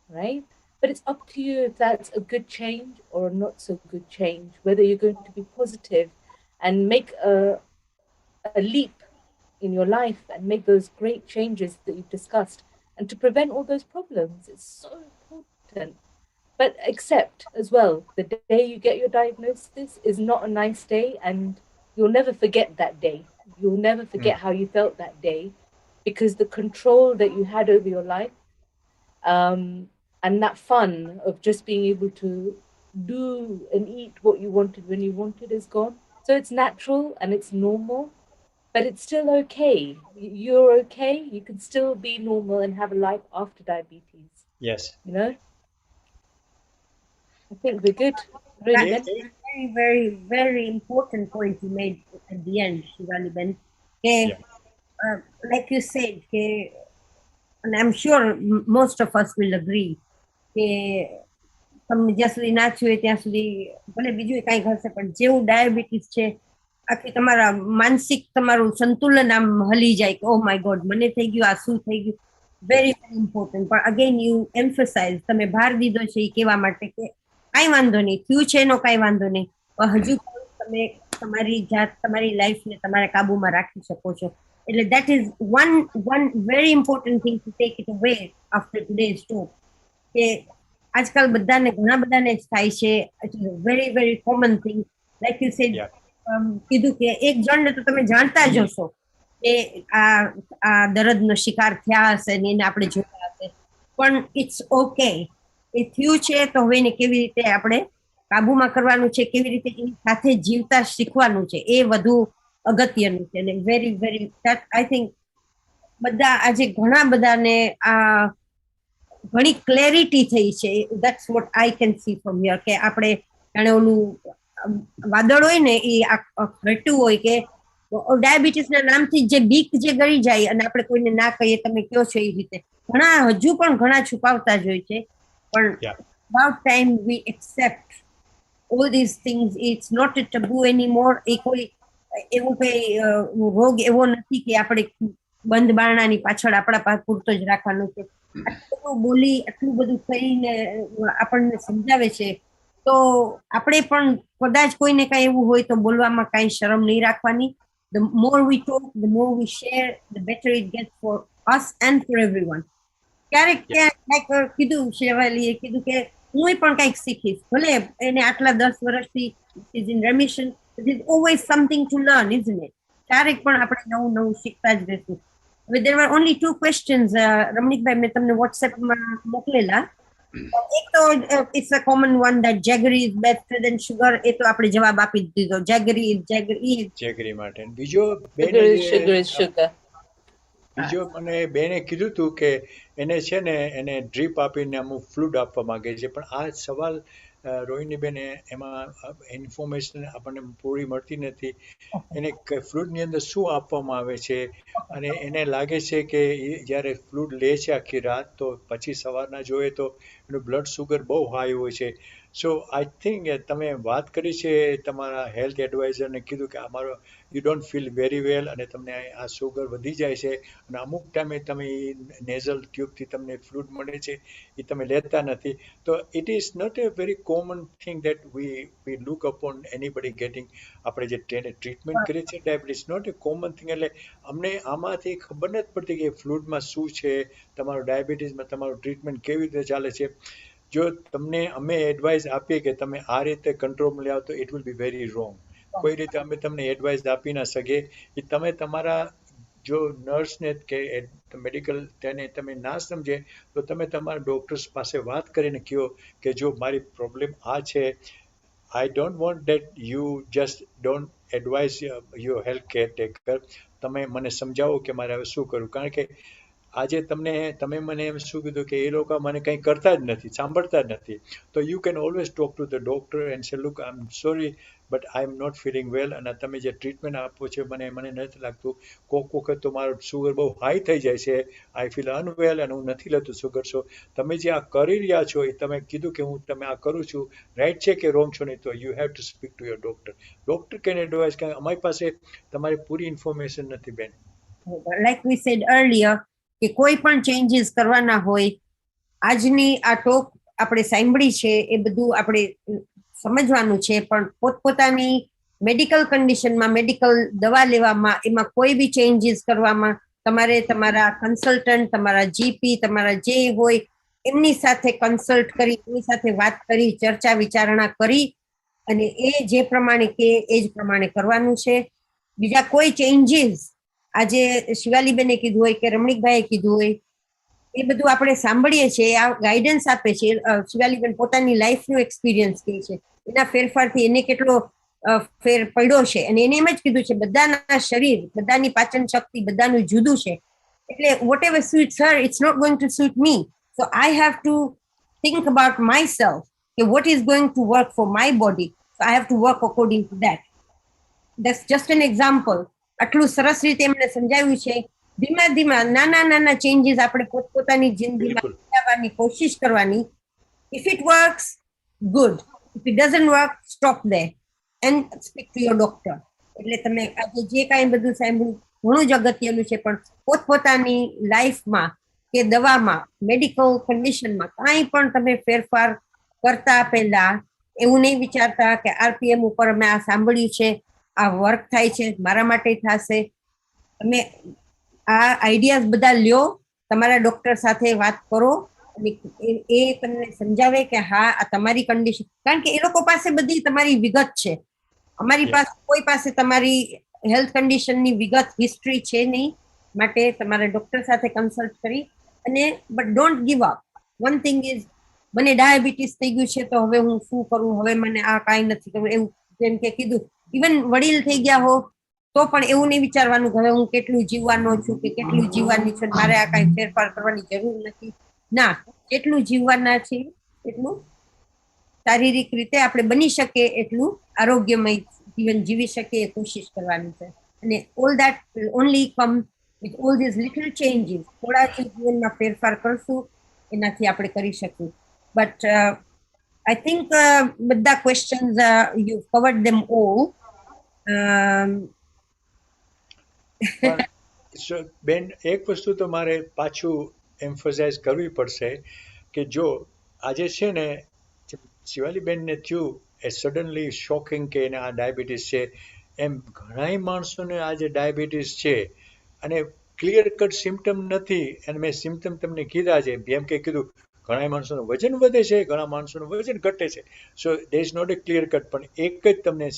right? But it's up to you if that's a good change or not so good change, whether you're going to be positive and make a leap in your life and make those great changes that you've discussed and to prevent all those problems. It's so important. But accept as well, the day you get your diagnosis is not a nice day, and you'll never forget that day. You'll never forget how you felt that day, because the control that you had over your life, and that fun of just being able to do and eat what you wanted when you wanted is gone. So it's natural and it's normal, but it's still okay. You're okay. You can still be normal and have a life after diabetes. Yes. You know? I think we're good. Really, Ben? Very, very, very important point you made at the end, Shivali Ben. Okay. Like you said, okay, and I'm sure most of us will agree, કે તમને જ્યાં સુધી ના થયું હોય ત્યાં સુધી ભલે બીજું કાંઈ હશે, પણ જેવું ડાયાબિટીસ છે, આખી તમારા માનસિક તમારું સંતુલન આમ હલી જાય કે ઓ માય ગોડ મને થઈ ગયું, આ શું થઈ ગયું. Very very important. પણ અગેન યુ એમ્ફસાઇઝ, તમે ભાર દીધો છે એ કહેવા માટે કે કાંઈ વાંધો નહીં, થયું છે એનો કાંઈ વાંધો નહીં, પણ હજુ તમે તમારી જાત, તમારી લાઈફને તમારા કાબુમાં રાખી શકો છો. એટલે that is one very important thing to take it away after today's talk. કે આજકાલ બધાને, ઘણા બધાને જ થાય છે. It is a very very common thing. Like you sad, કીધું કે એક જણને તો તમે જાણતા જ હશો કે આ દર્દનો શિકાર થયા હશે ને એને આપણે જોયા હશે, પણ ઇટ્સ ઓકે. એ થયું છે તો હવે એને કેવી રીતે આપણે કાબુમાં કરવાનું છે, કેવી રીતે એની સાથે જીવતા શીખવાનું છે, એ વધુ અગત્યનું છે. અને very very that I think બધા આજે ઘણા બધાને આ ઘણી ક્લેરિટી થઈ છે. That's what I can see from here. કે આપણે જાણે ઓલું વાદળ હોય ને એ ઘટ્યું હોય, કે ડાયાબિટીસના નામથી જે બીક જે ગળી જાય અને આપણે કોઈને ના કહીએ, તમે કહો છો એ રીતે ઘણા હજુ પણ ઘણા છુપાવતા જ હોય છે. પણ about time we accept all these things. It's not a taboo anymore. એ કોઈ એવું કઈ રોગ એવો નથી કે આપણે બંધ બારણાની પાછળ આપણા પાસે પૂરતો જ રાખવાનું છે. આટલું બોલી, આટલું બધું કહીને આપણને સમજાવે છે, તો આપણે પણ કદાચ કોઈને કાંઈ એવું હોય તો બોલવામાં કાંઈ શરમ નહીં રાખવાની. The more we talk, the more we share, the better it gets for us and for everyone. ક્યારેક ક્યાંક કીધું શિવાલીએ કીધું કે હું પણ કંઈક શીખીશ, ભલે એને આટલા 10 વર્ષથી is in remission. It is always something to learn, isn't it? ક્યારેક પણ આપણે નવું નવું શીખતા જ રહેશું. હવે there were only 2 questions. Ramnikbhai, મેં તમને વોટ્સએપમાં મોકલેલા. એક તો it's a common one that jaggery is better than sugar. એ તો આપણે જવાબ આપી દીધો, jaggery માટે. બીજો બીજો મને બેને કીધું હતું કે એને છે ને એને ડ્રીપ આપીને અમુક ફ્લૂડ આપવા માંગે છે, પણ આ સવાલ રોહિણીબેન એમાં ઇન્ફોર્મેશન આપણને પૂરી મળતી નથી. એને ફ્લૂડની અંદર શું આપવામાં આવે છે, અને એને લાગે છે કે જ્યારે ફ્લૂડ લે છે આખી રાત, તો પછી સવારના જોઈએ તો એનું બ્લડ સુગર બહુ હાઈ હોય છે. સો આઈ થિંક તમે વાત કરી છે તમારા હેલ્થ એડવાઇઝરને કીધું કે અમારો you don't feel very well અને તમને આ સુગર વધી જાય છે અને અમુક ટાઈમે તમે નેઝલ ટ્યુબથી તમને ફ્લૂડ મળે છે એ તમે લેતા નથી. તો it is not a very common thing that we look upon anybody getting આપણે જે ટ્રીટમેન્ટ કરીએ છીએ diabetes not a common thing. એટલે અમને આમાંથી ખબર નથી પડતી કે ફ્લૂડમાં શું છે, તમારું ડાયાબિટીસમાં તમારું ટ્રીટમેન્ટ કેવી રીતે ચાલે છે. જો તમને અમે એડવાઇસ આપીએ કે તમે આ રીતે કંટ્રોલમાં લાવો તો it will be very wrong. કોઈ રીતે અમે તમને એડવાઇસ આપી ના શકીએ. એ તમે તમારા જો નર્સને કે મેડિકલ તેને તમે ના સમજે તો તમે તમારા ડૉક્ટર્સ પાસે વાત કરીને કહો કે જો મારી પ્રોબ્લેમ આ છે. I don't want that you just don't advise your health caretaker. તમે મને સમજાવો કે મારે હવે શું કરવું, કારણ કે આજે તમે મને એમ શું કીધું કે એ લોકો મને કંઈ કરતા જ નથી, સાંભળતા જ નથી. તો you can always talk to the doctor and say look I am sorry but I am not feeling well. અને તમે જે ટ્રીટમેન્ટ આપો છો મને નથી લાગતું. કોક વખત તો મારો સુગર બહુ હાઈ થઈ જાય છે, આઈ ફીલ અનવેલ અને હું નથી લેતું સુગર. સો તમે જે આ કરી રહ્યા છો એ તમે કીધું કે હું તમે આ કરું છું રાઈટ છે કે રોંગ છો, નહીં તો you have to speak to your doctor. Doctor can advise, કે અમારી પાસે તમારી પૂરી ઇન્ફોર્મેશન નથી બેન. લાઈક વી સેડ અર્લિયર કે કોઈ પણ ચેન્જીસ કરવાના હોય, આજની આ ટોક આપણે સાંભળી છે એ બધું આપણે સમજવાનું છે, પણ પોતપોતાની મેડિકલ કન્ડિશનમાં મેડિકલ દવા લેવામાં એમાં કોઈ બી ચેન્જીસ કરવામાં તમારે તમારા કન્સલ્ટન્ટ, તમારા જીપી, તમારા જે હોય એમની સાથે કન્સલ્ટ કરી, એમની સાથે વાત કરી, ચર્ચા વિચારણા કરી અને એ જે પ્રમાણે કે એ જ પ્રમાણે કરવાનું છે. બીજા કોઈ ચેન્જીસ આજે શિવાલીબેને કીધું હોય કે રમણીકભાઈએ કીધું હોય એ બધું આપણે સાંભળીએ છીએ, આ ગાઈડન્સ આપે છે. શિવાલીબેન પોતાની લાઈફનો એક્સપિરિયન્સ કહે છે, એના ફેરફારથી એને કેટલો ફેર પડ્યો છે અને એને એમ જ કીધું છે બધાના શરીર, બધાની પાચન શક્તિ બધાનું જુદું છે. એટલે whatever suits her, it's not going to suit me. So I have to think about myself કે what is going to work for my body. So I have to work according to that. That's just an example. આટલું સરસ રીતે એમને સમજાવ્યું છે. ધીમા ધીમા નાના નાના ચેન્જીસ આપણે પોતપોતાની જિંદગીમાં લાવવાની કોશિશ કરવાની. If it works, good. If it doesn't work, stop there and speak to your doctor. એટલે તમે આજે જે કાંઈ બધું સાંભળ્યું ઘણું જ અગત્યનું છે, પણ પોતપોતાની લાઈફમાં કે દવામાં, મેડિકલ કન્ડિશનમાં કાંઈ પણ તમે ફેરફાર કરતા પહેલા એવું નહીં વિચારતા કે આરપીએમ ઉપર અમે આ સાંભળ્યું છે, આ વર્ક થાય છે, મારા માટે થશે. તમે આ આઈડિયાઝ બધા લ્યો, તમારા ડોક્ટર સાથે વાત કરો અને એ તમને સમજાવે કે હા આ તમારી કન્ડિશન, કારણ કે એ લોકો પાસે બધી તમારી વિગત છે. અમારી પાસે કોઈ પાસે તમારી હેલ્થ કન્ડિશનની વિગત, હિસ્ટ્રી છે નહીં. માટે તમારા ડોક્ટર સાથે કન્સલ્ટ કરી અને but don't give up. One thing is, મને ડાયાબિટીસ થઈ ગયું છે તો હવે હું શું કરું, હવે મને આ કાંઈ નથી કરવું, એવું જેમ કે કીધું. ઇવન વડીલ થઈ ગયા હો તો પણ એવું નહીં વિચારવાનું કે હવે હું કેટલું જીવવાનો છું કે કેટલું જીવવાની છું, મારે આ કાંઈ ફેરફાર કરવાની જરૂર નથી. ના, જેટલું જીવવાના છે એટલું શારીરિક રીતે આપણે બની શકે એટલું આરોગ્યમય જીવન જીવી શકીએ એ કોશિશ કરવાની છે. અને all that will only come with all these little changes. થોડા જે જીવનમાં ફેરફાર કરશું એનાથી આપણે કરી શકીએ. બટ I think બધા questions you covered them all. બેન, એક વસ્તુ તો મારે પાછું એમ્ફસાઇઝ કરવી પડશે કે જો આજે છે ને શિવાલીબેનને થયું એ સડનલી શોકિંગ કે એને આ ડાયાબિટીસ છે, એમ ઘણાય માણસોને આજે ડાયાબિટીસ છે અને ક્લિયર કટ સિમ્ટમ નથી. અને મેં સિમ્ટમ તમને કીધા છે, જેમ કે કીધું ઘણા માણસોનું વજન વધે છે, ઘણા માણસોનું વજન ઘટે છે. So there is not a clear cut, પણ એક જ તમને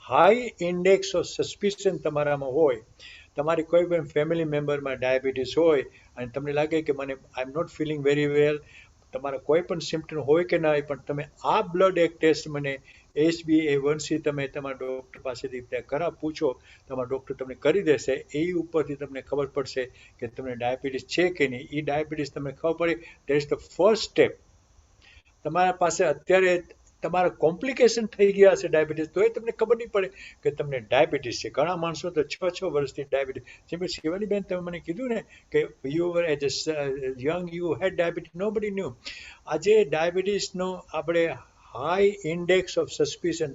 હાઈ ઇન્ડેક્સ ઓફ સસ્પિશન તમારામાં હોય, તમારી કોઈ પણ ફેમિલી મેમ્બરમાં ડાયાબિટીસ હોય અને તમને લાગે કે મને I am not feeling very well, તમારા કોઈ પણ સિમ્ટમ હોય કે ના હોય, પણ તમે આ બ્લડ એક ટેસ્ટ મને HbA1c તમે તમારા ડૉક્ટર પાસેથી પૂછો, તમારા ડૉક્ટર તમને કરી દેશે. એ ઉપરથી તમને ખબર પડશે કે તમને ડાયાબિટીસ છે કે નહીં. એ ડાયાબિટીસ તમને ખબર પડે, that is the first step. તમારા પાસે અત્યારે તમારા કોમ્પ્લિકેશન થઈ ગયા છે ડાયાબિટીસ, તો એ તમને ખબર નહીં પડે કે તમને ડાયાબિટીસ છે. ઘણા માણસો તો 6 વર્ષથી ડાયાબિટીસ, જેમ કે શિવાલીબેન તમે મને કીધું ને કે you were as a young you had diabetes, nobody knew. આજે ડાયાબિટીસનો આપણે હાઈ ઇન્ડેક્સ ઓફ સસ્પિશન.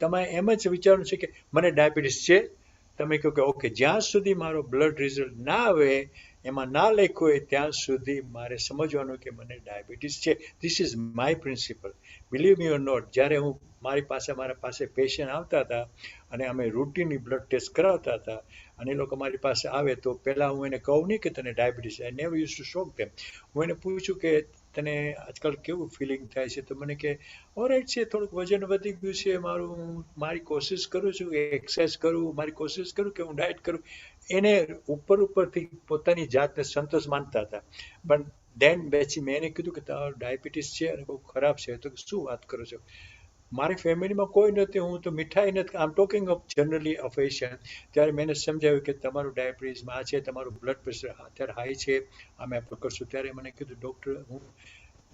તમે એમ જ વિચારવું છે કે મને ડાયાબિટીસ છે. તમે કહો કે ઓકે, જ્યાં સુધી મારો બ્લડ રિઝલ્ટ ના આવે, એમાં ના લખ્યું હોય ત્યાં સુધી મારે સમજવાનું કે મને ડાયાબિટીસ છે. This is my principle. Believe me or not, જ્યારે મારા પાસે પેશન્ટ આવતા હતા અને અમે રૂટીનની બ્લડ ટેસ્ટ કરાવતા હતા, અને એ લોકો મારી પાસે આવે તો પહેલાં હું એને કહું નહીં કે તને diabetes, I never use to shock them. હું એને પૂછું કે તને આજકાલ કેવું ફિલિંગ થાય છે, તો મને કે ઓલરાઈટ છે, થોડુંક વજન વધી ગયું છે મારું, મારી કોશિશ કરું છું કે એક્સરસાઇઝ કરું, મારી કોશિશ કરું કે હું ડાયટ કરું. એને ઉપરથી પોતાની જાતને સંતોષ માનતા હતા. પણ દેન પછી મેં એને કીધું કે તારો ડાયાબિટીસ છે અને બહુ ખરાબ છે. તો શું વાત કરો છો? મારી ફેમિલીમાં કોઈ નથી, હું તો મીઠાઈ નથી, I am talking of generally of Asian. ત્યારે મેં એને સમજાવ્યું કે તમારું ડાયાબિટીસમાં આ છે, તમારું બ્લડ પ્રેશર અત્યારે હાઈ છે, અમે આપણે કરશું. ત્યારે મને કીધું ડૉક્ટર,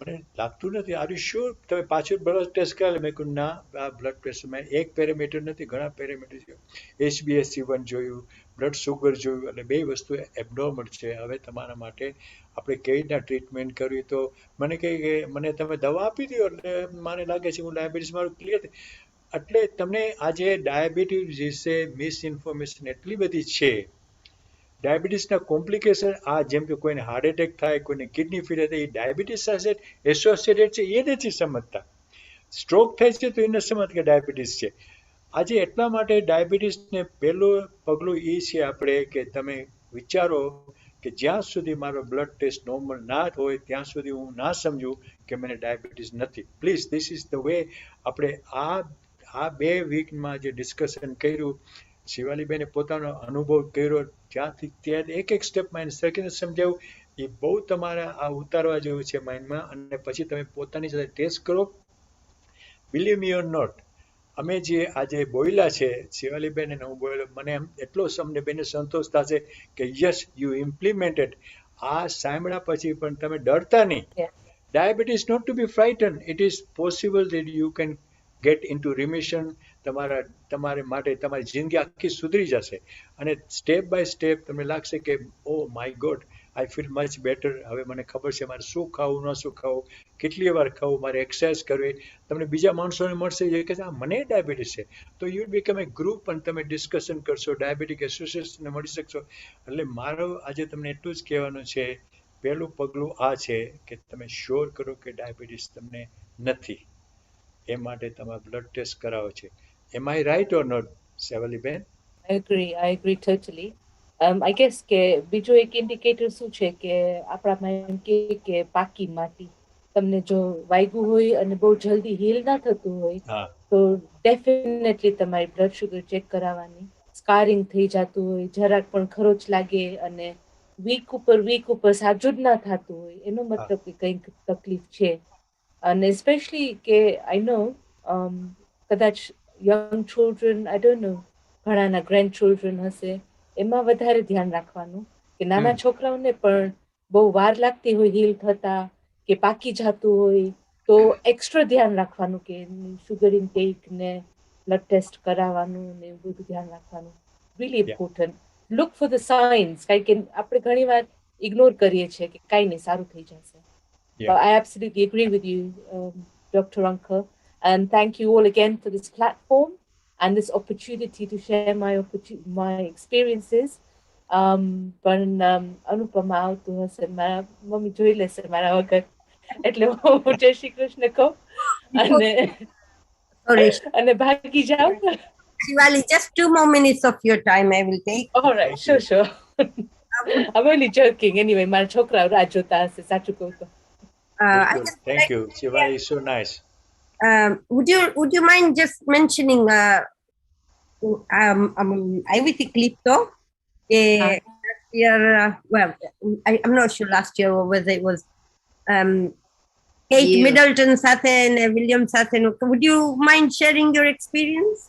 મને લાગતું નથી, આર યુ શ્યોર? તમે પાછું બ્લડ ટેસ્ટ કરાવેલું? મેં કહ્યું ના, આ બ્લડ પ્રેશર મેં એક પેરામીટર નથી, ઘણા પેરામીટર જોયું, HbA1C જોયું, બ્લડ સુગર જોયું, એટલે બે વસ્તુ એબનોર્મલ છે. હવે તમારા માટે આપણે કેવી રીતના ટ્રીટમેન્ટ કરવી? તો મને કહે કે મને તમે દવા આપી દો એટલે મને લાગે છે હું ડાયાબિટીસ મારું ક્લિયર. એટલે તમને આજે ડાયાબિટીસ વિશે મિસઇન્ફોર્મેશન એટલી બધી છે. ડાયાબિટીસના કોમ્પ્લિકેશન, આ જેમ કે કોઈને હાર્ટ એટેક થાય, કોઈને કિડની ફેલિયર થાય, એ ડાયાબિટીસ સાથે એસોસિએટેડ છે, એ નથી સમજતા. સ્ટ્રોક થાય છે તો એ નથી સમજતા કે ડાયાબિટીસ છે. આજે એટલા માટે ડાયાબિટીસને પહેલું પગલું એ છે આપણે કે તમે વિચારો કે જ્યાં સુધી મારો બ્લડ ટેસ્ટ નોર્મલ ના હોય ત્યાં સુધી હું ના સમજું કે મને ડાયાબિટીસ નથી. Please, this is the way. આપણે આ 2 વીકમાં જે ડિસ્કશન કર્યું, શિવાલીબેને પોતાનો અનુભવ કર્યો, ત્યાંથી ત્યાં એક સ્ટેપમાં એને સરખીને સમજાવ્યું, એ બહુ તમારે આ ઉતારવા જેવું છે માઇન્ડમાં. અને પછી તમે પોતાની સાથે ટેસ્ટ કરો. બિલીવ મી ઓર નોટ, અમે જે આજે બોલ્યા છે, શિવાલીબેન અને હું બોલ્યો, મને એમ એટલો અમને બેને સંતોષ થશે કે યસ, યુ ઇમ્પ્લિમેન્ટેડ. આ સાંભળ્યા પછી પણ તમે ડરતા નહીં. Diabetes not to be frightened. It is possible that you can get into remission. તમારે માટે તમારી જિંદગી આખી સુધરી જશે. અને સ્ટેપ બાય સ્ટેપ તમને લાગશે કે oh my God, I feel much better. હવે મને ખબર છે મારે શું ખાવું, ન શું ખાવું, કેટલી વાર ખાવું, મારે એક્સરસાઇઝ કરવી. તમને બીજા માણસોને મળશે જે કે મને ડાયાબિટીસ છે, તો યુ બીકમ એ ગ્રુપ અને તમે ડિસ્કશન કરશો, ડાયાબિટીક એસોસિએશનને મળી શકશો. એટલે મારો આજે તમને એટલું જ કહેવાનું છે, પહેલું પગલું આ છે કે તમે શ્યોર કરો કે ડાયાબિટીસ તમને નથી. એ માટે તમારે બ્લડ ટેસ્ટ કરાવો છે. Am I right or not, Sevliben? I agree totally. I guess કે બીજો એક ઇન્ડિકેટર શું છે કે આપણામાં એમ કે પાકી માટી, તમને જો વાગ્યું હોય અને બહુ જલ્દી હીલ ના થતું હોય હા, તો ડેફિનેટલી તમારી બ્લડ શુગર ચેક કરાવવાની. સ્કારિંગ થઈ જતું હોય, જરાક પણ ખરોચ લાગે અને વીક ઉપર સાજું જ ના થતું હોય, એનો મતલબ કે કંઈક તકલીફ છે. અને સ્પેશલી કે આઈ નો કદાચ young children, I don't know, ઘણાના ગ્રેન્ડ ચિલ્ડ્રન હશે, એમાં વધારે ધ્યાન રાખવાનું કે નાના છોકરાઓને પણ બહુ વાર લાગતી હોય હીલ થતા કે પાકી જતું હોય તો એક્સ્ટ્રા ધ્યાન રાખવાનું કે શુગર ઇન્ટેક ને બ્લડ ટેસ્ટ કરાવવાનું ને એવું બધું ધ્યાન રાખવાનું. Really important. Look for the science. કારણ કે આપણે ઘણી વાર ઇગ્નોર કરીએ છીએ કે કાંઈ નહીં, સારું થઈ જશે. But I absolutely agree with you, Dr. Anka. And thank you all again for this platform and this opportunity to share my experiences. પણ અનુપમા આવતું હશે, મારા મમ્મી જોઈ લેશે મારા વગર, એટલે હું જય શ્રી કૃષ્ણ કહું અને ભાગી જાઉં. Shivali, just 2 more minutes of your time I will take. All right, sure. I'm only joking. Anyway, મારા છોકરાઓ રાહ જોતા હશે, સાચું કહું તો. Thank you. Shivali is so nice. Would you mind just mentioning IVT clip though? Last year, well, I'm not sure last year or whether it was Kate Middleton સાથે and William સાથે. Would you mind sharing your experience?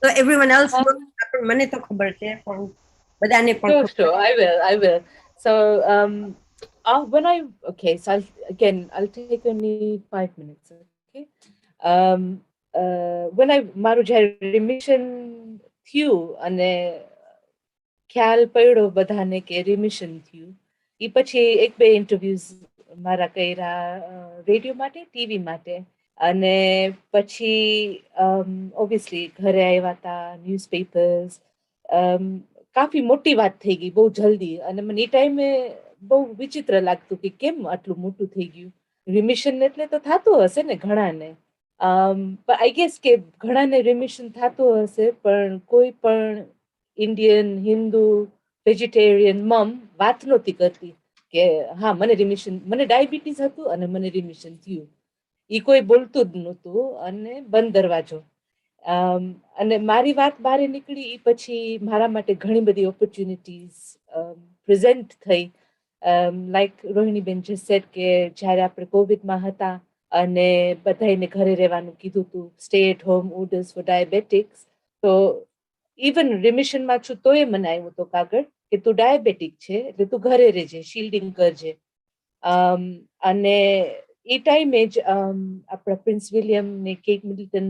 So everyone else knows. મને તો ખબર છે પણ બધાને પણ. Sure, I will. So so I'll take only 5 minutes. Okay. When મારું જ્યારે remission થયું અને ખ્યાલ પડ્યો બધાને કે remission થયું, એ પછી 1-2 ઇન્ટરવ્યુઝ મારા કર્યા રેડિયો માટે, ટીવી માટે, અને પછી ઓબ્વિયસલી ઘરે આવ્યા હતા, ન્યૂઝપેપર્સ, કાફી મોટી વાત થઈ ગઈ બહુ જલ્દી. અને મને એ ટાઈમે બહુ વિચિત્ર લાગતું કે કેમ આટલું મોટું થઈ ગયું. રિમિશન એટલે તો થતું હશે ને ઘણાને, પણ આઈ ગેસ કે ઘણાને રિમિશન થતું હશે, પણ કોઈ પણ ઇન્ડિયન, હિન્દુ, વેજીટેરિયન મમ વાત નહોતી કરતી કે હા મને રિમિશન, મને ડાયાબિટીસ હતું અને મને રિમિશન થયું. એ કોઈ બોલતું જ નહોતું. અને બંધ દરવાજો. અને મારી વાત બહાર નીકળી એ પછી મારા માટે ઘણી બધી ઓપોર્ચ્યુનિટીઝ પ્રેઝન્ટ થઈ. લાઈક રોહિણીબેન જે સેડ કે જ્યારે આપણે કોવિડમાં હતા અને બધાને ઘરે રહેવાનું કીધું હતું, stay at home orders for diabetics, તો ઇવન રિમિશનમાં છું તોય મને આવ્યું તો કાગળ કે તું ડાયાબેટિક છે એટલે તું ઘરે રહેજે, શિલ્ડિંગ કરજે. અને એ ટાઈમે જ આપણા પ્રિન્સ વિલિયમ ને કેટ મિડલ્ટન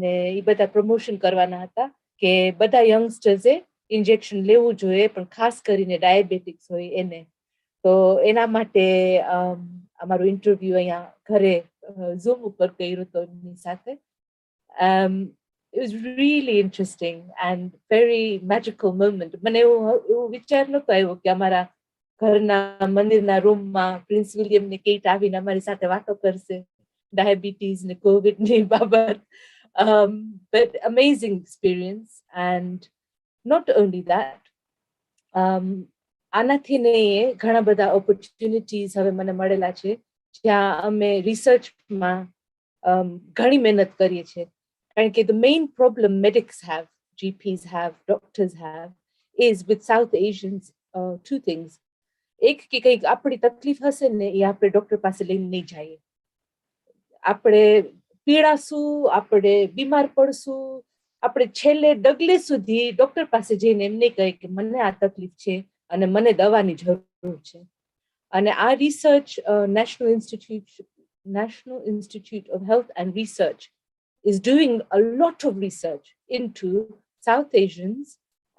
ને એ બધા પ્રમોશન કરવાના હતા કે બધા યંગસ્ટર્સે ઇન્જેક્શન લેવું જોઈએ, પણ ખાસ કરીને ડાયાબેટિક્સ હોય એને. તો એના માટે અમારું ઇન્ટરવ્યુ અહીંયા ઘરે ઝૂમ ઉપર કર્યું હતો એમની સાથે. It was really interesting and very magical moment. મને એવું વિચાર નહોતો આવ્યો કે અમારા ઘરના મંદિરના રૂમમાં પ્રિન્સ વિલિયમ ને કેટ આવીને અમારી સાથે વાતો કરશે ડાયાબિટીસ ને કોવિડ ની બાબત. But amazing experience. And not only that, આનાથી નહીં ઘણા બધા ઓપોર્ચ્યુનિટીઝ હવે મને મળેલા છે જ્યાં અમે રિસર્ચમાં ઘણી મહેનત કરીએ છીએ. કારણ કે the main problem medics have, GPs have, doctors have, is with South Asians, two things. એક કે કંઈક આપણી તકલીફ હશે ને એ આપણે ડોક્ટર પાસે લઈને નહીં જઈએ. આપણે પીડાશું, આપણે બીમાર પડશું, આપણે છેલ્લે ડગલે સુધી ડોક્ટર પાસે જઈને એમ નહીં કહે કે મને આ તકલીફ છે અને મને દવાની જરૂર છે. અને આ research national institute of health and research is doing a lot of research into South Asians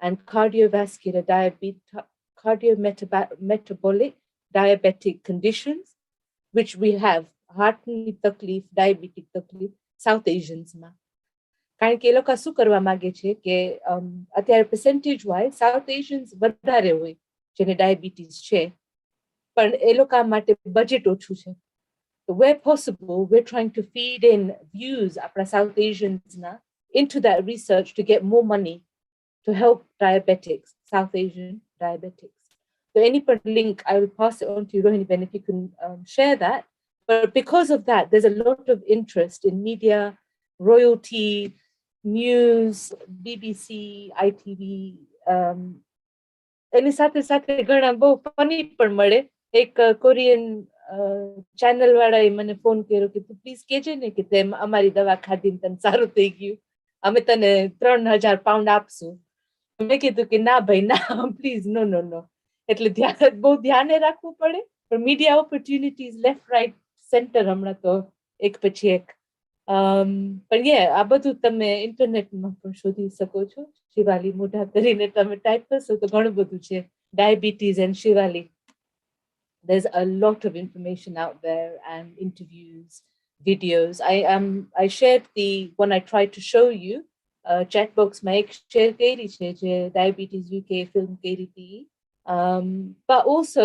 and cardiometabolic diabetic conditions, which we have, heart ની તકલીફ, diabetic તકલીફ South Asians માં. કારણ કે એ લોકો શું કરવા માંગે છે કે અત્યારે percentage wise South Asians વધારે હોય જેને ડાયાબિટીસ છે, પણ એ લોકો માટે બજેટ ઓછું છે. So where possible, we're trying to feed in views of South Asians into that research to get more money to help diabetics, South Asian diabetics. So any link, I will pass it on to you, Rohini Ben, if you can share that. But because of that, there's a lot of interest in media, royalty, news, BBC, ITV. એની સાથે સાથે ઘણા બહુ funny પણ મળે. એક Korean channel વાળાએ મને phone કર્યો કે તું પ્લીઝ કેજે ને કે તેમ અમારી દવા ખાધીને તને સારું થઈ ગયું, અમે તને 3,000 પાઉન્ડ આપશું. મેં કીધું કે ના ભાઈ ના, પ્લીઝ નો નો નો. એટલે બહુ ધ્યાને રાખવું પડે. પણ media opportunities left right centre હમણાં તો એક પછી એક. પણ આ બધું તમે ઇન્ટરનેટમાં પણ શોધી શકો છો. શિવાલી મોઢા કરીને તમે ટાઈપ કરશો તો ઘણું બધું છે. Diabetes and Shivali. There's a lot of information out there and interviews, videos. I shared the one I tried to show you. Chat box માં એક share કરી છે જે Diabetes UK film કરી હતી. But also,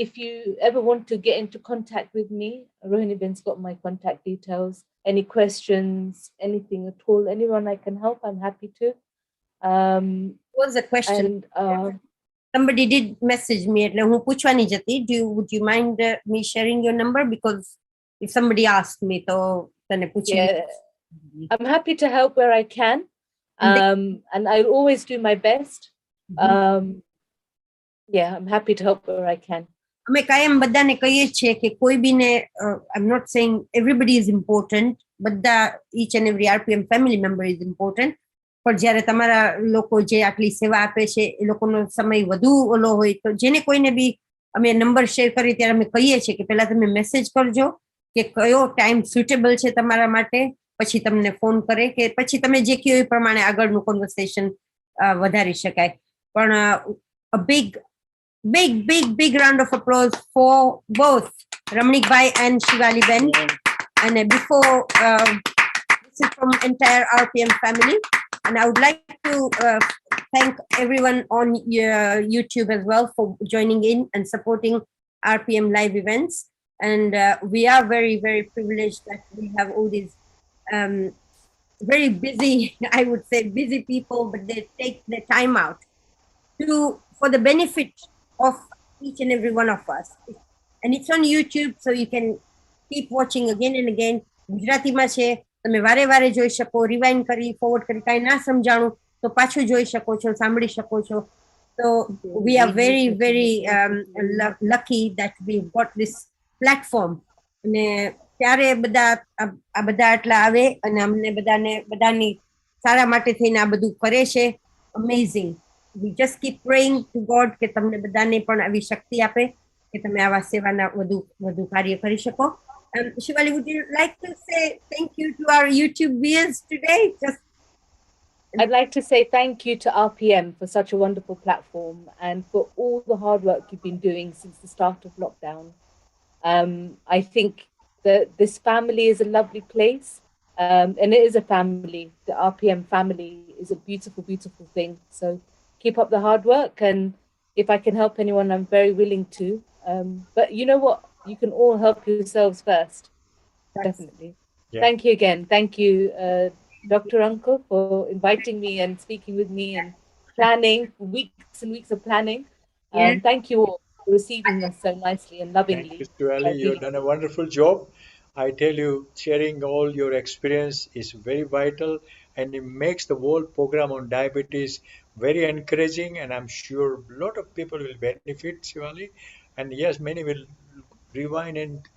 if you ever want to get into contact with me, Rohini Ben's got my contact details. Any questions, anything at all, anyone I can help, I'm happy to. What was the question? And, somebody did message me. એટલે હું પૂછવાની જ હતી. Would you mind me sharing your number? Because if somebody asked me, તો તને પૂછી. I'm happy to help where I can. And I'll always do my best. I'm happy to help where I can. અમે કાયમ બધાને કહીએ છીએ કે કોઈ બીને, I'm not saying everybody is important, બધા each and every RPM family member is important. પણ જ્યારે તમારા લોકો જે આટલી સેવા આપે છે એ લોકોનો સમય વધુ ઓલો હોય તો જેને કોઈને બી અમે નંબર શેર કરીએ ત્યારે અમે કહીએ છીએ કે પહેલા તમે મેસેજ કરજો કે કયો ટાઈમ સુટેબલ છે તમારા માટે, પછી તમને ફોન કરે કે પછી તમે જે કહો એ પ્રમાણે આગળનું કન્વર્સેશન વધારી શકાય. પણ a big round of applause for both Ramnik bhai and Shivali ben. And before, this is from entire RPM family. And I would like to thank everyone on YouTube as well for joining in and supporting RPM live events. And we are very, very privileged that we have all these very busy, I would say busy people, but they take their time out for the benefit of each and every one of us. And it's on YouTube, so you can keep watching again and again. ગુજરાતીમાં છે, તમે વારે વારે જોઈ શકો, rewind કરી, forward કરી, કાંઈ ના સમજાણું તો પાછું જોઈ શકો છો, સાંભળી શકો છો. So we are very, very lucky that we've got this platform. અને ત્યારે આ બધા આટલા આવે અને અમને બધાની સારા માટે થઈને આ બધું કરે છે. Amazing. We just keep praying to God કે તમને બધાને પણ આવી શક્તિ આપે કે તમે આવા સેવાના વધુ કાર્ય કરી શકો. Shivali, would you like to say thank you to our YouTube viewers today? I'd like to say thank you to RPM for such a wonderful platform and for all the hard work you've been doing since the start of lockdown. I think that this family is a lovely place, and it is a family. The RPM family is a beautiful, beautiful thing. So keep up the hard work, and if I can help anyone, I'm very willing to. But you know what? You can all help yourselves first. Definitely. Yeah. Thank you again. Thank you, Dr. Uncle, for inviting me and speaking with me and planning, weeks and weeks of planning. Thank you all for receiving us so nicely and lovingly. Thank you, Shivali. You've done a wonderful job. I tell you, sharing all your experience is very vital, and it makes the whole program on diabetes very encouraging, and I'm sure a lot of people will benefit, Shivali. And yes, many will rewind and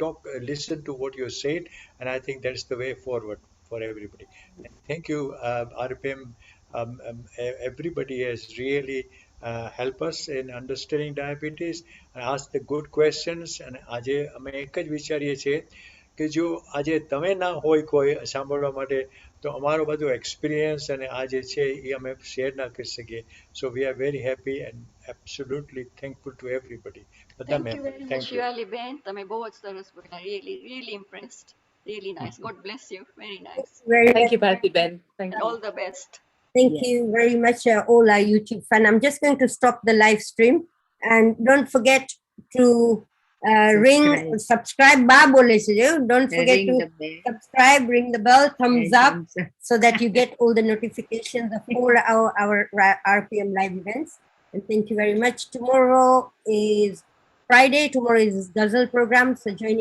listen to what you said, and I think that's the way forward for everybody. And thank you, RPM. Everybody has really helped us in understanding diabetes and asked the good questions. And આજે અમે એક જ વિચારીએ છીએ કે જો આજે તમે ના હોય કોઈ સાંભળવા માટે તો અમારો બધો એક્સપિરિયન્સ અને આ જે છે એ અમે શેર ના કરી શકીએ. So we are very happy and absolutely thankful to everybody. Thank you very much, Shivali Ben. તમે બહુ જ સરસ બોલ્યા. Really impressed. Really nice. God bless you. Very nice. Thank you, Bharti Ben. Thank And you. all the best. Thank you very much, all our YouTube fans. I'm just going to stop the live stream, and don't forget to subscribe. Don't forget to subscribe, ring the bell, thumbs up, so that you get all the notifications of all our RPM live events. And thank you very much. Tomorrow is Friday. Tomorrow is Ghazal program, so join in.